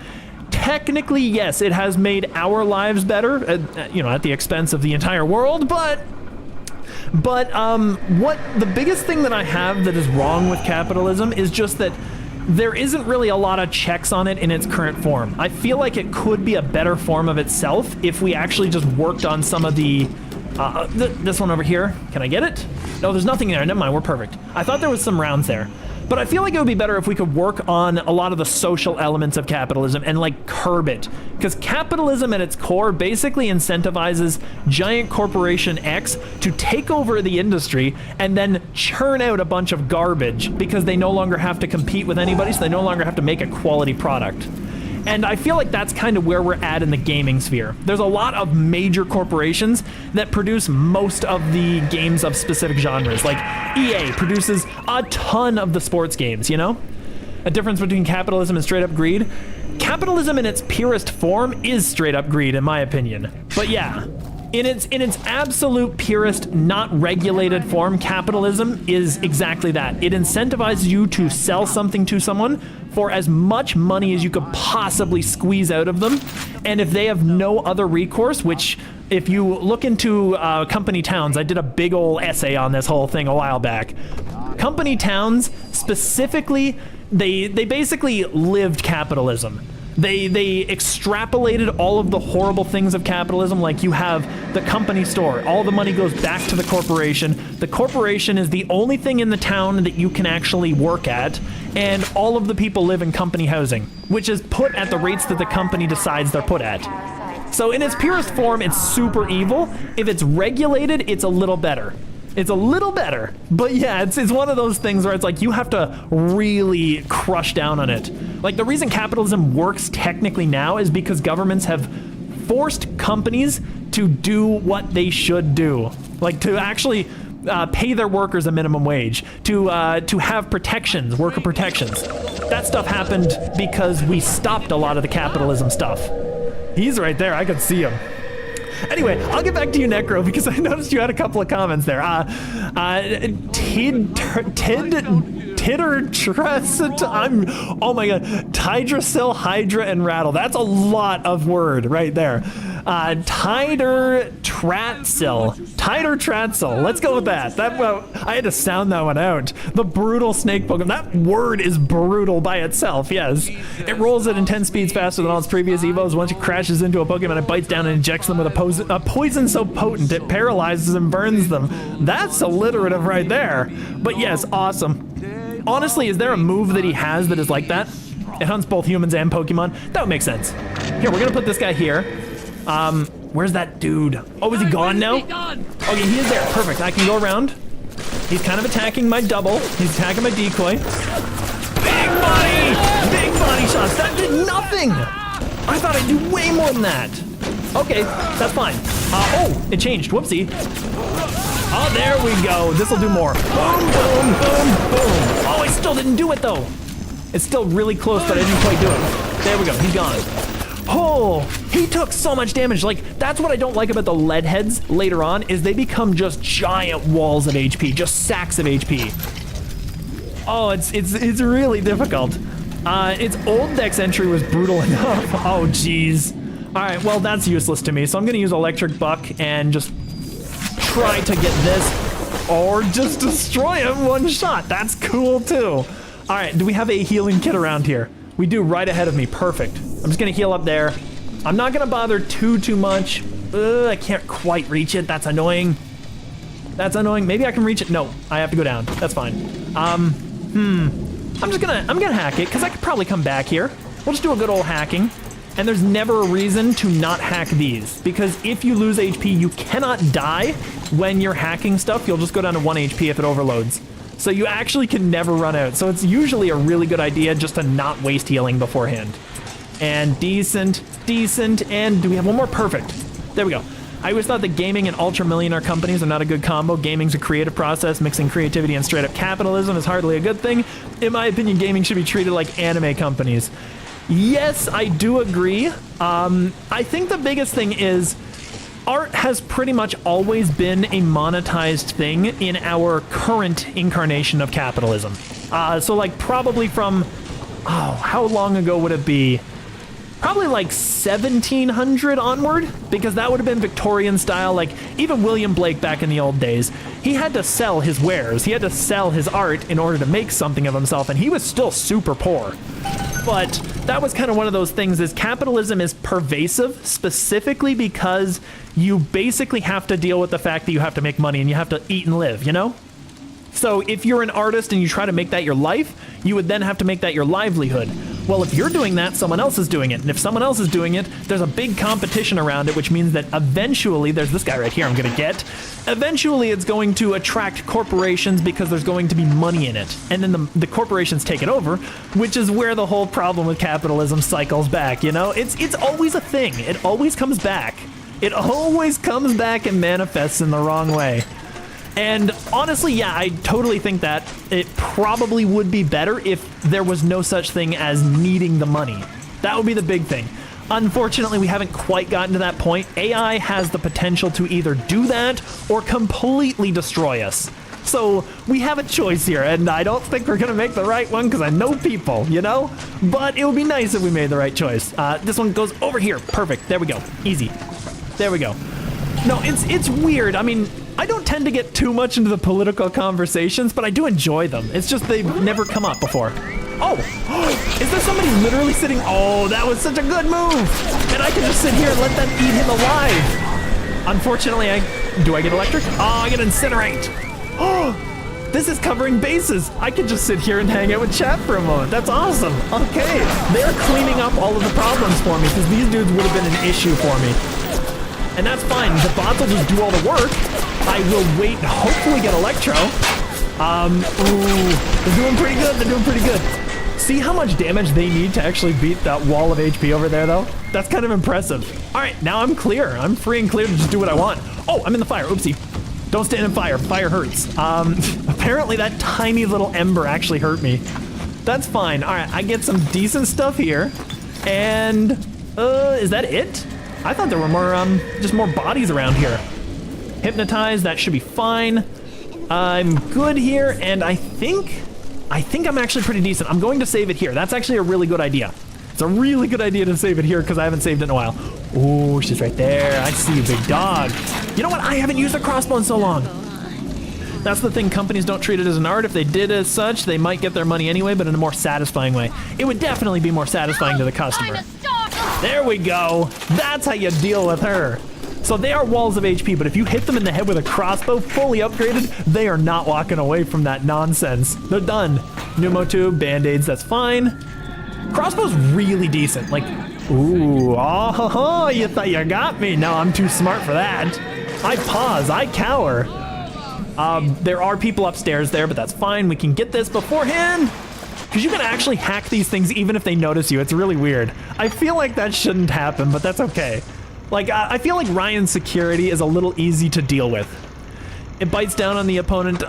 Technically, yes, it has made our lives better, at the expense of the entire world, but what the biggest thing that I have that is wrong with capitalism is just that there isn't really a lot of checks on it in its current form. I feel like it could be a better form of itself if we actually just worked on some of the, this one over here. Can I get it? No, there's nothing there. Never mind, we're perfect. I thought there was some rounds there. But I feel like it would be better if we could work on a lot of the social elements of capitalism and like curb it. Because capitalism at its core basically incentivizes giant corporation X to take over the industry and then churn out a bunch of garbage because they no longer have to compete with anybody, so they no longer have to make a quality product. And I feel like that's kind of where we're at in the gaming sphere. There's a lot of major corporations that produce most of the games of specific genres. Like EA produces a ton of the sports games, you know? A difference between capitalism and straight up greed. Capitalism in its purest form is straight up greed, in my opinion. But yeah, in its absolute purest, not regulated form, capitalism is exactly that. It incentivizes you to sell something to someone for as much money as you could possibly squeeze out of them. And if they have no other recourse, which if you look into company towns, I did a big old essay on this whole thing a while back. Company towns specifically, they basically lived capitalism. They extrapolated all of the horrible things of capitalism, like you have the company store. All the money goes back to the corporation. The corporation is the only thing in the town that you can actually work at, and all of the people live in company housing, which is put at the rates that the company decides they're put at. So in its purest form, it's super evil. If it's regulated, it's a little better. It's a little better, but yeah, it's one of those things where it's like you have to really crush down on it. Like the reason capitalism works technically now is because governments have forced companies to do what they should do. Like to actually pay their workers a minimum wage, to have protections, worker protections. That stuff happened because we stopped a lot of the capitalism stuff. He's right there, I could see him. Anyway, I'll get back to you, Necro, because I noticed you had a couple of comments there. Oh my god, Tidrasil, Hydra, and Rattle. That's a lot of word right there. Tidrasil. Let's go with that. I had to sound that one out. The brutal snake Pokemon. That word is brutal by itself, yes. It rolls at 10 speeds faster than all its previous Evos. Once it crashes into a Pokemon, it bites down and injects them with a poison so potent it paralyzes and burns them. That's alliterative right there. But yes, awesome. Honestly, is there a move that he has that is like that? It hunts both humans and Pokemon? That would make sense. Here, we're gonna put this guy here. Where's that dude? Oh, is he gone now? Okay, he is there. Perfect. I can go around. He's kind of attacking my double. He's attacking my decoy. Big body shots. That did nothing. I thought I'd do way more than that. Okay, that's fine. Oh, it changed. Whoopsie. Oh, there we go. This will do more. Boom, boom, boom, boom. Oh, I still didn't do it though. It's still really close, but I didn't quite do it. There we go. He's gone. Oh, he took so much damage. Like, that's what I don't like about the lead heads later on, is they become just giant walls of HP, just sacks of HP. Oh, it's really difficult. Its old dex entry was brutal enough. Oh, jeez. All right, well, that's useless to me. So I'm gonna use Electric Buck and just try to get this, or just destroy him one shot. That's cool too. All right, do we have a healing kit around here? We do, right ahead of me. Perfect. I'm just gonna heal up there. I'm not gonna bother too much. I can't quite reach it. That's annoying. That's annoying. Maybe I can reach it. No, I have to go down. That's fine. I'm gonna hack it because I could probably come back here. We'll just do a good old hacking. And there's never a reason to not hack these, because if you lose HP, you cannot die when you're hacking stuff. You'll just go down to 1 HP if it overloads. So you actually can never run out. So it's usually a really good idea just to not waste healing beforehand. And decent, and do we have one more? Perfect. There we go. I always thought that gaming and ultra-millionaire companies are not a good combo. Gaming's a creative process. Mixing creativity and straight-up capitalism is hardly a good thing. In my opinion, gaming should be treated like anime companies. Yes, I do agree. I think the biggest thing is art has pretty much always been a monetized thing in our current incarnation of capitalism. So like probably from, how long ago would it be? Probably like 1700 onward, because that would have been Victorian style. Like even William Blake back in the old days, he had to sell his wares. He had to sell his art in order to make something of himself, and he was still super poor. But that was kind of one of those things, is capitalism is pervasive specifically because you basically have to deal with the fact that you have to make money and you have to eat and live, you know? So if you're an artist and you try to make that your life, you would then have to make that your livelihood. Well, if you're doing that, someone else is doing it. And if someone else is doing it, there's a big competition around it, which means that eventually, there's this guy right here I'm gonna get. Eventually, it's going to attract corporations because there's going to be money in it. And then the corporations take it over, which is where the whole problem with capitalism cycles back, you know? It's always a thing. It always comes back. It always comes back and manifests in the wrong way. And honestly, yeah, I totally think that it probably would be better if there was no such thing as needing the money. That would be the big thing. Unfortunately, we haven't quite gotten to that point. AI has the potential to either do that or completely destroy us. So we have a choice here, and I don't think we're gonna make the right one because I know people, you know? But it would be nice if we made the right choice. This one goes over here. Perfect. There we go. Easy. There we go. No, it's weird. I mean, I don't tend to get too much into the political conversations, but I do enjoy them. It's just they've never come up before. Oh, is there somebody literally sitting? Oh, that was such a good move. And I can just sit here and let them eat him alive. Unfortunately, do I get electric? Oh, I get incinerate. Oh, this is covering bases. I can just sit here and hang out with chat for a moment. That's awesome. Okay, they're cleaning up all of the problems for me because these dudes would have been an issue for me. And that's fine. The bots will just do all the work. I will wait and hopefully get Electro. They're doing pretty good. They're doing pretty good. See how much damage they need to actually beat that wall of HP over there, though? That's kind of impressive. All right, now I'm clear. I'm free and clear to just do what I want. Oh, I'm in the fire. Oopsie. Don't stand in fire. Fire hurts. Apparently that tiny little ember actually hurt me. That's fine. All right, I get some decent stuff here. And, is that it? I thought there were more, just more bodies around here. Hypnotize, that should be fine. I'm good here, and I think I'm actually pretty decent. I'm going to save it here. That's actually a really good idea. It's a really good idea to save it here because I haven't saved it in a while. Oh, she's right there. I see you, big dog. You know what? I haven't used a crossbow in so long. That's the thing. Companies don't treat it as an art. If they did as such, they might get their money anyway, but in a more satisfying way. It would definitely be more satisfying to the customer. There we go. That's how you deal with her. So they are walls of HP, but if you hit them in the head with a crossbow, fully upgraded, they are not walking away from that nonsense. They're done. Pneumotube, band-aids, that's fine. Crossbow's really decent. Like, Ooh, oh, you thought you got me. No, I'm too smart for that. I pause, I cower. There are people upstairs there, but that's fine. We can get this beforehand. Because you can actually hack these things even if they notice you. It's really weird. I feel like that shouldn't happen, but that's okay. Like, I feel like Ryan's security is a little easy to deal with. It bites down on the opponent.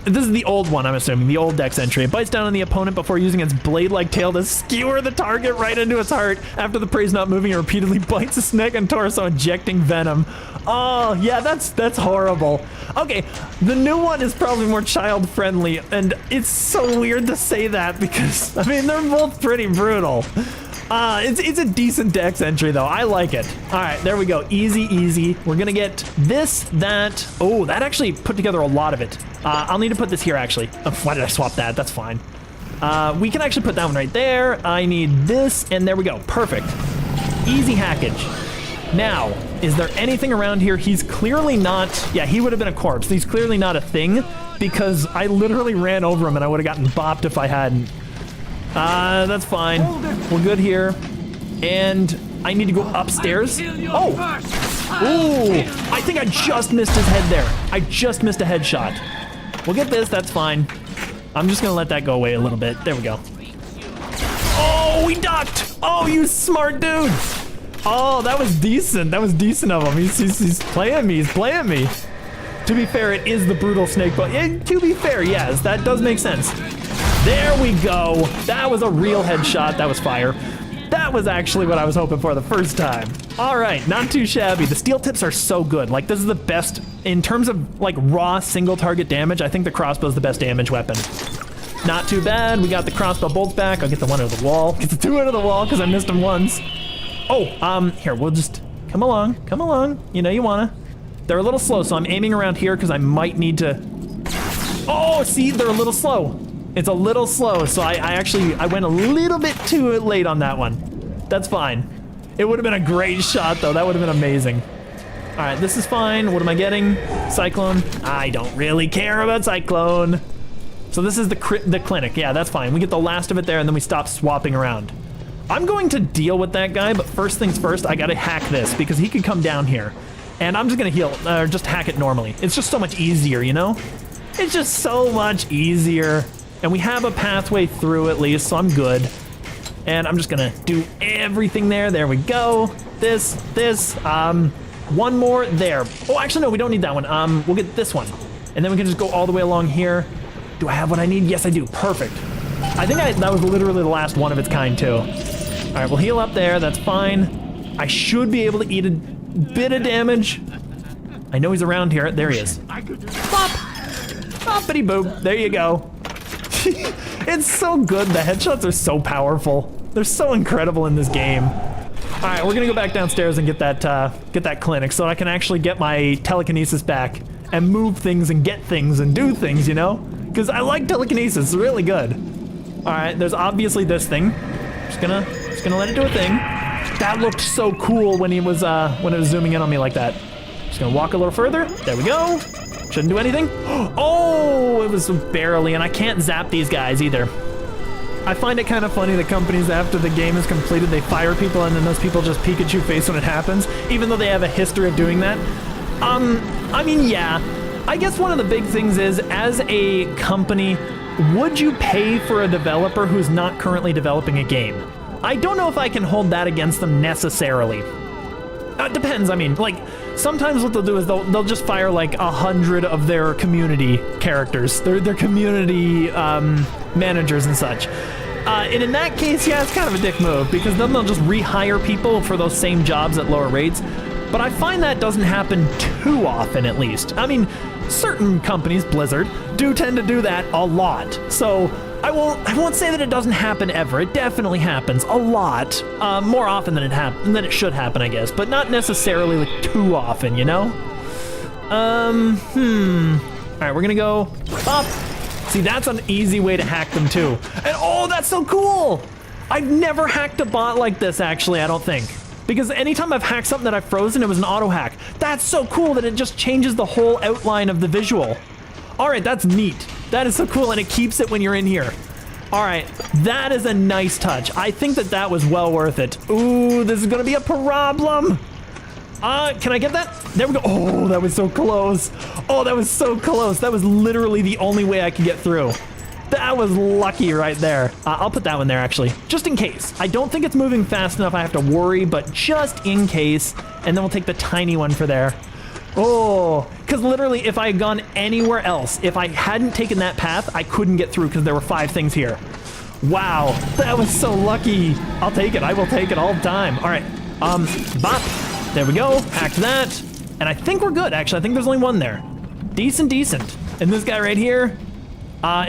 This is the old one, I'm assuming, the old dex entry. It bites down on the opponent before using its blade-like tail to skewer the target right into its heart. After the prey's not moving, it repeatedly bites its neck and torso, injecting venom. Oh, yeah, that's horrible. Okay, the new one is probably more child-friendly, and it's so weird to say that because, I mean, they're both pretty brutal. It's a decent dex entry though. I like it. All right, there we go. Easy, easy. We're gonna get this, that. Oh, that actually put together a lot of it. I'll need to put this here actually. Oh, why did I swap that? That's fine. We can actually put that one right there. I need this, and there we go. Perfect. Easy hackage. Now, is there anything around here? He's clearly not, yeah, he would have been a corpse. He's clearly not a thing because I literally ran over him and I would have gotten bopped if I hadn't. That's fine. We're good here. And I need to go upstairs. Oh! Ooh! I think I just missed his head there. I just missed a headshot. We'll get this, that's fine. I'm just gonna let that go away a little bit. There we go. Oh, he ducked! Oh, you smart dude! Oh, that was decent. That was decent of him. He's playing me. He's playing me. To be fair, it is the brutal snake, but to be fair, yes, that does make sense. There we go. That was a real headshot. That was fire. That was actually what I was hoping for the first time. All right, not too shabby. The steel tips are so good. Like, this is the best in terms of like raw single target damage. I think the crossbow is the best damage weapon. Not too bad. We got the crossbow bolts back. I'll get the one out of the wall. Get the two out of the wall because I missed them once. Oh, here, we'll just come along. Come along. You know you wanna. They're a little slow, so I'm aiming around here because I might need to. Oh, see, they're a little slow. It's a little slow, so I went a little bit too late on that one. That's fine. It would have been a great shot, though. That would have been amazing. All right, this is fine. What am I getting? Cyclone. I don't really care about Cyclone. So this is the clinic. Yeah, that's fine. We get the last of it there, and then we stop swapping around. I'm going to deal with that guy, but first things first, I gotta hack this, because he could come down here. And I'm just gonna heal, or just hack it normally. It's just so much easier, you know? It's just so much easier. And we have a pathway through at least, so I'm good. And I'm just gonna do everything there. There we go. This, one more there. Oh, actually, no, we don't need that one. We'll get this one. And then we can just go all the way along here. Do I have what I need? Yes, I do. Perfect. I think that was literally the last one of its kind, too. All right, we'll heal up there. That's fine. I should be able to eat a bit of damage. I know he's around here. There he is. Bop! Boppity boop. There you go. It's so good. The headshots are so powerful. They're so incredible in this game. All right, we're gonna go back downstairs and get that clinic so I can actually get my telekinesis back and move things and get things and do things, you know? Because I like telekinesis. It's really good. All right, there's obviously this thing. Just gonna let it do a thing. That looked so cool when it was zooming in on me like that. Just gonna walk a little further. There we go. Shouldn't do anything. Oh, it was barely, and I can't zap these guys either. I find it kind of funny that companies, after the game is completed, they fire people, and then those people just Pikachu face when it happens, even though they have a history of doing that. I mean, yeah. I guess one of the big things is, as a company, would you pay for a developer who's not currently developing a game? I don't know if I can hold that against them necessarily. It depends. I mean, like, sometimes what they'll do is they'll just fire like 100 of their community characters, their community managers and such. And in that case, yeah, it's kind of a dick move because then they'll just rehire people for those same jobs at lower rates. But I find that doesn't happen too often, at least. I mean, certain companies, Blizzard, do tend to do that a lot. So I won't say that it doesn't happen ever. It definitely happens a lot, more often than it should happen, I guess, but not necessarily like too often, you know? All right, we're gonna go up. See, that's an easy way to hack them too. And oh, that's so cool! I've never hacked a bot like this, actually, I don't think. Because anytime I've hacked something that I've frozen, it was an auto hack. That's so cool that it just changes the whole outline of the visual. All right, that's neat. That is so cool, and it keeps it when you're in here. All right, that is a nice touch. I think that that was well worth it. Ooh, this is gonna be a problem. Can I get that? There we go. Oh, that was so close. Oh, that was so close. That was literally the only way I could get through. That was lucky right there. I'll put that one there actually, just in case. I don't think it's moving fast enough I have to worry, but just in case. And then we'll take the tiny one for there. Oh, because literally if I had gone anywhere else, if I hadn't taken that path, I couldn't get through because there were 5 things here. Wow, that was so lucky. I'll take it. I will take it all the time. All right, bop. There we go. Hacked that. And I think we're good, actually. I think there's only one there. Decent, decent. And this guy right here.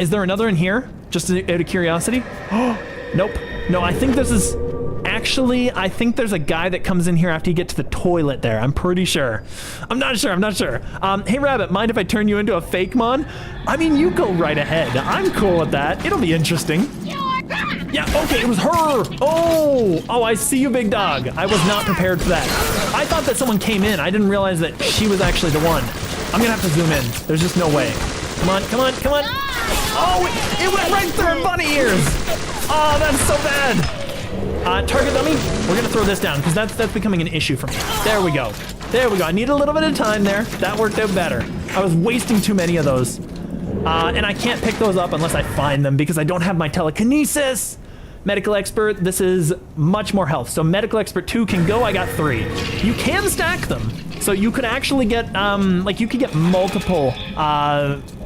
Is there another in here? Just out of curiosity. Oh, nope. No, I think this is... Actually, I think there's a guy that comes in here after you get to the toilet there. I'm pretty sure. I'm not sure. Hey, Rabbit, mind if I turn you into a fake mon? I mean, you go right ahead. I'm cool with that. It'll be interesting. Yeah, okay, it was her. Oh, I see you, big dog. I was not prepared for that. I thought that someone came in. I didn't realize that she was actually the one. I'm gonna have to zoom in. There's just no way. Come on. Oh, it went right through her bunny ears. Oh, that's so bad. Target dummy, we're gonna throw this down because that's becoming an issue for me. There we go. I need a little bit of time there. That worked out better. I was wasting too many of those. And I can't pick those up unless I find them because I don't have my telekinesis. Medical expert, this is much more health. So medical expert 2 can go, I got 3. You can stack them. So you could actually get, like you could get multiple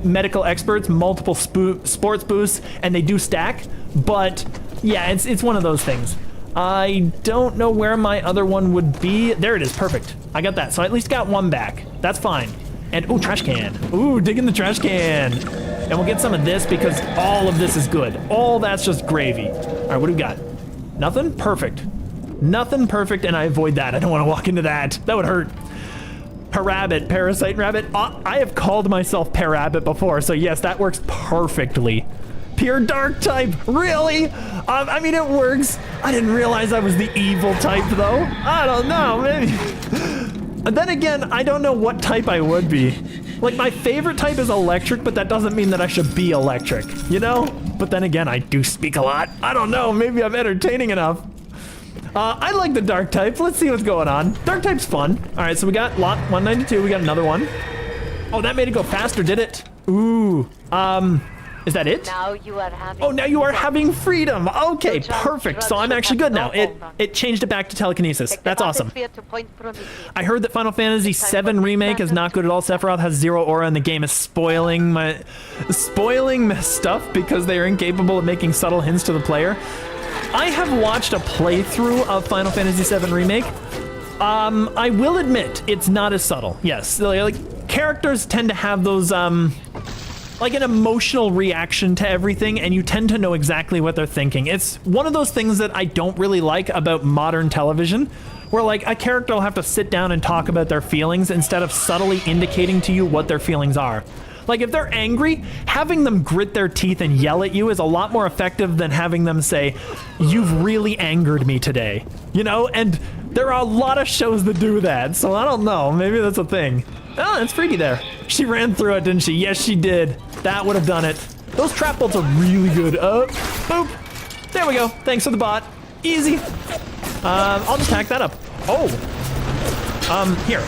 medical experts, multiple sports boosts, and they do stack. But yeah, it's one of those things. I don't know where my other one would be. There it is, perfect. I got that, so I at least got one back. That's fine. And, ooh, trash can. Ooh, dig in the trash can. And we'll get some of this because all of this is good. All that's just gravy. All right, what do we got? Nothing? Perfect. Nothing perfect, and I avoid that. I don't want to walk into that. That would hurt. Parabbit, parasite rabbit. I have called myself Parabbit before, so yes, that works perfectly. Pure dark type, really? I mean, it works. I didn't realize I was the evil type, though. I don't know, maybe. And then again, I don't know what type I would be. Like, my favorite type is electric, but that doesn't mean that I should be electric, you know? But then again, I do speak a lot. I don't know, maybe I'm entertaining enough. I like the dark type. Let's see what's going on. Dark type's fun. All right, so we got lot 192. We got another one. Oh, that made it go faster, did it? Ooh, is that it? Now you are having now you are having freedom. Okay, perfect. So I'm actually good now. It changed it back to telekinesis. That's awesome. I heard that Final Fantasy VII Remake is not good at all. Sephiroth has 0 aura and the game is spoiling my stuff because they are incapable of making subtle hints to the player. I have watched a playthrough of Final Fantasy VII Remake. I will admit it's not as subtle. Yes, like characters tend to have those like an emotional reaction to everything, and you tend to know exactly what they're thinking. It's one of those things that I don't really like about modern television, where like a character will have to sit down and talk about their feelings instead of subtly indicating to you what their feelings are. Like if they're angry, having them grit their teeth and yell at you is a lot more effective than having them say, "You've really angered me today." You know, and there are a lot of shows that do that, so I don't know, maybe that's a thing. Oh, that's freaky there. She ran through it, didn't she? Yes, she did. That would have done it. Those trap bolts are really good. Boop. There we go. Thanks for the bot. Easy. I'll just hack that up. Oh. Here.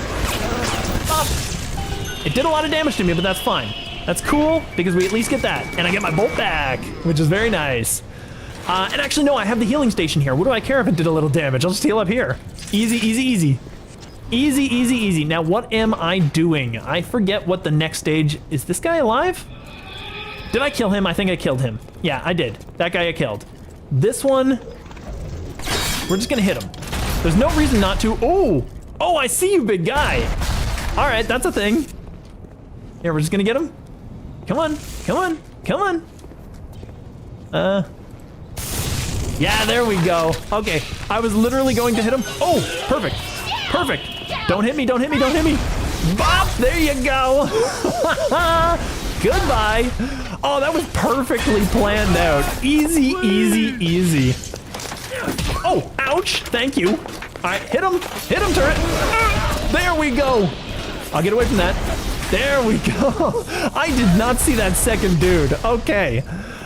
It did a lot of damage to me, but that's fine. That's cool, because we at least get that. And I get my bolt back, which is very nice. And actually, no, I have the healing station here. What do I care if it did a little damage? I'll just heal up here. Easy, easy, easy. Easy, easy, easy. Now, what am I doing? I forget what the next stage... Is this guy alive? Did I kill him? I think I killed him. Yeah, I did. That guy I killed. This one... We're just gonna hit him. There's no reason not to. Oh! Oh, I see you, big guy! Alright, that's a thing. Here, we're just gonna get him. Come on. Come on. Come on. Yeah, there we go. Okay, I was literally going to hit him. Oh, perfect. Perfect. Don't hit me, don't hit me, don't hit me. Bop, there you go. Goodbye. Oh, that was perfectly planned out. Easy, easy, easy. Oh, ouch, thank you. All right, hit him, turret. There we go. I'll get away from that. There we go. I did not see that second dude. Okay.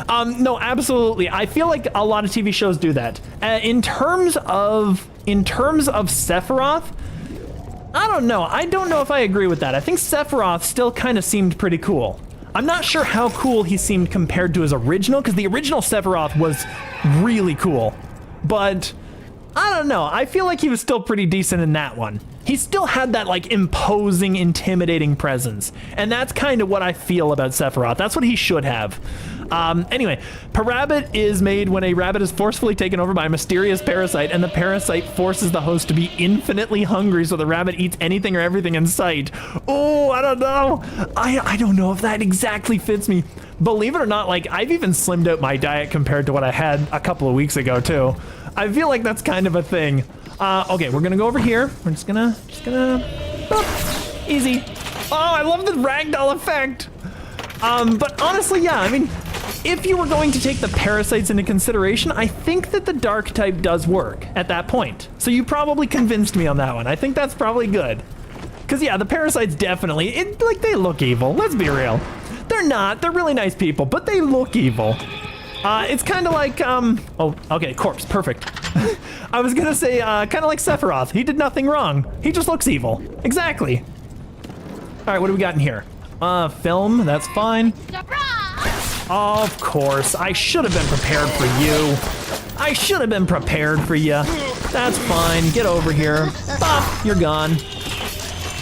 No, absolutely. I feel like a lot of TV shows do that. In terms of Sephiroth, I don't know. I don't know if I agree with that. I think Sephiroth still kind of seemed pretty cool. I'm not sure how cool he seemed compared to his original, because the original Sephiroth was really cool. But I don't know. I feel like he was still pretty decent in that one. He still had that like imposing, intimidating presence. And that's kind of what I feel about Sephiroth. That's what he should have. Anyway, Parabbit is made when a rabbit is forcefully taken over by a mysterious parasite, and the parasite forces the host to be infinitely hungry, so the rabbit eats anything or everything in sight. Oh, I don't know. I don't know if that exactly fits me. Believe it or not, like, I've even slimmed out my diet compared to what I had a couple of weeks ago, too. I feel like that's kind of a thing. Okay, we're gonna go over here. We're just gonna, oh, easy. Oh, I love the ragdoll effect. But honestly, yeah, I mean, if you were going to take the parasites into consideration, I think that the dark type does work at that point. So you probably convinced me on that one. I think that's probably good. Cause yeah, the parasites definitely, like, they look evil. Let's be real. They're not, they're really nice people, but they look evil. It's kind of like, oh, okay, corpse, perfect. I was gonna say, kind of like Sephiroth. He did nothing wrong. He just looks evil. Exactly. All right, what do we got in here? Film, that's fine. Of course, I should have been prepared for you. I should have been prepared for you. That's fine, get over here. Bop, you're gone.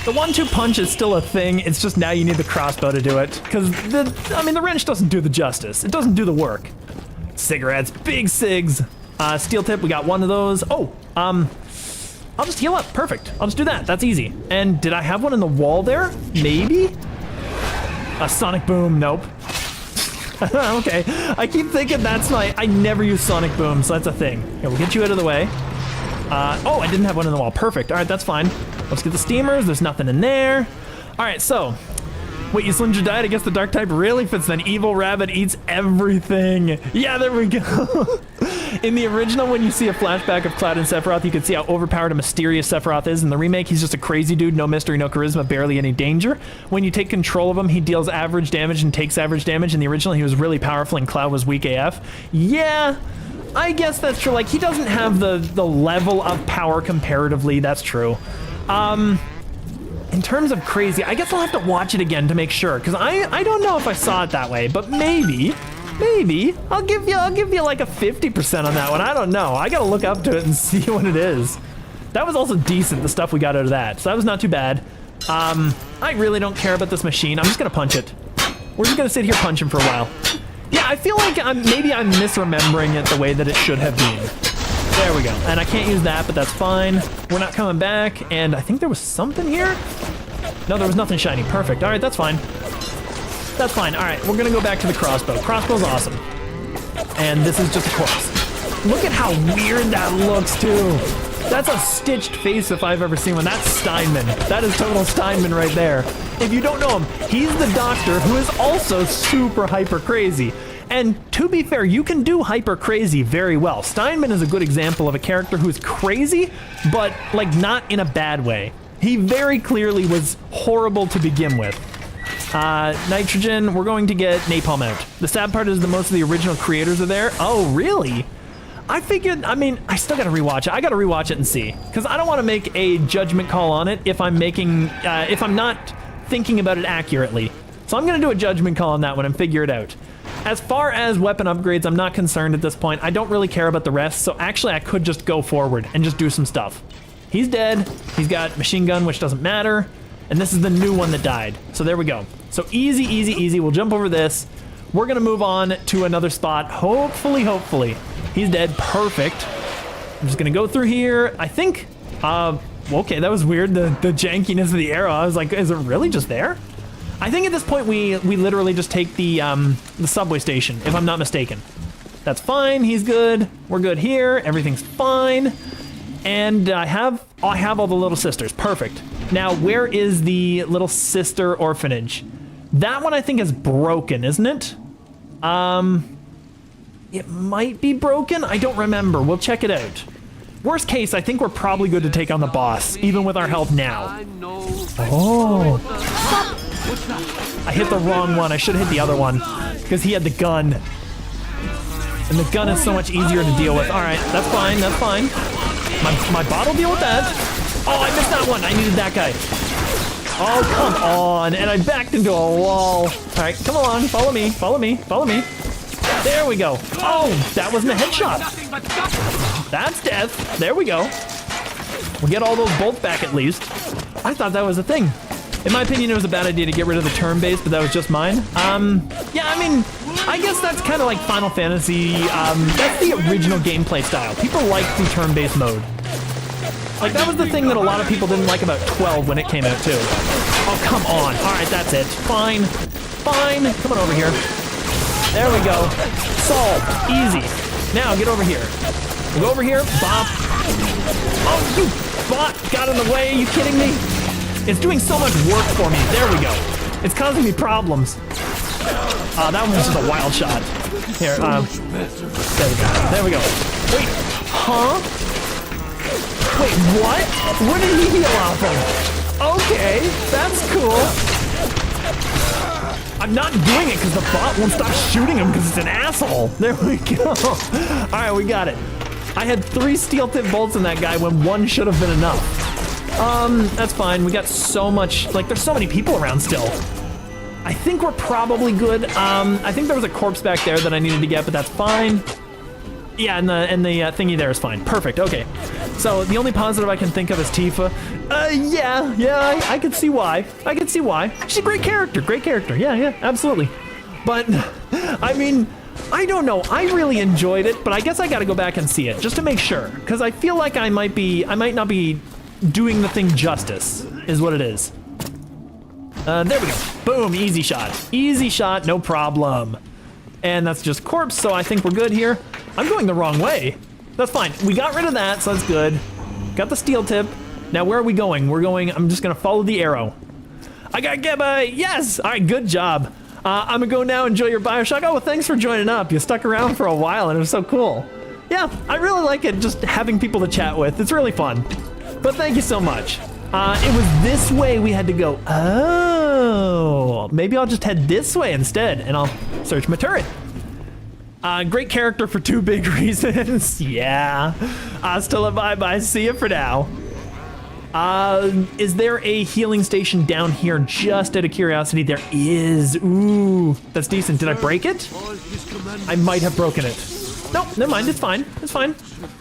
The 1-2 punch is still a thing, it's just now you need the crossbow to do it. Because, the wrench doesn't do the justice. It doesn't do the work. Cigarettes, big cigs. Steel tip, we got one of those. Oh, I'll just heal up, perfect. I'll just do that, that's easy. And did I have one in the wall there? Maybe? A sonic boom, nope. Okay, I keep thinking that's I never use sonic boom, so that's a thing. Here, we'll get you out of the way. Oh, I didn't have one in the wall, perfect. All right, that's fine. Let's get the steamers, there's nothing in there. All right, so, wait, you slimmed your diet? I guess the dark type really fits then. Evil rabbit eats everything. Yeah, there we go. In the original, when you see a flashback of Cloud and Sephiroth, you can see how overpowered and mysterious Sephiroth is. In the remake, he's just a crazy dude, no mystery, no charisma, barely any danger. When you take control of him, he deals average damage and takes average damage. In the original, he was really powerful and Cloud was weak AF. Yeah, I guess that's true. Like, he doesn't have the level of power comparatively, that's true. In terms of crazy, I guess I'll have to watch it again to make sure, because I don't know if I saw it that way, but maybe. I'll give you like a 50% on that one. I don't know. I gotta look up to it and see what it is. That was also decent, the stuff we got out of that. So that was not too bad. I really don't care about this machine. I'm just gonna punch it. We're just gonna sit here punching for a while. Yeah, I feel like maybe I'm misremembering it the way that it should have been. There we go. And I can't use that, but that's fine. We're not coming back. And I think there was something here. No, there was nothing shiny. Perfect. All right, that's fine. That's fine. All right, we're gonna go back to the crossbow. Crossbow's awesome. And this is just a corpse. Look at how weird that looks, too. That's a stitched face if I've ever seen one. That's Steinman. That is total Steinman right there. If you don't know him, he's the doctor who is also super hyper crazy. And to be fair, you can do hyper crazy very well. Steinman is a good example of a character who's crazy, but like not in a bad way. He very clearly was horrible to begin with. Nitrogen, we're going to get napalm out. The sad part is that most of the original creators are there. Oh, really? I figured, I still gotta rewatch it. I gotta rewatch it and see. Because I don't want to make a judgment call on it if I'm not thinking about it accurately. So I'm gonna do a judgment call on that one and figure it out. As far as weapon upgrades, I'm not concerned at this point. I don't really care about the rest, so actually I could just go forward and just do some stuff. He's dead. He's got machine gun, which doesn't matter. And this is the new one that died. So there we go. So easy, easy, easy. We'll jump over this. We're gonna move on to another spot. Hopefully. He's dead, perfect. I'm just gonna go through here. I think, okay, that was weird. The jankiness of the arrow. I was like, is it really just there? I think at this point we literally just take the subway station, if I'm not mistaken. That's fine, he's good. We're good here, everything's fine. And I have all the little sisters, perfect. Now, where is the little sister orphanage? That one I think is broken, isn't it? It might be broken, I don't remember, we'll check it out. Worst case, I think we're probably good to take on the boss, even with our health now. Oh. I hit the wrong one, I should have hit the other one, because he had the gun. And the gun is so much easier to deal with. All right, that's fine, that's fine. My bot will deal with that. Oh, I missed that one. I needed that guy. Oh, come on. And I backed into a wall. All right, come along. Follow me, follow me, follow me. There we go. Oh, that wasn't a headshot. That's death. There we go. We'll get all those bolts back at least. I thought that was a thing. In my opinion, it was a bad idea to get rid of the turn-based, but that was just mine. Yeah, I mean, I guess that's kind of like Final Fantasy. That's the original gameplay style. People like the turn-based mode. Like, that was the thing that a lot of people didn't like about 12 when it came out, too. Oh, come on. All right, that's it. Fine. Fine. Come on over here. There we go. Solved. Easy. Now, get over here. Go over here. Bop. Oh, you bot got in the way. Are you kidding me? It's doing so much work for me. There we go. It's causing me problems. That one was just a wild shot. Here, there we go. There we go. Wait, huh? Wait, what? Where did he heal off of? Okay, that's cool. I'm not doing it because the bot won't stop shooting him because it's an asshole. There we go. All right, we got it. I had 3 steel tip bolts in that guy when 1 should have been enough. That's fine. We got so much, like, there's so many people around still. I think we're probably good. I think there was a corpse back there that I needed to get, but that's fine. Yeah, and the thingy there is fine. Perfect, okay. So the only positive I can think of is Tifa. Yeah, I can see why. I can see why. She's a great character, yeah, absolutely. But, I mean, I don't know, I really enjoyed it, but I guess I gotta go back and see it, just to make sure. Because I feel like I might not be doing the thing justice, is what it is. There we go. Boom, easy shot. Easy shot, no problem. And that's just corpse, so I think we're good here. I'm going the wrong way. That's fine. We got rid of that, so that's good. Got the steel tip. Now where are we going? I'm just gonna follow the arrow. I got Geba, yes! All right, good job. I'm gonna go now, enjoy your Bioshock. Oh, well, thanks for joining up. You stuck around for a while and it was so cool. Yeah, I really like it, just having people to chat with. It's really fun. But thank you so much. It was this way we had to go. Oh, maybe I'll just head this way instead and I'll search my turret. Great character for 2 big reasons. Yeah. Hasta la bye-bye. See you for now. Is there a healing station down here just out of curiosity? There is. Ooh, that's decent. Did I break it? I might have broken it. Nope, never mind. It's fine. It's fine.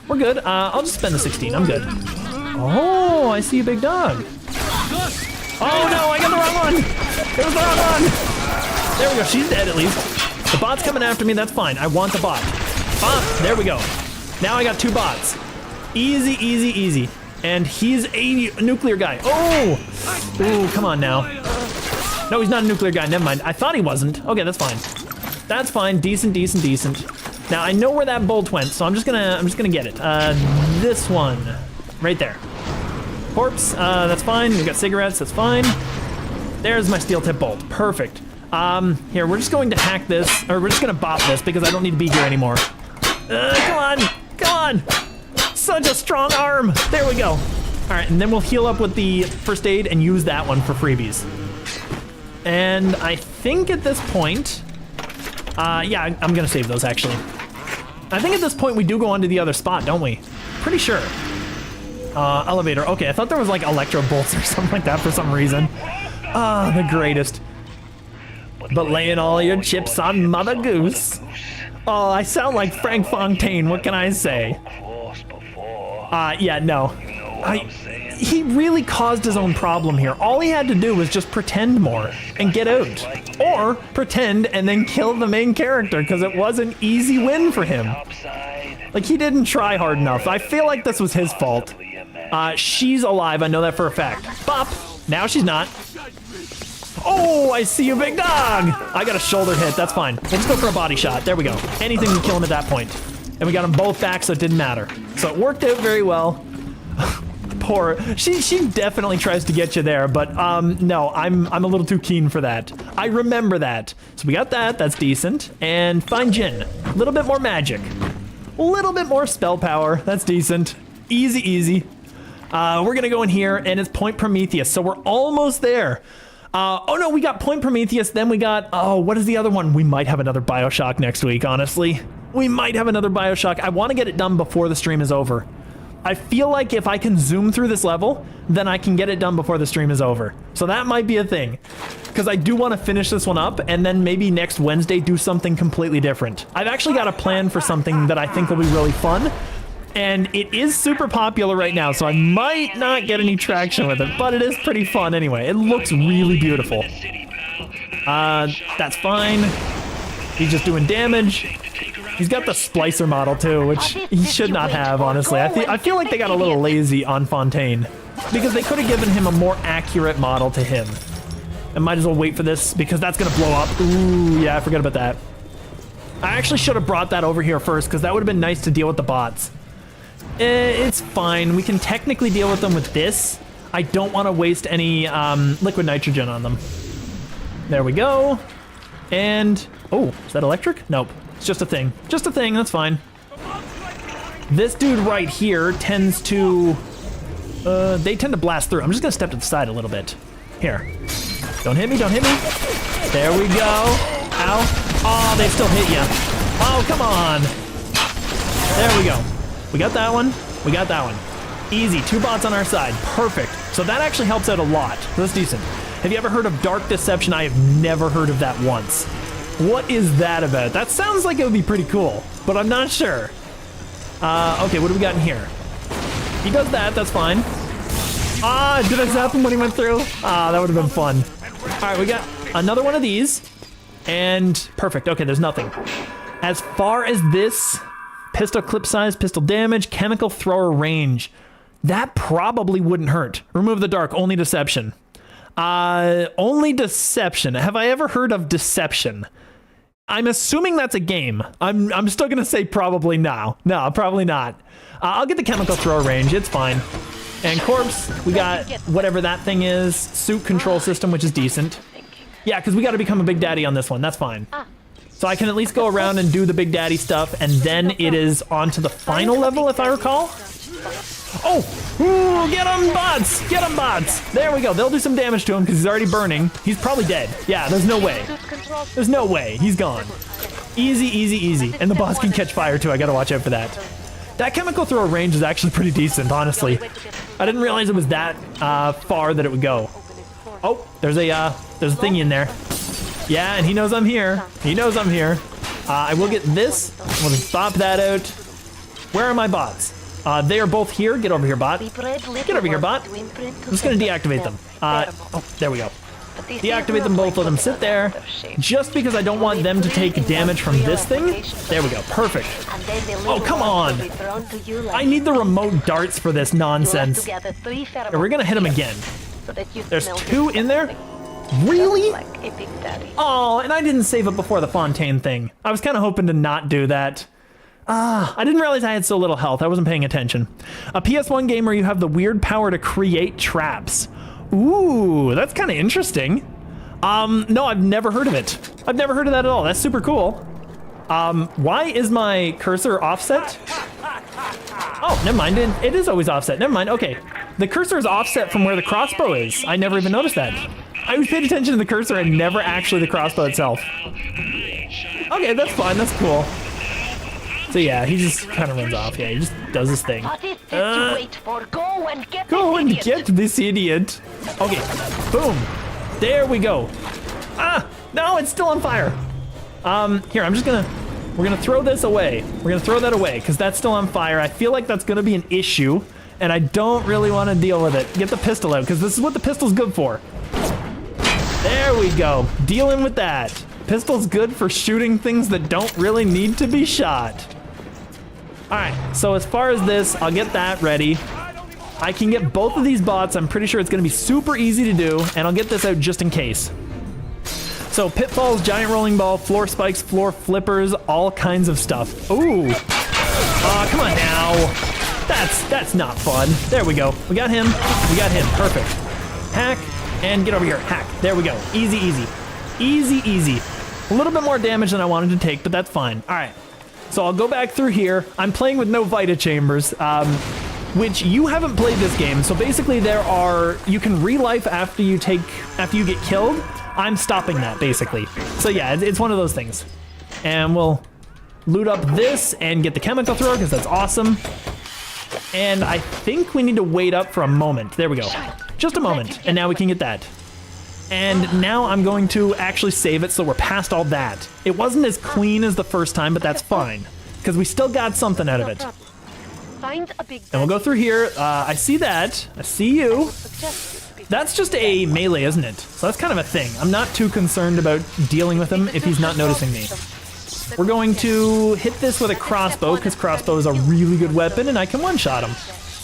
We're good. I'll just spend the 16. I'm good. Oh, I see a big dog. Oh no, I got the wrong one. It was the wrong one. There we go. She's dead at least. The bot's coming after me. That's fine. I want the bot. Bot. There we go. Now I got 2 bots. Easy, easy, easy. And he's a nuclear guy. Oh! Ooh, come on now. No, he's not a nuclear guy. Never mind. I thought he wasn't. Okay, that's fine. That's fine. Decent, decent, decent. Now I know where that bolt went, so I'm just gonna get it. This one, right there. Corpse. That's fine. We've got cigarettes. That's fine. There's my steel tip bolt. Perfect. Here, we're just going to hack this, or we're just gonna bop this because I don't need to be here anymore. Come on, come on. Such a strong arm. There we go. All right, and then we'll heal up with the first aid and use that one for freebies. And I think at this point, yeah, I'm gonna save those actually. I think at this point we do go on to the other spot, don't we? Pretty sure. Elevator. Okay, I thought there was like electro bolts or something like that for some reason. Ah, the greatest. But laying all your chips on Mother Goose. Oh, I sound like Frank Fontaine. What can I say? Yeah, no. He really caused his own problem here. All he had to do was just pretend more and get out. Or pretend and then kill the main character because it was an easy win for him. Like, he didn't try hard enough. I feel like this was his fault. She's alive. I know that for a fact. Bop. Now she's not. Oh, I see you, big dog. I got a shoulder hit. That's fine. We'll just go for a body shot. There we go. Anything to kill him at that point. And we got them both back, so it didn't matter. So it worked out very well. Poor, she definitely tries to get you there, but no, I'm a little too keen for that. I remember that. So we got that, that's decent. And find Jin, a little bit more magic. A little bit more spell power, that's decent. Easy, easy. We're gonna go in here, and it's Point Prometheus, so we're almost there. Oh no, we got Point Prometheus, then we got, oh, what is the other one? We might have another Bioshock next week, honestly. We might have another Bioshock. I want to get it done before the stream is over. I feel like if I can zoom through this level, then I can get it done before the stream is over. So that might be a thing. Because I do want to finish this one up and then maybe next Wednesday do something completely different. I've actually got a plan for something that I think will be really fun. And it is super popular right now, so I might not get any traction with it, but it is pretty fun anyway. It looks really beautiful. That's fine. He's just doing damage. He's got the splicer model too, which he should not have, honestly. I feel like they got a little lazy on Fontaine because they could have given him a more accurate model to him. I might as well wait for this because that's gonna blow up. Ooh, yeah, I forgot about that. I actually should have brought that over here first because that would have been nice to deal with the bots. It's fine. We can technically deal with them with this. I don't want to waste any liquid nitrogen on them. There we go. And, oh, is that electric? Nope. It's just a thing. Just a thing, that's fine. This dude right here tends to, they tend to blast through. I'm just gonna step to the side a little bit. Here. Don't hit me, don't hit me. There we go. Ow. Oh, they still hit ya. Oh, come on. There we go. We got that one. We got that one. Easy, 2 bots on our side. Perfect. So that actually helps out a lot. That's decent. Have you ever heard of Dark Deception? I have never heard of that once. What is that about? That sounds like it would be pretty cool, but I'm not sure. Okay, what do we got in here? He does that, that's fine. Ah, did I zap him when he went through? Ah, that would have been fun. All right, we got another one of these. And perfect, okay, there's nothing. As far as this, pistol clip size, pistol damage, chemical thrower range, that probably wouldn't hurt. Remove the dark, only deception. Only deception. Have I ever heard of deception? I'm assuming that's a game. I'm still gonna say probably no. No, probably not. I'll get the chemical throw range, it's fine. And corpse, we got whatever that thing is, suit control system, which is decent. Yeah, because we gotta become a big daddy on this one, that's fine. So I can at least go around and do the big daddy stuff, and then it is on to the final level, if I recall. Oh, ooh, get him, bots! Get him, bots! There we go. They'll do some damage to him because he's already burning. He's probably dead. Yeah, there's no way. There's no way. He's gone. Easy, easy, easy. And the bots can catch fire too. I gotta watch out for that. That chemical throw range is actually pretty decent, honestly. I didn't realize it was that far that it would go. Oh, there's a thingy in there. Yeah, and he knows I'm here. He knows I'm here. I will get this. We'll just bop that out. Where are my bots? They are both here. Get over here, bot. Get over here, bot. I'm just gonna deactivate them. Oh, there we go. Deactivate them both, let them sit there. Just because I don't want them to take damage from this thing. There we go, perfect. Oh, come on. I need the remote darts for this nonsense. Here, we're gonna hit him again. There's 2 in there? Really? Oh, and I didn't save it before the Fontaine thing. I was kind of hoping to not do that. I didn't realize I had so little health. I wasn't paying attention. A PS1 game where you have the weird power to create traps. Ooh, that's kind of interesting. No, I've never heard of it. I've never heard of that at all. That's super cool. Why is my cursor offset? Oh, never mind. It is always offset. Never mind. Okay. The cursor is offset from where the crossbow is. I never even noticed that. I always paid attention to the cursor and never actually the crossbow itself. Okay, that's fine. That's cool. So yeah, he just kind of runs off. Yeah, he just does his thing. Go and get this idiot. Okay, boom. There we go. Ah, no, it's still on fire. Here, we're gonna throw this away. We're gonna throw that away because that's still on fire. I feel like that's gonna be an issue and I don't really want to deal with it. Get the pistol out because this is what the pistol's good for. There we go. Dealing with that. Pistol's good for shooting things that don't really need to be shot. All right, so as far as this, I'll get that ready. I can get both of these bots. I'm pretty sure it's gonna be super easy to do, and I'll get this out just in case. So pitfalls, giant rolling ball, floor spikes, floor flippers, all kinds of stuff. Ooh, come on now. That's not fun. There we go. We got him, perfect. Hack, and get over here, hack. There we go, easy, easy. Easy, easy. A little bit more damage than I wanted to take, but that's fine. All right. So I'll go back through here. I'm playing with no Vita Chambers, which you haven't played this game. So basically you can relife after you get killed. I'm stopping that basically. So yeah, it's one of those things. And we'll loot up this and get the chemical thrower because that's awesome. And I think we need to wait up for a moment. There we go. Just a moment. And now we can get that. And now I'm going to actually save it so we're past all that. It wasn't as clean as the first time, but that's fine. Because we still got something out of it. Find a big And we'll go through here. I see that. I see you. That's just a melee, isn't it? So that's kind of a thing. I'm not too concerned about dealing with him if he's not noticing me. We're going to hit this with a crossbow because crossbow is a really good weapon and I can one-shot him.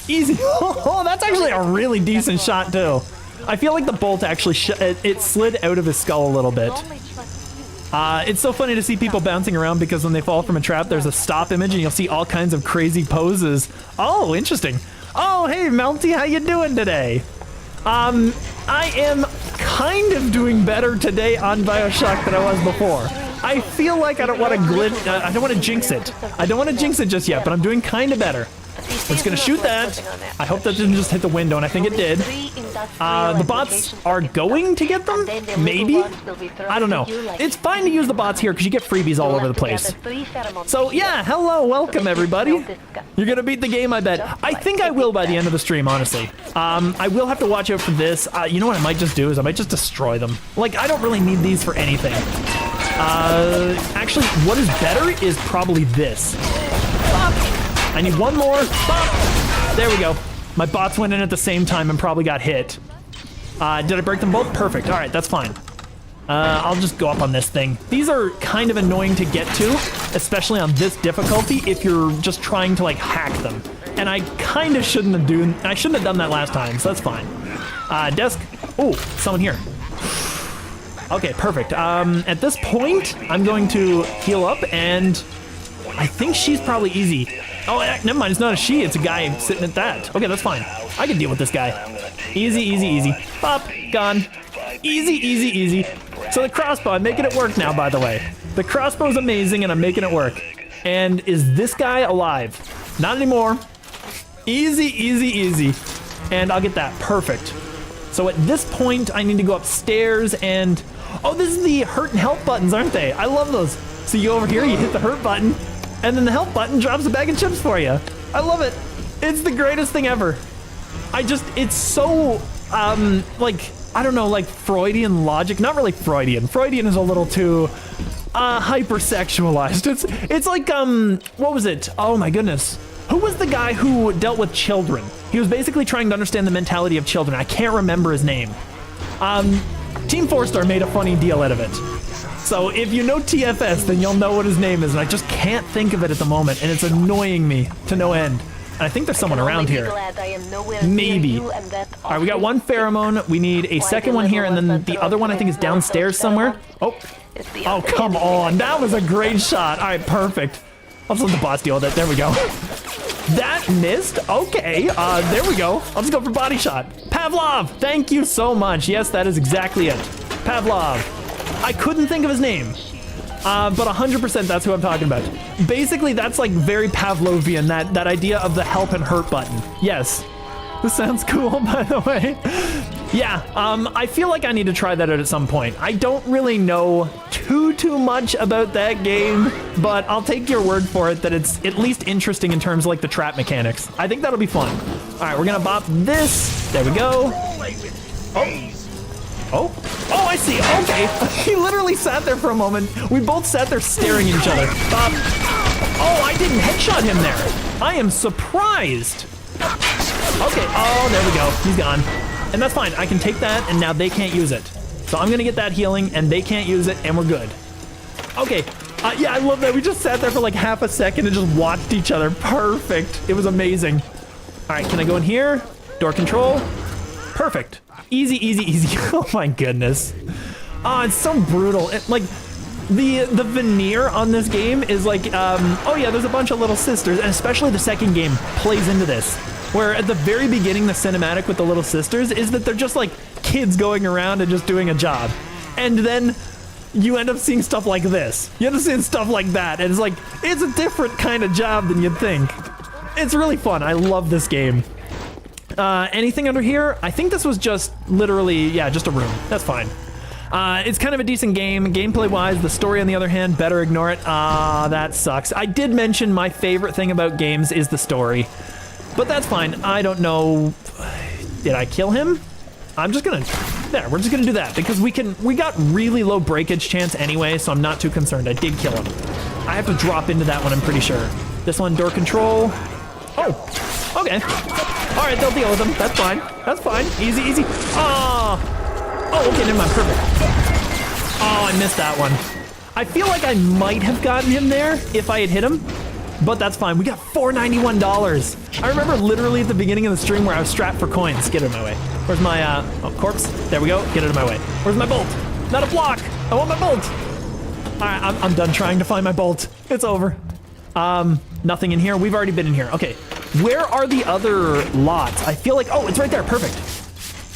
Easy. Oh, that's actually a really decent shot too. I feel like the bolt actually it slid out of his skull a little bit. It's so funny to see people bouncing around because when they fall from a trap, there's a stop image and you'll see all kinds of crazy poses. Oh, interesting. Oh, hey, Melty, how you doing today? I am kind of doing better today on Bioshock than I was before. I feel like I don't want to I don't want to jinx it. I don't want to jinx it just yet, but I'm doing kind of better. I'm just gonna shoot that. I hope that didn't just hit the window, and I think it did. The bots are going to get them? Maybe? I don't know. It's fine to use the bots here because you get freebies all over the place. So yeah, hello, welcome everybody. You're gonna beat the game, I bet. I think I will by the end of the stream, honestly. I will have to watch out for this. You know what I might just do is I might just destroy them. Like, I don't really need these for anything. Actually, what is better is probably this. I need one more. Bop. There we go. My bots went in at the same time and probably got hit. Did I break them both? Perfect. All right, that's fine. I'll just go up on this thing. These are kind of annoying to get to, especially on this difficulty if you're just trying to like hack them. And I kind of shouldn't have done that last time, so that's fine. Desk. Oh, someone here. Okay, perfect. At this point, I'm going to heal up and I think she's probably easy. Oh, never mind. It's not a she. It's a guy sitting at that. Okay, that's fine. I can deal with this guy. Easy, easy, easy. Pop. Gone. Easy, easy, easy. So the crossbow, I'm making it work now, by the way. The crossbow is amazing, and I'm making it work. And is this guy alive? Not anymore. Easy, easy, easy. And I'll get that. Perfect. So at this point, I need to go upstairs and... Oh, this is the hurt and help buttons, aren't they? I love those. So you go over here, you hit the hurt button, and then the help button drops a bag of chips for you. I love it. It's the greatest thing ever. It's so, like, I don't know, like Freudian logic. Not really Freudian. Freudian is a little too hypersexualized. It's like, what was it? Oh my goodness. Who was the guy who dealt with children? He was basically trying to understand the mentality of children. I can't remember his name. Team 4-Star made a funny deal out of it. So if you know TFS, then you'll know what his name is, and I just can't think of it at the moment, and it's annoying me to no end. And I think there's someone around here. Maybe. All right, we got one pheromone. We need a second one here, and then the other one I think is downstairs somewhere. Oh, come on. That was a great shot. All right, perfect. I'll just let the boss deal with it. There we go. That missed. Okay, there we go. I'll just go for body shot. Pavlov, thank you so much. Yes, that is exactly it. Pavlov. I couldn't think of his name, but 100% that's who I'm talking about. Basically, that's like very Pavlovian, that idea of the help and hurt button. Yes. This sounds cool, by the way. Yeah, I feel like I need to try that out at some point. I don't really know too much about that game, but I'll take your word for it that it's at least interesting in terms of like the trap mechanics. I think that'll be fun. All right, we're gonna bop this. There we go. Oh, I see. Okay. He literally sat there for a moment. We both sat there staring at each other. Bop. Oh, I didn't headshot him there. I am surprised. Okay, oh, there we go. He's gone. And that's fine. I can take that, and now they can't use it. So I'm going to get that healing, and they can't use it, and we're good. Okay. Yeah, I love that. We just sat there for like half a second and just watched each other. Perfect. It was amazing. All right, can I go in here? Door control. Perfect. Easy, easy, easy. Oh, my goodness. Oh, it's so brutal. Like, the veneer on this game is like, oh, yeah, there's a bunch of little sisters, and especially the second game plays into this. Where at the very beginning, the cinematic with the little sisters is that they're just like kids going around and just doing a job. And then you end up seeing stuff like this. You end up seeing stuff like that. And it's like, it's a different kind of job than you'd think. It's really fun. I love this game. Anything under here? I think this was just literally, yeah, just a room. That's fine. It's kind of a decent game. Gameplay-wise, the story, on the other hand, better ignore it. That sucks. I did mention my favorite thing about games is the story. But that's fine. I don't know. Did I kill him? I'm just gonna... There, we're just gonna do that because we got really low breakage chance anyway, so I'm not too concerned. I did kill him. I have to drop into that one, I'm pretty sure. This one, door control. Oh, okay. All right, they'll deal with him. That's fine. That's fine. Easy, easy. Oh, okay, never mind. Perfect. Oh, I missed that one. I feel like I might have gotten him there if I had hit him, but that's fine. We got $491. I remember literally at the beginning of the stream where I was strapped for coins. Get out of my way. Where's my, corpse? There we go. Get out of my way. Where's my bolt? Not a block. I want my bolt. All right, I'm done trying to find my bolt. It's over. Nothing in here. We've already been in here. Okay, where are the other lots? I feel like, oh, it's right there. Perfect.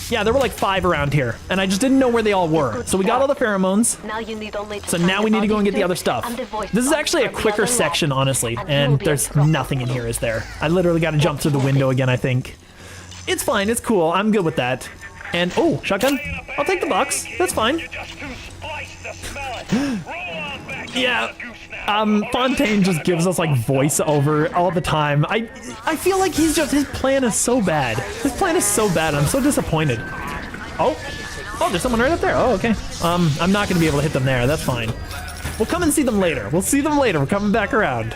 Yeah, there were like 5 around here, and I just didn't know where they all were. So we got all the pheromones. Now you need only to So now we need to go and get the other stuff. This is actually a quicker section, honestly, and there's nothing in here, is there? I literally got to jump through the window again, I think. It's fine. It's cool. I'm good with that. And, oh, shotgun. I'll take the box. That's fine. Yeah. Fontaine just gives us like voiceover all the time. I feel like his plan is so bad. His plan is so bad. I'm so disappointed. Oh, there's someone right up there. Oh, okay. I'm not gonna be able to hit them there. That's fine. We'll come and see them later. We'll see them later. We're coming back around.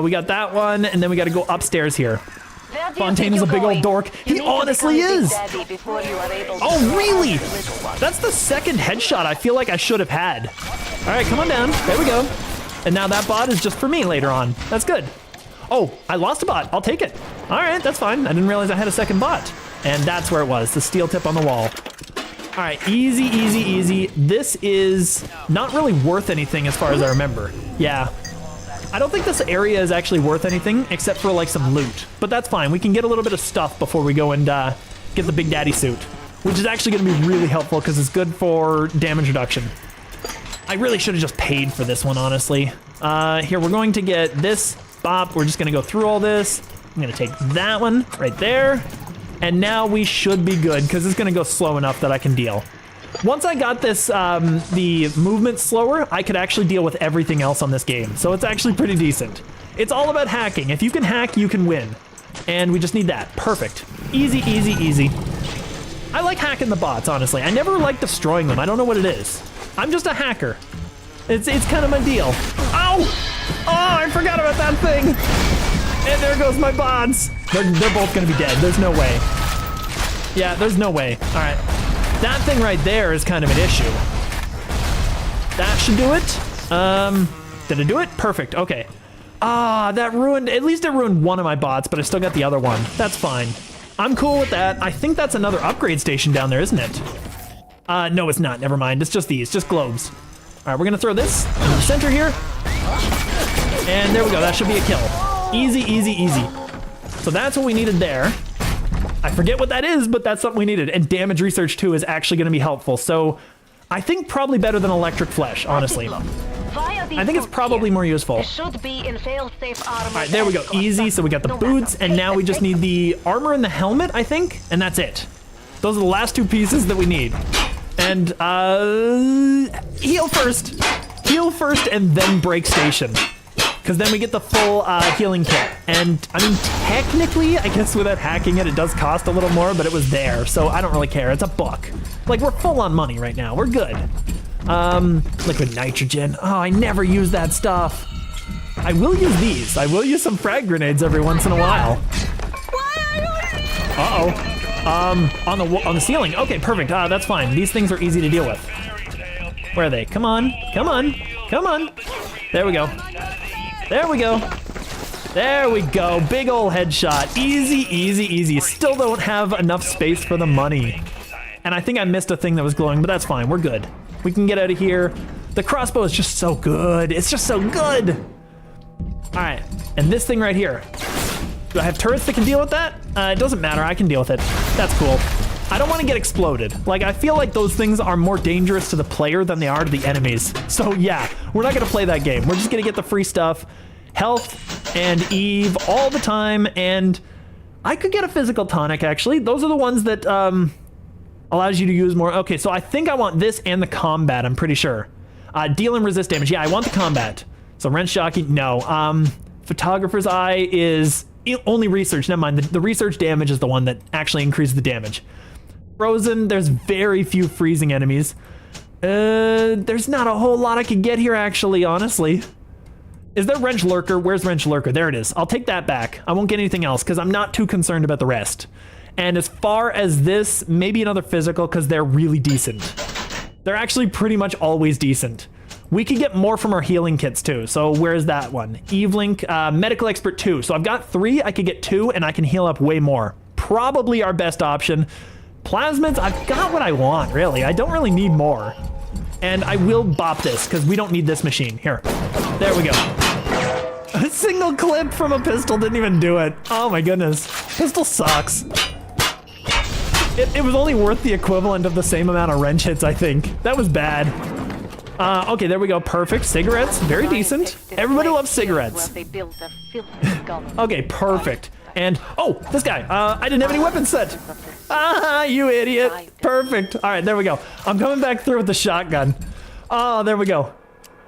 We got that one, and then we got to go upstairs here. Fontaine is a big old dork. He honestly is. Oh, really? That's the second headshot I feel like I should have had. All right, come on down. There we go. And now that bot is just for me later on. That's good. Oh, I lost a bot. I'll take it. All right, that's fine. I didn't realize I had a second bot. And that's where it was, the steel tip on the wall. All right, easy, easy, easy. This is not really worth anything as far as I remember. Yeah. I don't think this area is actually worth anything except for like some loot, but that's fine. We can get a little bit of stuff before we go and get the Big Daddy suit, which is actually going to be really helpful because it's good for damage reduction. I really should have just paid for this one, honestly. Here, we're going to get this bop. We're just going to go through all this. I'm going to take that one right there. And now we should be good because it's going to go slow enough that I can deal. Once I got this, the movement slower, I could actually deal with everything else on this game. So it's actually pretty decent. It's all about hacking. If you can hack, you can win. And we just need that. Perfect. Easy, easy, easy. I like hacking the bots, honestly. I never like destroying them. I don't know what it is. I'm just a hacker. It's kind of my deal. Ow! Oh, I forgot about that thing. And there goes my bots. They're both going to be dead. There's no way. Yeah, there's no way. All right. That thing right there is kind of an issue. That should do it. Did it do it? Perfect. Okay. That ruined, at least it ruined one of my bots, but I still got the other one. That's fine. I'm cool with that. I think that's another upgrade station down there, isn't it? No, it's not. Never mind. It's just these, just globes. All right, we're gonna throw this in the center here. And there we go. That should be a kill. Easy, easy, easy. So that's what we needed there. I forget what that is, but that's something we needed. And damage research too is actually going to be helpful. So I think probably better than electric flesh, honestly. I think it's probably more useful. All right, there we go. Easy. So we got the boots, and now we just need the armor and the helmet, I think, and that's it. Those are the last 2 pieces that we need. And heal first. Heal first, and then break station. Because then we get the full healing kit. And, I mean, technically, I guess without hacking it, it does cost a little more, but it was there, so I don't really care. It's a buck. Like, we're full on money right now. We're good. Liquid nitrogen. Oh, I never use that stuff. I will use these. I will use some frag grenades every once in a while. Uh-oh. On the ceiling. Okay, perfect. That's fine. These things are easy to deal with. Where are they? Come on. Come on. Come on. There we go. There we go. There we go. Big ol' headshot. Easy, easy, easy. Still don't have enough space for the money. And I think I missed a thing that was glowing, but that's fine. We're good. We can get out of here. The crossbow is just so good. It's just so good. All right. And this thing right here. Do I have turrets that can deal with that? It doesn't matter. I can deal with it. That's cool. I don't want to get exploded. Like, I feel like those things are more dangerous to the player than they are to the enemies. So yeah, we're not going to play that game. We're just going to get the free stuff. Health and Eve all the time. And I could get a physical tonic, actually. Those are the ones that Allows you to use more. Okay, so I think I want this and the combat, I'm pretty sure. Deal and resist damage. Yeah, I want the combat. So wrench jockey, no. Photographer's eye is only research. Never mind. The research damage is the one that actually increases the damage. Frozen, there's very few freezing enemies. There's not a whole lot I could get here, actually, honestly. Is there wrench lurker? Where's wrench lurker? There it is. I'll take that back. I won't get anything else because I'm not too concerned about the rest. And as far as this, maybe another physical because they're really decent. They're actually pretty much always decent. We could get more from our healing kits too. So where's that one? Evelink, medical expert 2. So I've got 3, I could get 2 and I can heal up way more. Probably our best option. Plasmids, I've got what I want, really. I don't really need more. And I will bop this because we don't need this machine. Here, there we go. A single clip from a pistol didn't even do it. Oh my goodness, pistol sucks. It was only worth the equivalent of the same amount of wrench hits, I think. That was bad. Okay, there we go. Perfect. Cigarettes, very decent. Everybody loves cigarettes. Okay, perfect. And, oh, this guy. I didn't have any weapons set. Ah, you idiot. Perfect. All right, there we go. I'm coming back through with the shotgun. Oh, there we go.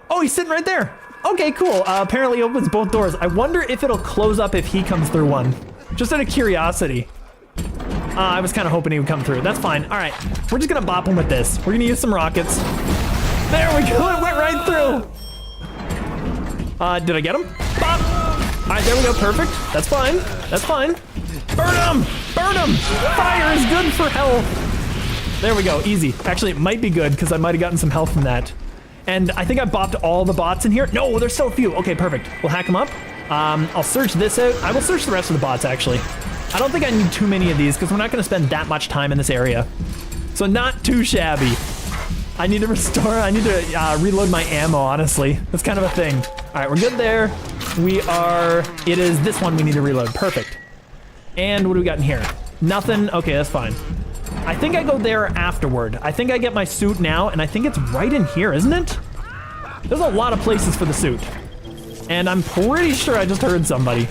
Oh, he's sitting right there. Okay, cool. Apparently opens both doors. I wonder if it'll close up if he comes through one. Just out of curiosity. I was kind of hoping he would come through. That's fine. All right, we're just gonna bop him with this. We're gonna use some rockets. There we go, it went right through. Did I get him? Bop. All right, there we go, perfect. That's fine, that's fine. Burn him, burn him. Fire is good for health. There we go, easy. Actually, it might be good because I might have gotten some health from that. And I think I bopped all the bots in here. No, there's so few. Okay, perfect. We'll hack them up. I'll search this out. I will search the rest of the bots, actually. I don't think I need too many of these because we're not going to spend that much time in this area. So not too shabby. I need to restore, I need to reload my ammo, honestly. That's kind of a thing. All right, we're good there. It is this one we need to reload. Perfect. And what do we got in here? Nothing. Okay, that's fine. I think I go there afterward. I think I get my suit now, and I think it's right in here, isn't it? There's a lot of places for the suit. And I'm pretty sure I just heard somebody.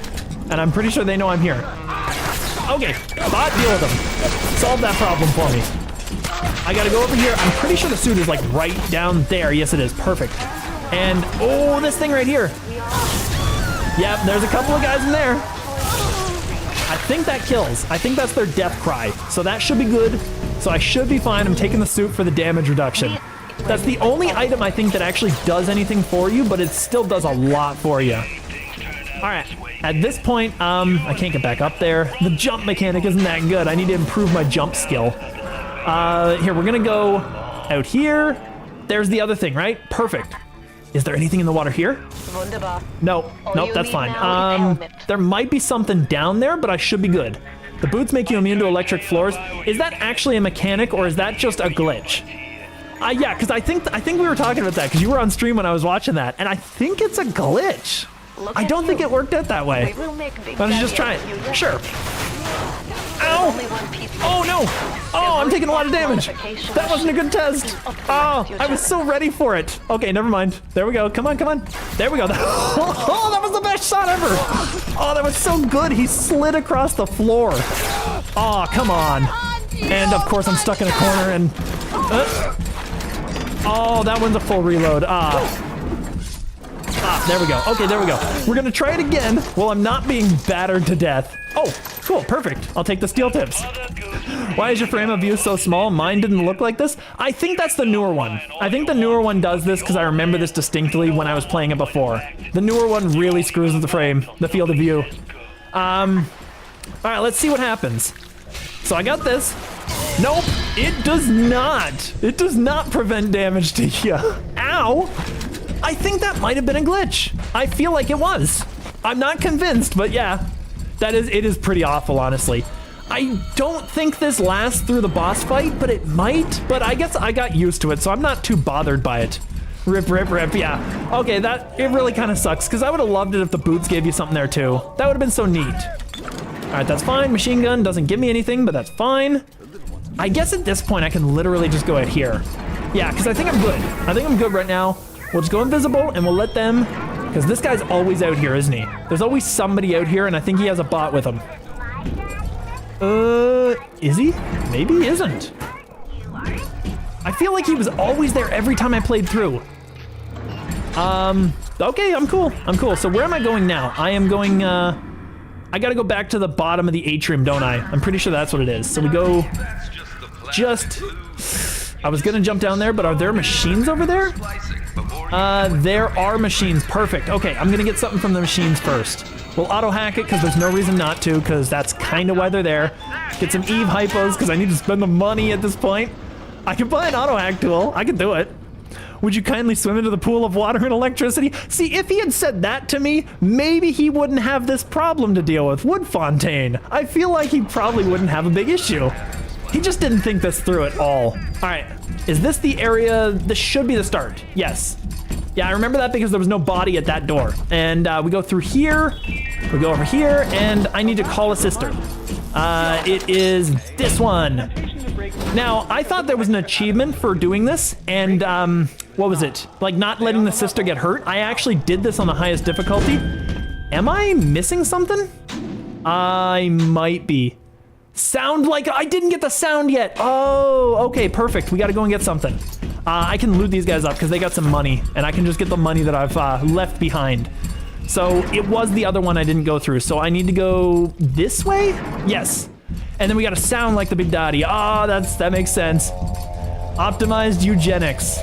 And I'm pretty sure they know I'm here. Okay, bot, deal with them. Solve that problem for me. I gotta go over here. I'm pretty sure the suit is like right down there. Yes, it is. Perfect. And, oh, this thing right here. Yep, there's a couple of guys in there. I think that kills. I think that's their death cry. So that should be good. So I should be fine. I'm taking the suit for the damage reduction. That's the only item I think that actually does anything for you, but it still does a lot for you. All right. At this point, I can't get back up there. The jump mechanic isn't that good. I need to improve my jump skill. Here, we're gonna go out here. There's the other thing, right? Perfect. Is there anything in the water here? No, nope, that's fine. There might be something down there, but I should be good. The boots make you immune to electric floors. Is that actually a mechanic or is that just a glitch? Yeah, because I think we were talking about that because you were on stream when I was watching that, and I think it's a glitch. I don't think it worked out that way. But I was just trying. Sure. Ow! Oh no! Oh, I'm taking a lot of damage. That wasn't a good test. Oh, I was so ready for it. Okay, never mind. There we go. Come on, come on. There we go. Oh, that was the best shot ever. Oh, that was so good. He slid across the floor. Oh, come on. And of course, I'm stuck in a corner and... oh, that one's a full reload. There we go. Okay, there we go. We're gonna try it again while I'm not being battered to death. Oh, cool, perfect. I'll take the steel tips. Why is your frame of view so small? Mine didn't look like this. I think that's the newer one. I think the newer one does this because I remember this distinctly when I was playing it before. The newer one really screws with the frame, the field of view. All right, let's see what happens. So I got this. Nope, it does not. It does not prevent damage to you. Ow. I think that might have been a glitch. I feel like it was. I'm not convinced, but yeah, it is pretty awful, honestly. I don't think this lasts through the boss fight, but it might. But I guess I got used to it, so I'm not too bothered by it. Rip, rip, rip, yeah. Okay, it really kind of sucks, because I would have loved it if the boots gave you something there too. That would have been so neat. All right, that's fine. Machine gun doesn't give me anything, but that's fine. I guess at this point, I can literally just go out here. Yeah, because I think I'm good. I think I'm good right now. We'll just go invisible and we'll let them, because this guy's always out here, isn't he? There's always somebody out here and I think he has a bot with him. Is he? Maybe he isn't. I feel like he was always there every time I played through. Okay, I'm cool. I'm cool. So where am I going now? I am going, I gotta go back to the bottom of the atrium, don't I? I'm pretty sure that's what it is. So we go I was gonna jump down there, but are there machines over there? There are machines. Perfect. Okay, I'm gonna get something from the machines first. We'll auto hack it because there's no reason not to, because that's kind of why they're there. Get some Eve hypos because I need to spend the money at this point. I can buy an auto hack tool. I can do it. Would you kindly swim into the pool of water and electricity? See, if he had said that to me, maybe he wouldn't have this problem to deal with, would Fontaine? I feel like he probably wouldn't have a big issue. He just didn't think this through at all. All right, is this the area? This should be the start. Yes. Yeah, I remember that because there was no body at that door. And we go through here, we go over here, and I need to call a sister. It is this one. Now, I thought there was an achievement for doing this, and what was it? Like not letting the sister get hurt? I actually did this on the highest difficulty. Am I missing something? I might be. Sound like I didn't get the sound yet. Oh, okay, perfect. We gotta go and get something. I can loot these guys up because they got some money, and I can just get the money that I've left behind. So it was the other one I didn't go through. So I need to go this way? Yes. And then we gotta sound like the Big Daddy. Ah, that makes sense. Optimized eugenics.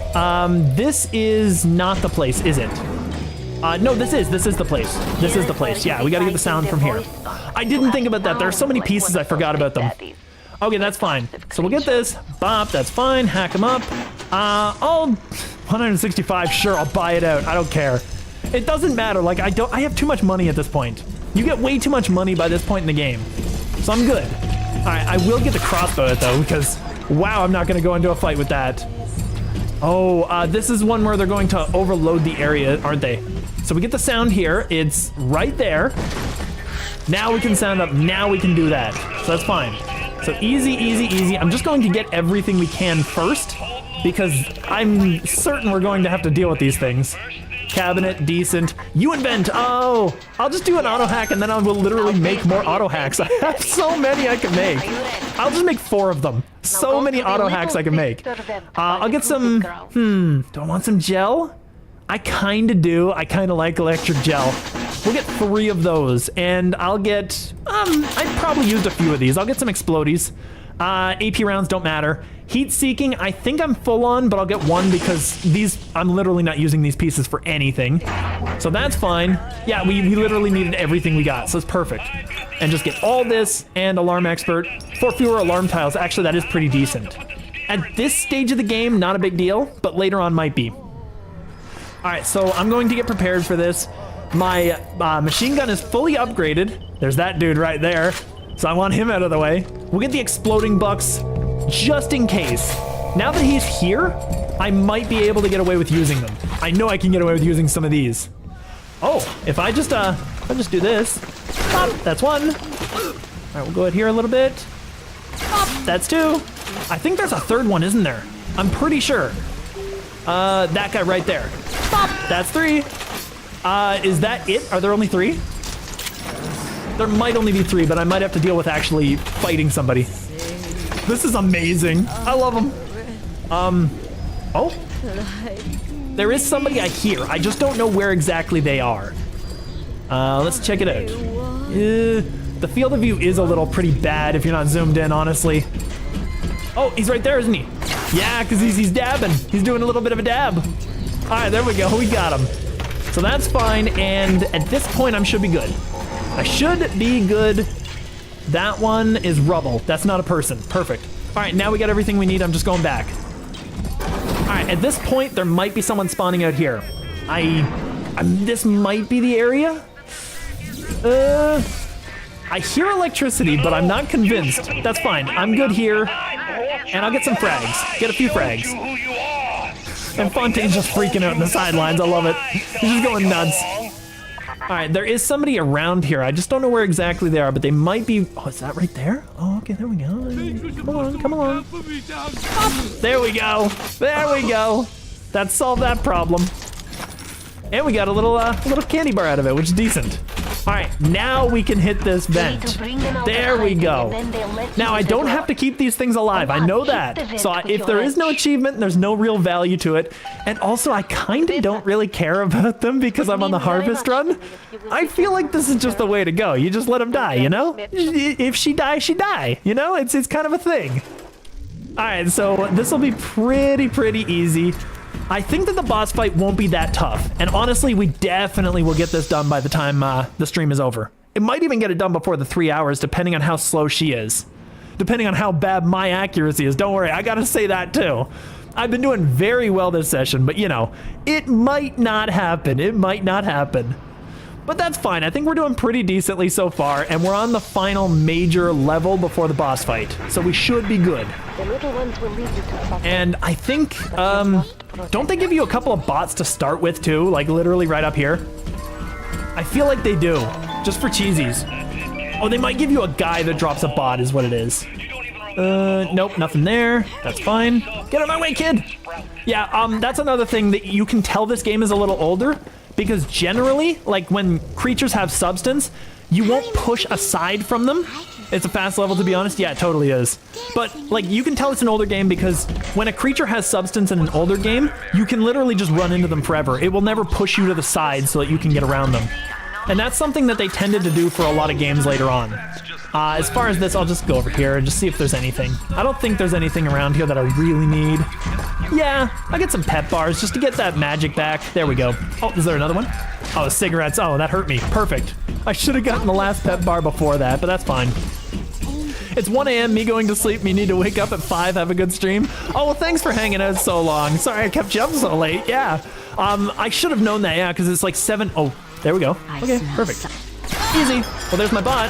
This is not the place, is it? No, this is the place. This is the place. Yeah, we gotta get the sound from here. I didn't think about that. There are so many pieces I forgot about them. Okay, that's fine. So we'll get this. Bop, that's fine. Hack them up. I'll 165. Sure, I'll buy it out. I don't care. It doesn't matter. Like I have too much money at this point. You get way too much money by this point in the game, so I'm good. All right, I will get the crossbow out though because wow, I'm not gonna go into a fight with that. Oh, this is one where they're going to overload the area, aren't they? So we get the sound here. It's right there. Now we can sound up. Now we can do that. So that's fine. So easy, easy, easy. I'm just going to get everything we can first because I'm certain we're going to have to deal with these things. Cabinet, decent. You invent. Oh, I'll just do an auto hack and then I will literally make more auto hacks. I have so many I can make. I'll just make 4 of them. So many auto hacks I can make. I'll get some, do I want some gel? I kind of do. I kind of like electric gel. We'll get 3 of those, and I'll get, I probably used a few of these. I'll get some explodies. AP rounds don't matter. Heat seeking, I think I'm full on, but I'll get 1 because I'm literally not using these pieces for anything. So that's fine. Yeah, we literally needed everything we got, so it's perfect. And just get all this and alarm expert. 4 fewer alarm tiles. Actually, that is pretty decent. At this stage of the game, not a big deal, but later on might be. All right, so I'm going to get prepared for this. My machine gun is fully upgraded. There's that dude right there. So I want him out of the way. We'll get the exploding bucks just in case. Now that he's here, I might be able to get away with using them. I know I can get away with using some of these. Oh, if I just do this. Pop, that's 1. All right, we'll go out here a little bit. Pop, that's 2. I think there's a 3rd one, isn't there? I'm pretty sure. That guy right there. Pop, that's 3. Is that it? Are there only 3? There might only be 3, but I might have to deal with actually fighting somebody. This is amazing. I love them. Oh. There is somebody I hear. I just don't know where exactly they are. Let's check it out. The field of view is a little pretty bad if you're not zoomed in, honestly. Oh, he's right there, isn't he? Yeah, because he's dabbing. He's doing a little bit of a dab. All right, there we go. We got him. So that's fine, and at this point, I should be good. I should be good. That one is rubble. That's not a person. Perfect. All right, now we got everything we need. I'm just going back. All right, at this point, there might be someone spawning out here. This might be the area. I hear electricity, but I'm not convinced. That's fine. I'm good here, and I'll get some frags. Get a few frags. And Fontaine's just freaking out in the sidelines. I love it. He's just going nuts. All right, there is somebody around here. I just don't know where exactly they are, but they might be. Oh, is that right there? Oh, okay, there we go. Come on, come on. There we go. There we go. That solved that problem. And we got a little candy bar out of it, which is decent. All right, now we can hit this vent. There we go. Now I don't have to keep these things alive. I know that. So if there is no achievement, there's no real value to it. And also I kind of don't really care about them because I'm on the harvest run. I feel like this is just the way to go. You just let them die, you know? If she dies, she die. You know, it's kind of a thing. All right, so this will be pretty easy. I think that the boss fight won't be that tough. And honestly, we definitely will get this done by the time the stream is over. It might even get it done before the 3 hours, depending on how slow she is. Depending on how bad my accuracy is. Don't worry, I gotta say that too. I've been doing very well this session, but you know, it might not happen. It might not happen. But that's fine. I think we're doing pretty decently so far, and we're on the final major level before the boss fight. So we should be good. And I think, don't they give you a couple of bots to start with too? Like literally right up here? I feel like they do, just for cheesies. Oh, they might give you a guy that drops a bot is what it is. Nope, nothing there. That's fine. Get out of my way, kid! Yeah, that's another thing that you can tell this game is a little older. Because generally, like when creatures have substance, you won't push aside from them. It's a fast level, to be honest. Yeah, it totally is. But like you can tell it's an older game because when a creature has substance in an older game, you can literally just run into them forever. It will never push you to the side so that you can get around them. And that's something that they tended to do for a lot of games later on. As far as this, I'll just go over here and just see if there's anything. I don't think there's anything around here that I really need. Yeah, I get some pet bars just to get that magic back. There we go. Oh, is there another one? Oh, cigarettes. Oh, that hurt me. Perfect. I should have gotten the last pet bar before that, but that's fine. It's 1 a.m., me going to sleep, me need to wake up at 5, have a good stream. Oh, well, thanks for hanging out so long. Sorry I kept you up so late, yeah. I should have known that, yeah, because it's like 7, oh, there we go. Okay, perfect. Easy. Well, there's my bot.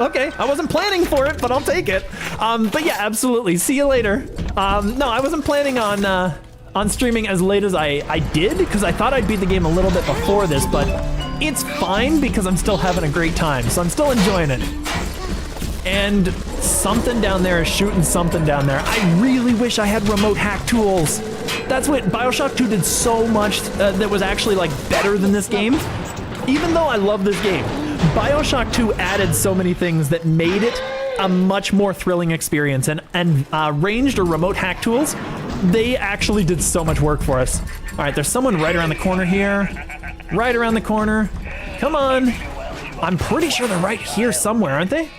Okay, I wasn't planning for it, but I'll take it. But yeah, absolutely. See you later. No, I wasn't planning on streaming as late as I did, because I thought I'd beat the game a little bit before this, but it's fine because I'm still having a great time, so I'm still enjoying it. And something down there is shooting something down there. I really wish I had remote hack tools. That's what Bioshock 2 did so much that was actually like better than this game. Even though I love this game, Bioshock 2 added so many things that made it a much more thrilling experience. And ranged or remote hack tools, they actually did so much work for us. All right, there's someone right around the corner here. Right around the corner. Come on. I'm pretty sure they're right here somewhere, aren't they?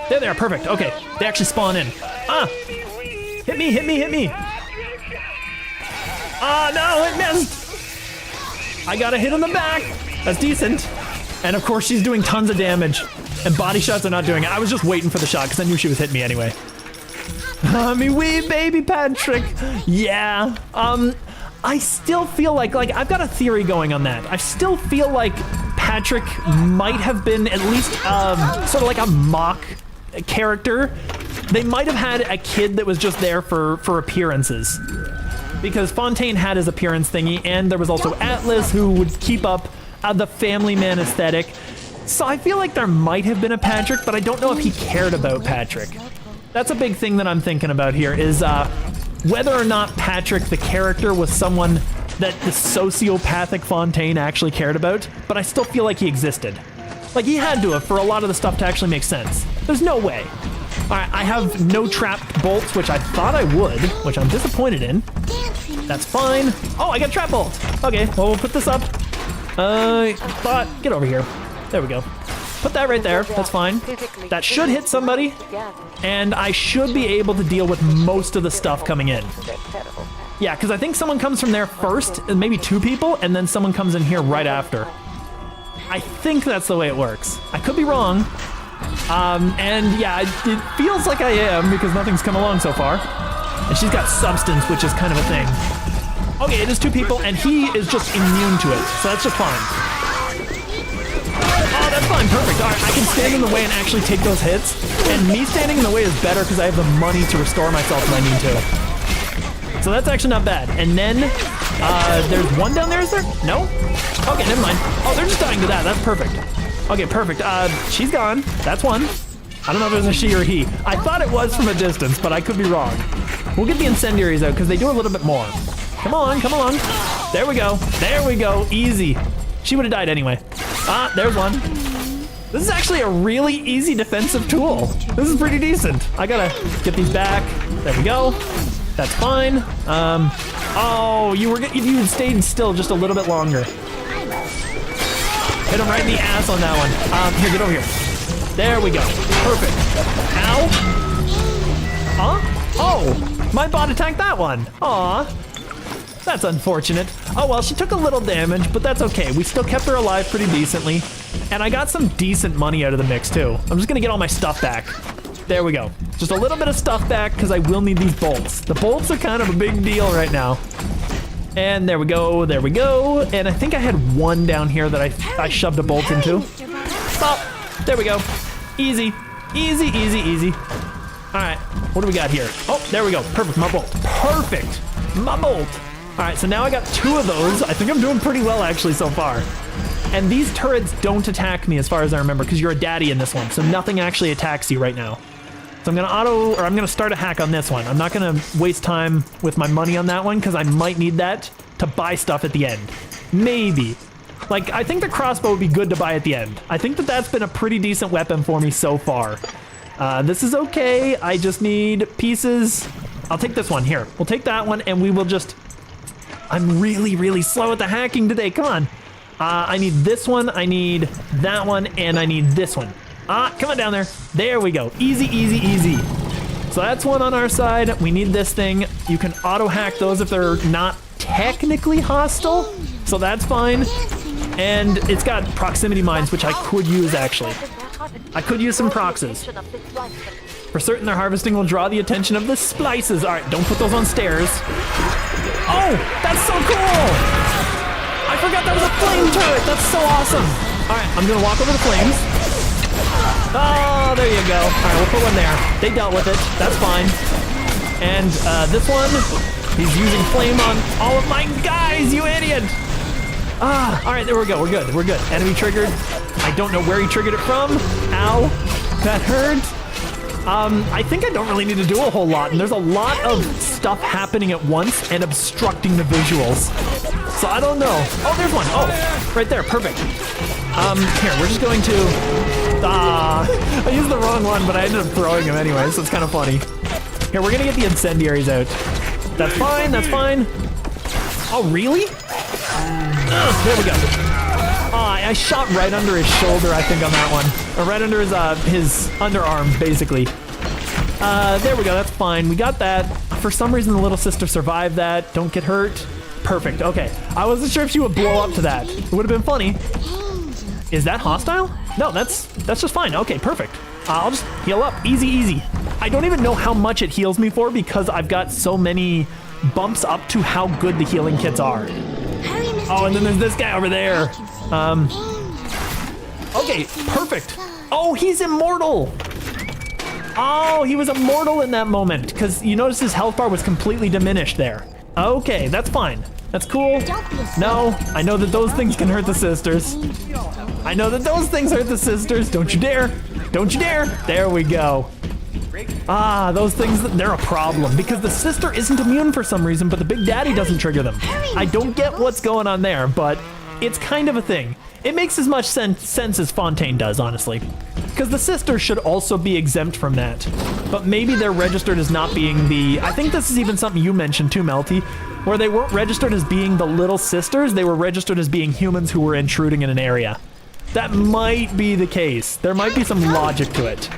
There they are, perfect. Okay, they actually spawn in. Ah! Hit me, hit me, hit me! Ah, no, it missed! I got a hit on the back. That's decent. And of course, she's doing tons of damage. And body shots are not doing it. I was just waiting for the shot because I knew she was hitting me anyway. Me wee baby Patrick. Yeah. I still feel like I've got a theory going on that. I still feel like Patrick might have been at least sort of like a mock character. They might have had a kid that was just there for appearances. Because Fontaine had his appearance thingy, and there was also Atlas who would keep up the family man aesthetic. So I feel like there might have been a Patrick, but I don't know if he cared about Patrick. That's a big thing that I'm thinking about here is whether or not Patrick, the character, was someone that the sociopathic Fontaine actually cared about, but I still feel like he existed. Like, he had to have for a lot of the stuff to actually make sense. There's no way. All right, I have no trapped bolts, which I thought I would, which I'm disappointed in. That's fine. Oh, I got a trap bolt. Okay, well, we'll put this up. Get over here. There we go. Put that right there. That's fine. That should hit somebody, and I should be able to deal with most of the stuff coming in. Yeah, because I think someone comes from there first, maybe 2 people, and then someone comes in here right after. I think that's the way it works. I could be wrong. And yeah, it feels like I am because nothing's come along so far. And she's got substance, which is kind of a thing. Okay, it is 2 people, and he is just immune to it, so that's just fine. Oh, that's fine, perfect. All right, I can stand in the way and actually take those hits. And me standing in the way is better because I have the money to restore myself when I need to. So that's actually not bad. And then, there's one down there, is there? No? Okay, never mind. Oh, they're just dying to that. That's perfect. Okay, perfect. She's gone. That's one. I don't know if it was a she or a he. I thought it was from a distance, but I could be wrong. We'll get the incendiaries out because they do a little bit more. Come on, come on. There we go. There we go. Easy. She would have died anyway. Ah, there's one. This is actually a really easy defensive tool. This is pretty decent. I gotta get these back. There we go. That's fine. Oh, you had stayed still just a little bit longer. Hit him right in the ass on that one. Here, get over here. There we go. Perfect. Ow. Huh? Oh, my bot attacked that one. Aw. That's unfortunate. Oh, well, she took a little damage, but that's okay. We still kept her alive pretty decently. And I got some decent money out of the mix, too. I'm just gonna get all my stuff back. There we go. Just a little bit of stuff back, because I will need these bolts. The bolts are kind of a big deal right now. And there we go, there we go. And I think I had one down here that I shoved a bolt into. Oh, there we go. Easy, easy, easy, easy. All right, what do we got here? Oh, there we go, perfect, my bolt. Perfect, my bolt. All right, so now I got 2 of those. I think I'm doing pretty well actually so far. And these turrets don't attack me as far as I remember, because you're a daddy in this one, so nothing actually attacks you right now. So I'm gonna start a hack on this one. I'm not gonna waste time with my money on that one, because I might need that to buy stuff at the end. Maybe. Like, I think the crossbow would be good to buy at the end. I think that that's been a pretty decent weapon for me so far. This is okay, I just need pieces. I'll take this one, here. We'll take that one, and we will just... I'm really, really slow at the hacking today, come on. I need this one, I need that one, and I need this one. Come on down there. There we go. Easy, easy, easy. So that's one on our side. We need this thing. You can auto-hack those if they're not technically hostile, so that's fine. And it's got proximity mines, which I could use, actually. I could use some proxies. For certain, their harvesting will draw the attention of the splices. All right, don't put those on stairs. Oh, that's so cool! I forgot that was a flame turret. That's so awesome. All right, I'm gonna walk over the flames. Oh, there you go. All right, we'll put one there. They dealt with it. That's fine. And this one, he's using flame on all of my guys, you idiot. All right, there we go. We're good. We're good. Enemy triggered. I don't know where he triggered it from. Ow, that hurt. I think I don't really need to do a whole lot, and there's a lot of stuff happening at once and obstructing the visuals. So I don't know. Oh, there's one. Oh, right there. Perfect. Here, we're just going to... I used the wrong one, but I ended up throwing him anyway, so it's kind of funny. Here, we're gonna get the incendiaries out. That's fine, that's fine. Oh, really? There we go. I shot right under his shoulder, I think, on that one. Or right under his underarm, basically. There we go, that's fine. We got that. For some reason, the little sister survived that. Don't get hurt. Perfect, okay. I wasn't sure if she would blow up to that. It would have been funny. Is that hostile? No, that's just fine. Okay, perfect. I'll just heal up. Easy, easy. I don't even know how much it heals me for because I've got so many bumps up to how good the healing kits are. Oh, and then there's this guy over there. Okay, perfect. Oh, he's immortal. Oh, he was immortal in that moment because you notice his health bar was completely diminished there. Okay, that's fine. That's cool. No, I know that those things can hurt the sisters. I know that those things hurt the sisters. Don't you dare. Don't you dare. There we go. Those things, they're a problem because the sister isn't immune for some reason, but the big daddy doesn't trigger them. I don't get what's going on there, but it's kind of a thing. It makes as much sense as Fontaine does, honestly. Because the sisters should also be exempt from that. But maybe they're registered as not being the... I think this is even something you mentioned too, Melty, where they weren't registered as being the little sisters, they were registered as being humans who were intruding in an area. That might be the case. There might be some logic to it.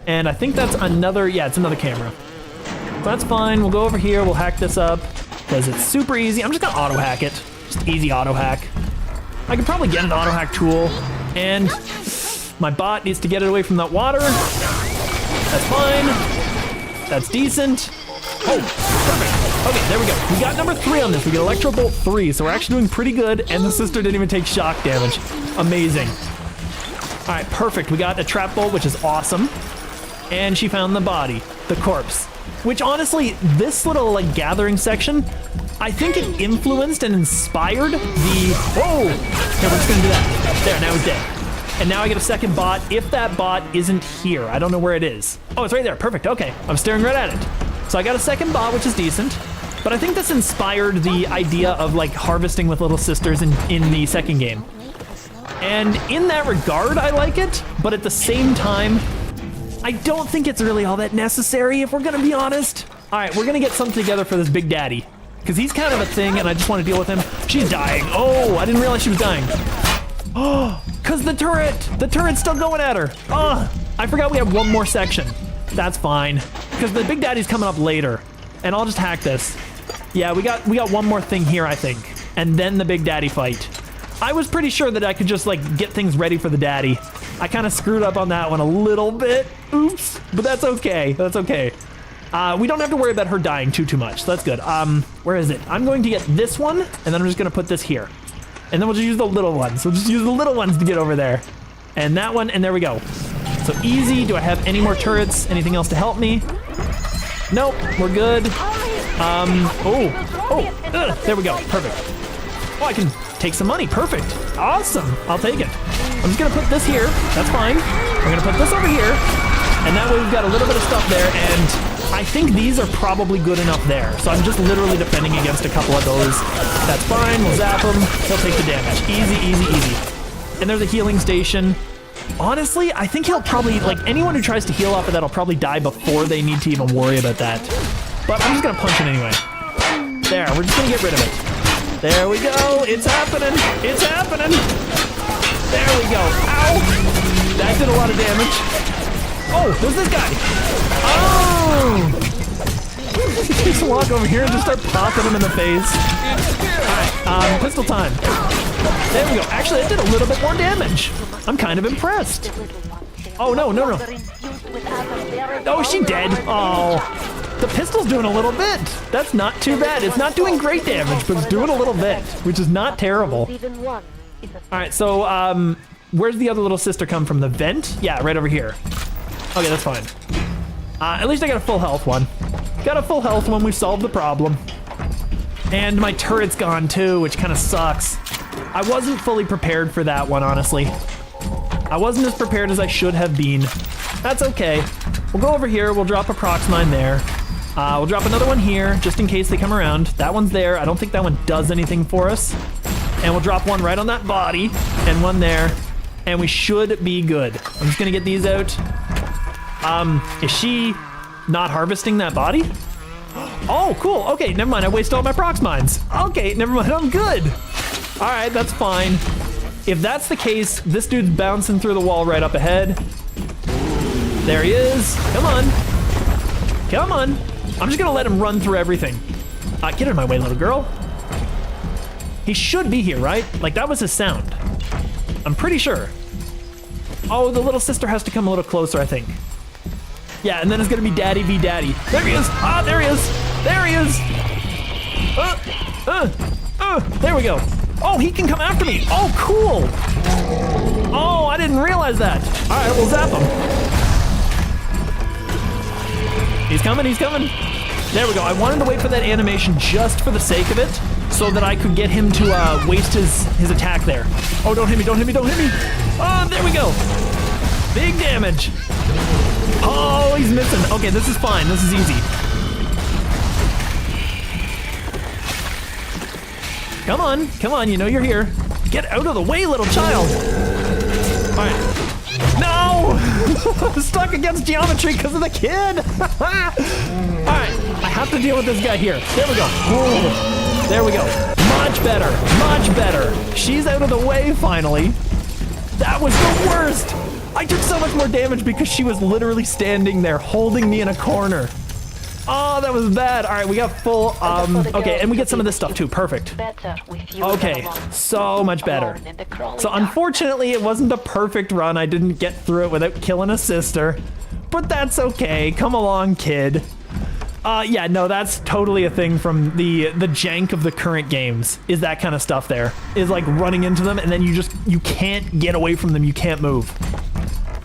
And I think that's another... Yeah, it's another camera. That's fine. We'll go over here. We'll hack this up because it's super easy. I'm just going to auto-hack it. Just easy auto-hack. I could probably get an auto-hack tool. And my bot needs to get it away from that water. That's fine. That's decent. Oh, perfect. Okay, there we go. We got number 3 on this. We got Electro Bolt 3, so we're actually doing pretty good. And the sister didn't even take shock damage. Amazing. All right, perfect. We got a trap bolt, which is awesome. And she found the body, the corpse. Which honestly, this little like gathering section, I think it influenced and inspired the... Whoa! Here, we're just gonna do that. There, now he's dead. And now I get a second bot if that bot isn't here. I don't know where it is. Oh, it's right there. Perfect. Okay, I'm staring right at it. So I got a second bot, which is decent. But I think this inspired the idea of like harvesting with little sisters in the second game. And in that regard, I like it, but at the same time, I don't think it's really all that necessary, if we're gonna be honest. All right, we're gonna get something together for this Big Daddy, because he's kind of a thing, and I just want to deal with him. She's dying. Oh, I didn't realize she was dying. Oh, because the turret's still going at her. Oh, I forgot we have one more section. That's fine, because the Big Daddy's coming up later, and I'll just hack this. Yeah, we got one more thing here, I think, and then the Big Daddy fight. I was pretty sure that I could just like get things ready for the daddy. I kind of screwed up on that one a little bit. Oops, but that's okay. That's okay. We don't have to worry about her dying too much. So that's good. Where is it? I'm going to get this one, and then I'm just gonna put this here. And then we'll just use the little ones. We'll just use the little ones to get over there. And that one, and there we go. So easy. Do I have any more turrets? Anything else to help me? Nope, we're good. There we go, perfect. Oh, I can take some money, perfect. Awesome, I'll take it. I'm just gonna put this here, that's fine. We're gonna put this over here, and that way we've got a little bit of stuff there, and I think these are probably good enough there. So I'm just literally defending against a couple of those. That's fine, we'll zap him, he'll take the damage. Easy, easy, easy. And there's a healing station. Honestly, I think he'll probably, like anyone who tries to heal off of that will probably die before they need to even worry about that. But I'm just gonna punch it anyway. There, we're just gonna get rid of it. There we go, it's happening, it's happening. There we go, ow. That did a lot of damage. Oh, there's this guy. Oh! Just walk over here and just start popping him in the face. All right, pistol time. There we go, actually that did a little bit more damage. I'm kind of impressed. Oh, no. Oh, is she dead? Oh. The pistol's doing a little bit. That's not too bad. It's not doing great damage, but it's doing a little bit, which is not terrible. All right, so where's the other little sister come from? The vent? Yeah, right over here. Okay, that's fine. At least I got a full health one. Got a full health one. We've solved the problem. And my turret's gone too, which kind of sucks. I wasn't fully prepared for that one, honestly. I wasn't as prepared as I should have been. That's okay. We'll go over here. We'll drop a prox mine there. We'll drop another one here, just in case they come around. That one's there. I don't think that one does anything for us. And we'll drop one right on that body, and one there. And we should be good. I'm just gonna get these out. Is she not harvesting that body? Oh, cool. Okay, never mind. I wasted all my prox mines. Okay, never mind. I'm good. All right, that's fine. If that's the case, this dude's bouncing through the wall right up ahead. There he is. Come on. Come on. I'm just gonna let him run through everything. Get out of my way, little girl. He should be here, right? Like, that was his sound. I'm pretty sure. Oh, the little sister has to come a little closer, I think. Yeah, and then it's gonna be Daddy v Daddy. There he is. Ah, there he is. There he is. There we go. Oh, he can come after me. Oh, cool. Oh, I didn't realize that. All right, we'll zap him. He's coming, he's coming. There we go. I wanted to wait for that animation just for the sake of it, so that I could get him to waste his attack there. Oh, don't hit me, don't hit me, don't hit me. Oh, there we go. Big damage. Oh, he's missing. Okay, this is fine. This is easy. Come on, you know you're here. Get out of the way, little child. All right. No! Stuck against geometry because of the kid. All right, I have to deal with this guy here. There we go. Ooh. There we go. Much better, much better. She's out of the way finally. That was the worst. I took so much more damage because she was literally standing there holding me in a corner. Oh, that was bad. All right, we got full, okay, and we get some of this stuff too, perfect. Okay, so much better. So unfortunately, it wasn't a perfect run. I didn't get through it without killing a sister, but that's okay. Come along, kid. Yeah, no, that's totally a thing from the jank of the current games, is that kind of stuff there. Is like running into them and then you can't get away from them, you can't move.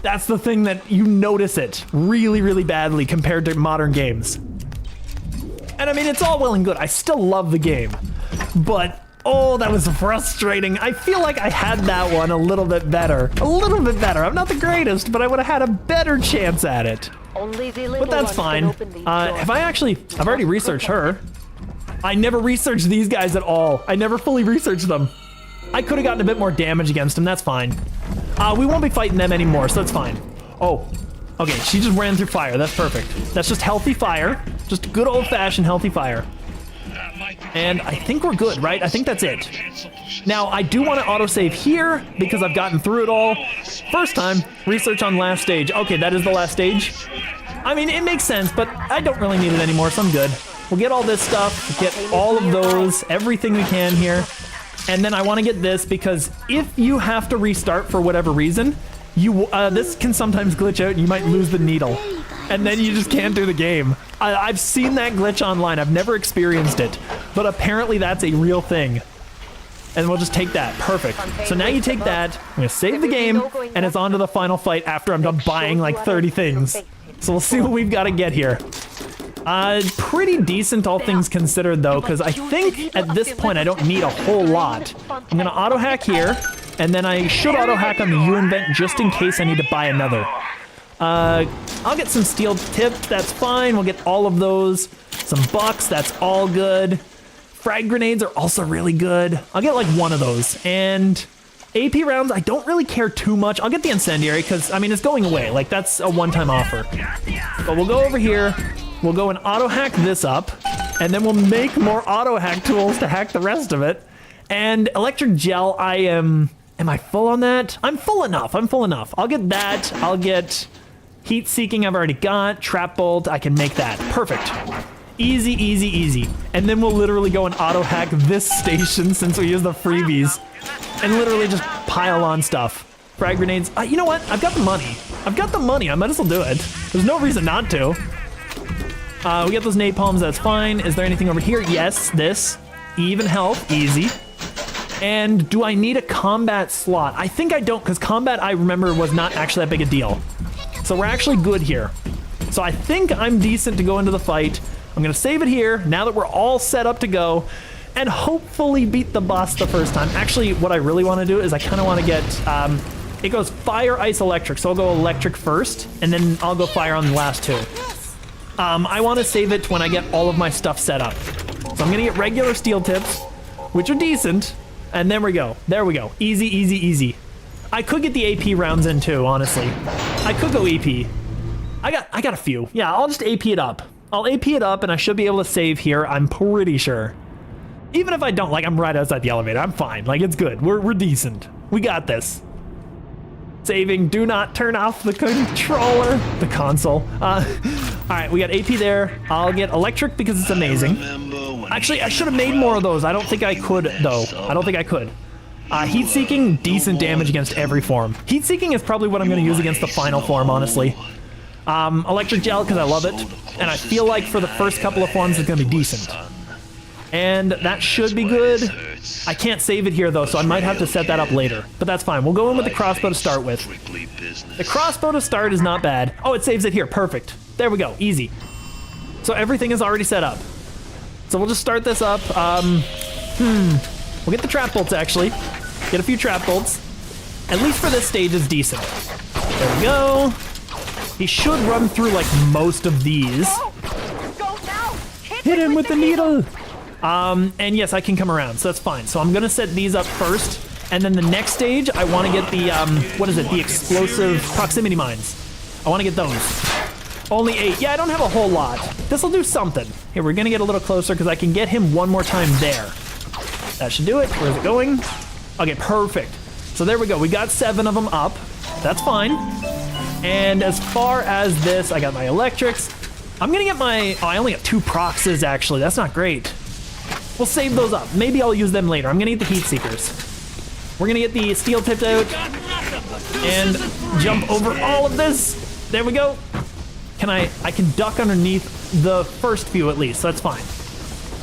That's the thing that you notice it really, really badly compared to modern games. And I mean, it's all well and good. I still love the game, but oh, that was frustrating. I feel like I had that one a little bit better. A little bit better. I'm not the greatest, but I would have had a better chance at it. But that's fine. I've already researched her. I never researched these guys at all. I never fully researched them. I could have gotten a bit more damage against him. That's fine. We won't be fighting them anymore, so that's fine. Oh, okay. She just ran through fire. That's perfect. That's just healthy fire. Just good old-fashioned healthy fire. And I think we're good, right? I think that's it. Now, I do want to autosave here because I've gotten through it all. First time, research on last stage. Okay, that is the last stage. I mean, it makes sense, but I don't really need it anymore, so I'm good. We'll get all this stuff, get all of those, everything we can here. And then I want to get this because if you have to restart for whatever reason, this can sometimes glitch out and you might lose the needle. And then you just can't do the game. I've seen that glitch online. I've never experienced it, but apparently that's a real thing. And we'll just take that. Perfect. So now you take that. I'm gonna save the game, and it's on to the final fight after I'm done buying like 30 things. So we'll see what we've got to get here. Pretty decent, all things considered, though, because I think at this point I don't need a whole lot. I'm gonna auto hack here, and then I should auto hack on the UN vent just in case I need to buy another. I'll get some steel tip, that's fine. We'll get all of those. Some bucks, that's all good. Frag grenades are also really good. I'll get like one of those. And AP rounds, I don't really care too much. I'll get the incendiary because, I mean, it's going away. Like, that's a one-time offer. But we'll go over here. We'll go and auto hack this up. And then we'll make more auto hack tools to hack the rest of it. And electric gel, am I full on that? I'm full enough. I'll get that. I'll get heat seeking I've already got. Trap bolt, I can make that. Perfect. Easy, easy, easy. And then we'll literally go and auto hack this station since we use the freebies. And literally just pile on stuff. Frag grenades. You know what? I've got the money. I might as well do it. There's no reason not to. We got those napalms. That's fine. Is there anything over here? Yes, this. Even health. Easy. And do I need a combat slot? I think I don't, because combat, I remember, was not actually that big a deal. So we're actually good here. So I think I'm decent to go into the fight. I'm going to save it here now that we're all set up to go and hopefully beat the boss the first time. Actually, what I really want to do is I kind of want to get, it goes fire, ice, electric. So I'll go electric first, and then I'll go fire on the last two. I want to save it when I get all of my stuff set up. So I'm going to get regular steel tips, which are decent. And then we go. There we go. Easy, easy, easy. I could get the AP rounds in too, honestly. I could go AP. I got a few. Yeah, I'll just AP it up. I'll AP it up and I should be able to save here, I'm pretty sure. Even if I don't, like, I'm right outside the elevator. I'm fine. Like, it's good. We're decent. We got this. Saving. Do not turn off the controller. The console. All right, we got AP there. I'll get electric because it's amazing. Actually, I should have made more of those. I don't think I could, though. I don't think I could. Heat seeking, decent damage against every form. Heat seeking is probably what I'm going to use against the final form, honestly. Electric gel because I love it, and I feel like for the first couple of forms it's going to be decent. And that should be good. I can't save it here though, so I might have to set that up later. But that's fine. We'll go in with the crossbow to start with. The crossbow to start is not bad. Oh, it saves it here. Perfect. There we go. Easy. So everything is already set up. So we'll just start this up. We'll get the trap bolts actually. Get a few trap bolts. At least for this stage is decent. There we go. He should run through like most of these. Hit him with the needle. And yes, I can come around, so that's fine. So I'm gonna set these up first, and then the next stage, I want to get the, what is it? The explosive proximity mines. I want to get those. Only 8. Yeah, I don't have a whole lot. This will do something. Here, we're gonna get a little closer because I can get him one more time there. That should do it. Where's it going? Okay, perfect. So there we go. We got 7 of them up. That's fine. And as far as this, I got my electrics. I'm gonna get my, I only got 2 proxes actually. That's not great. We'll save those up. Maybe I'll use them later. I'm gonna get the heat seekers. We're gonna get the steel tipped out and jump over all of this. There we go. I can duck underneath the first few at least, so that's fine.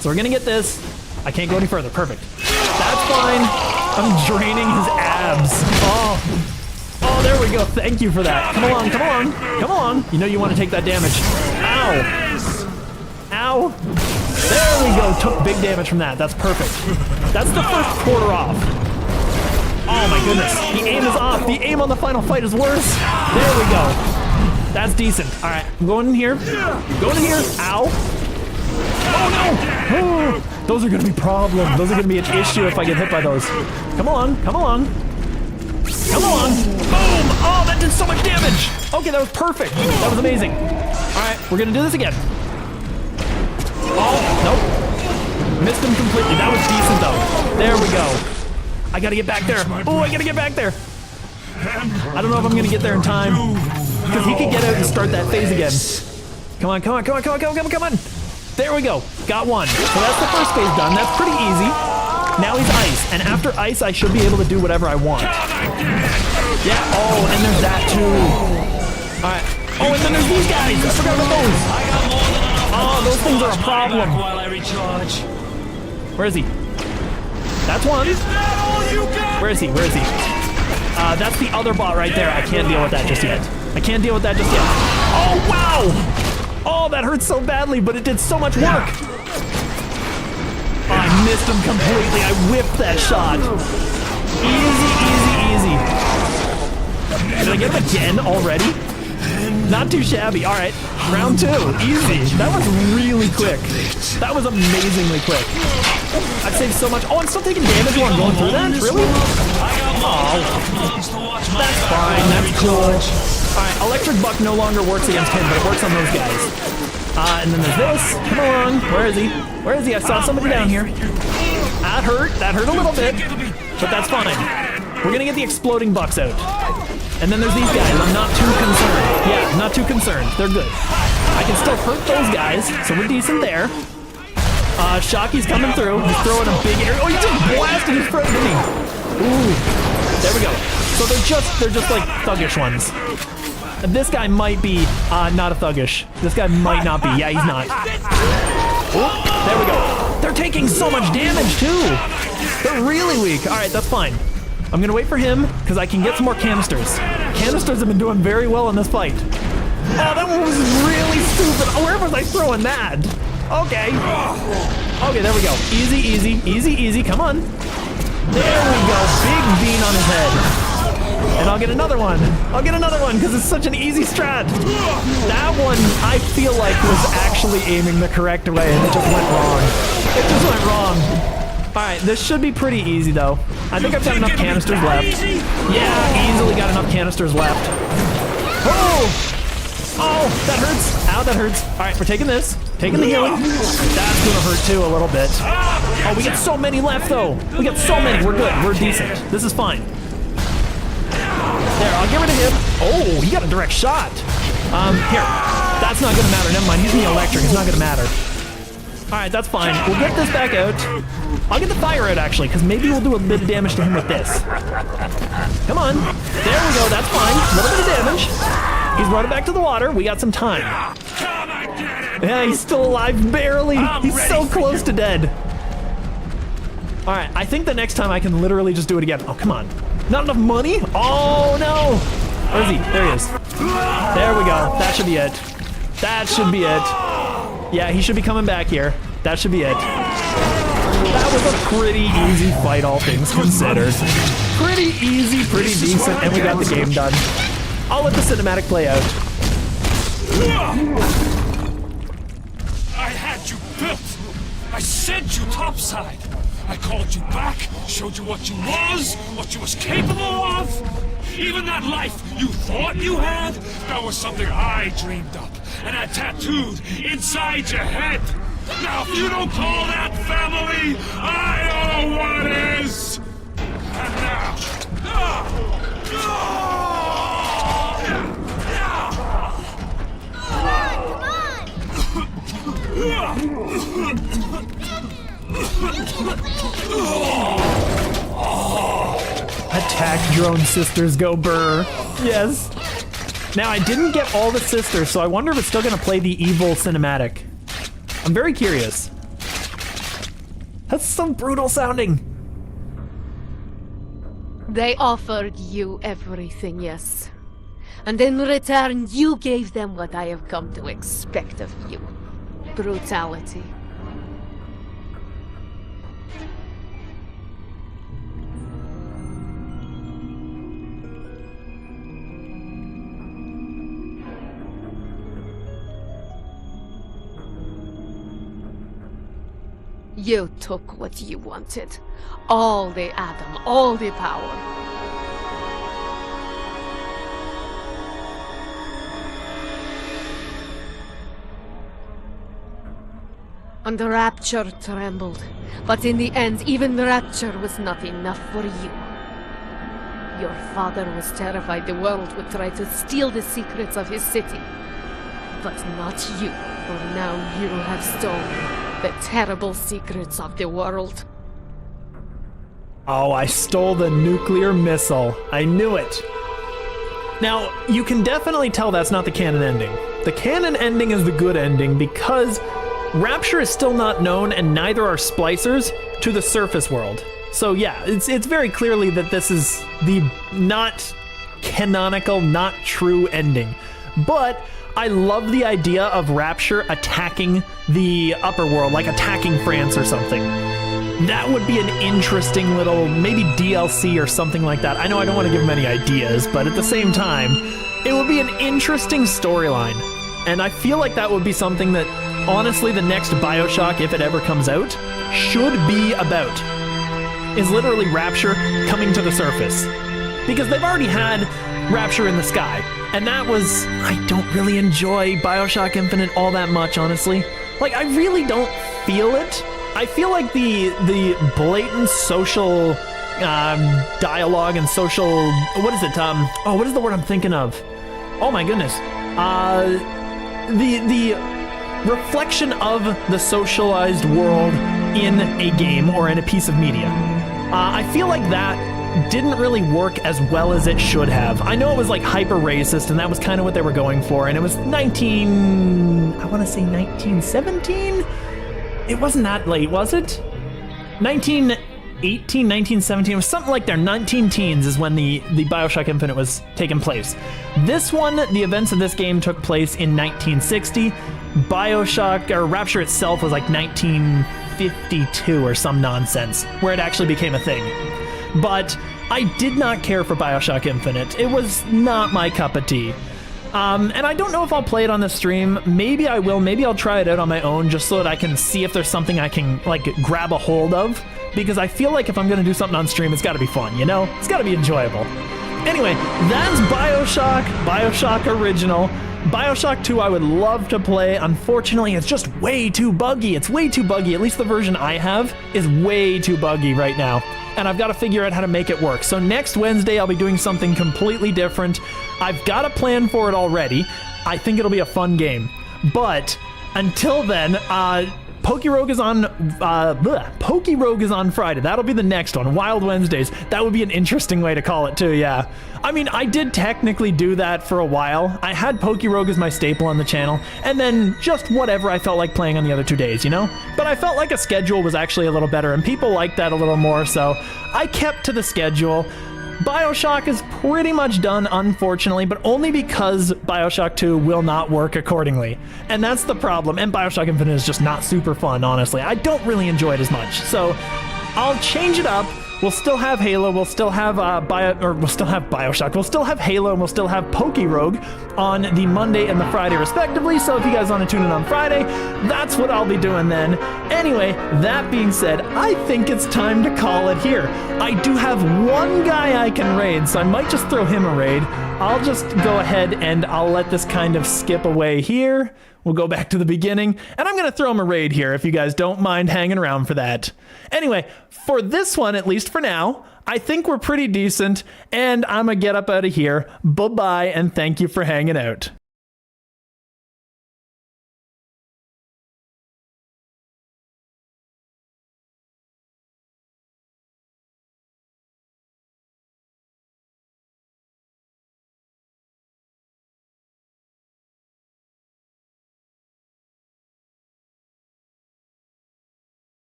So we're gonna get this. I can't go any further. Perfect. That's fine. I'm draining his abs. Oh, there we go. Thank you for that. Come along, come along, come along. You know you want to take that damage. Ow. Ow. There we go. Took big damage from that. That's perfect. That's the first quarter off. Oh my goodness. The aim is off. The aim on the final fight is worse. There we go. That's decent. All right. I'm going in here. Going in here. Ow. Oh no. Those are gonna be problems. Those are gonna be an issue if I get hit by those. Come on, come on. Come on. Boom! Oh, that did so much damage. Okay, that was perfect. That was amazing. All right, we're gonna do this again. Oh, nope. Missed him completely. That was decent though. There we go. I gotta get back there. Oh, I gotta get back there. I don't know if I'm gonna get there in time. Because he could get out and start that phase again. Come on, come on, come on, come on, come on, come on, come on. There we go. Got one. So that's the first phase done. That's pretty easy. Now he's ice. And after ice, I should be able to do whatever I want. Yeah, oh, and there's that too. All right. Oh, and then there's these guys. I forgot about those. Oh, those things are a problem. While I recharge. Where is he? That's one. Where is he? Where is he? That's the other bot right there. I can't deal with that just yet. I can't deal with that just yet. Oh, wow! Oh, that hurt so badly, but it did so much work. Oh, I missed him completely. I whipped that shot. Easy, easy, easy. Did I get him again already? Not too shabby. All right, round two. Easy. That was really quick. That was amazingly quick. I've saved so much. Oh, I'm still taking damage while I'm going through that? Really? Oh, that's fine. That's cool. All right, Electric Buck no longer works against him, but it works on those guys. And then there's this. Come along. Where is he? Where is he? I saw somebody down here. That hurt. That hurt a little bit, but that's fine. We're gonna get the exploding bucks out. And then there's these guys. I'm not too concerned. Yeah, not too concerned. They're good. I can still hurt those guys, so we're decent there. Shocky's coming through. He's throwing a big area. Oh, he just blasted his front of me. Ooh, there we go. So they're just like thuggish ones. This guy might be not a thuggish. This guy might not be. Yeah, he's not. Oh, there we go. They're taking so much damage too. They're really weak. All right, that's fine. I'm gonna wait for him because I can get some more canisters. Canisters have been doing very well in this fight. Oh, that one was really stupid. Where was I throwing that? Okay. Okay, there we go. Easy, easy, easy, easy. Come on. There we go. Big bean on his head. And I'll get another one. I'll get another one because it's such an easy strat. That one, I feel like, was actually aiming the correct way and it just went wrong. It just went wrong. All right, this should be pretty easy though. I think I've got enough canisters left. Yeah, easily got enough canisters left. Oh! Oh, that hurts. Ow, that hurts. All right, we're taking this. Taking the healing. That's gonna hurt too a little bit. Oh, we got so many left though. We got so many. We're good. We're decent. This is fine. There, I'll get rid of him. Oh, he got a direct shot. Here. That's not gonna matter. Never mind. He's in the electric. It's not gonna matter. All right, that's fine. We'll get this back out. I'll get the fire out actually, because maybe we'll do a bit of damage to him with this. Come on. There we go. That's fine. A little bit of damage. He's running back to the water. We got some time. Yeah, he's still alive, barely. He's so close to dead. All right, I think the next time I can literally just do it again. Oh, come on. Not enough money? Oh, no. Where is he? There he is. There we go. That should be it. That should be it. Yeah, he should be coming back here. That should be it. That was a pretty easy fight, all things considered. Pretty easy, pretty decent, and we got the game done. I'll let the cinematic play out. I had you built. I sent you topside. I called you back, showed you what you was capable of. Even that life you thought you had, that was something I dreamed up and had tattooed inside your head. Now, if you don't call that family, I don't know what is. And now, Attack drone sisters go burr. Yes. Now I didn't get all the sisters, so I wonder if it's still gonna play the evil cinematic. I'm very curious. That's so brutal sounding. They offered you everything, yes. And in return, you gave them what I have come to expect of you. Brutality. You took what you wanted. All the Adam, all the power. And the Rapture trembled. But in the end, even the Rapture was not enough for you. Your father was terrified the world would try to steal the secrets of his city. But not you, for now you have stolen the terrible secrets of the world. Oh, I stole the nuclear missile. I knew it. Now, you can definitely tell that's not the canon ending. The canon ending is the good ending because Rapture is still not known, and neither are splicers to the surface world. So yeah, it's very clearly that this is the not canonical, not true ending. But I love the idea of Rapture attacking the upper world, like attacking France or something. That would be an interesting little, maybe DLC or something like that. I know I don't want to give him any ideas, but at the same time, it would be an interesting storyline. And I feel like that would be something that, honestly, the next Bioshock, if it ever comes out, should be about. Is literally Rapture coming to the surface. Because they've already had Rapture in the sky. And that was, I don't really enjoy Bioshock Infinite all that much, honestly. Like, I really don't feel it. I feel like the blatant social dialogue and social, what is it? What is the word I'm thinking of? Oh my goodness. The reflection of the socialized world in a game or in a piece of media. I feel like that didn't really work as well as it should have. I know it was like hyper racist, and that was kind of what they were going for, and it was 1917? It wasn't that late, was it? 1918, 1917, it was something like their 19 teens is when the Bioshock Infinite was taking place. This one, the events of this game took place in 1960. Bioshock, or Rapture itself, was like 1952 or some nonsense, where it actually became a thing. But I did not care for Bioshock Infinite. It was not my cup of tea. And I don't know if I'll play it on the stream. Maybe I will. Maybe I'll try it out on my own just so that I can see if there's something I can, like, grab a hold of. Because I feel like if I'm going to do something on stream, it's got to be fun, you know? It's got to be enjoyable. Anyway, that's Bioshock, Bioshock Original. Bioshock 2 I would love to play. Unfortunately, it's just way too buggy. It's way too buggy. At least the version I have is way too buggy right now. And I've got to figure out how to make it work. So next Wednesday, I'll be doing something completely different. I've got a plan for it already. I think it'll be a fun game. But until then, Pokerogue is on Pokerogue is on Friday. That'll be the next one. Wild Wednesdays. That would be an interesting way to call it too, yeah. I mean, I did technically do that for a while. I had Pokerogue as my staple on the channel, and then just whatever I felt like playing on the other 2 days, you know? But I felt like a schedule was actually a little better, and people liked that a little more, so I kept to the schedule. Bioshock is pretty much done, unfortunately, but only because Bioshock 2 will not work accordingly. And that's the problem, and Bioshock Infinite is just not super fun, honestly. I don't really enjoy it as much, so I'll change it up. We'll still have Halo, we'll still have we'll still have Bioshock, we'll still have Halo, and we'll still have Pokerogue on the Monday and the Friday respectively, so if you guys want to tune in on Friday, that's what I'll be doing then. Anyway, that being said, I think it's time to call it here. I do have one guy I can raid, so I might just throw him a raid. I'll just go ahead and I'll let this kind of skip away here. We'll go back to the beginning, and I'm going to throw him a raid here if you guys don't mind hanging around for that. Anyway, for this one, at least for now, I think we're pretty decent, and I'm going to get up out of here. Bye-bye, and thank you for hanging out.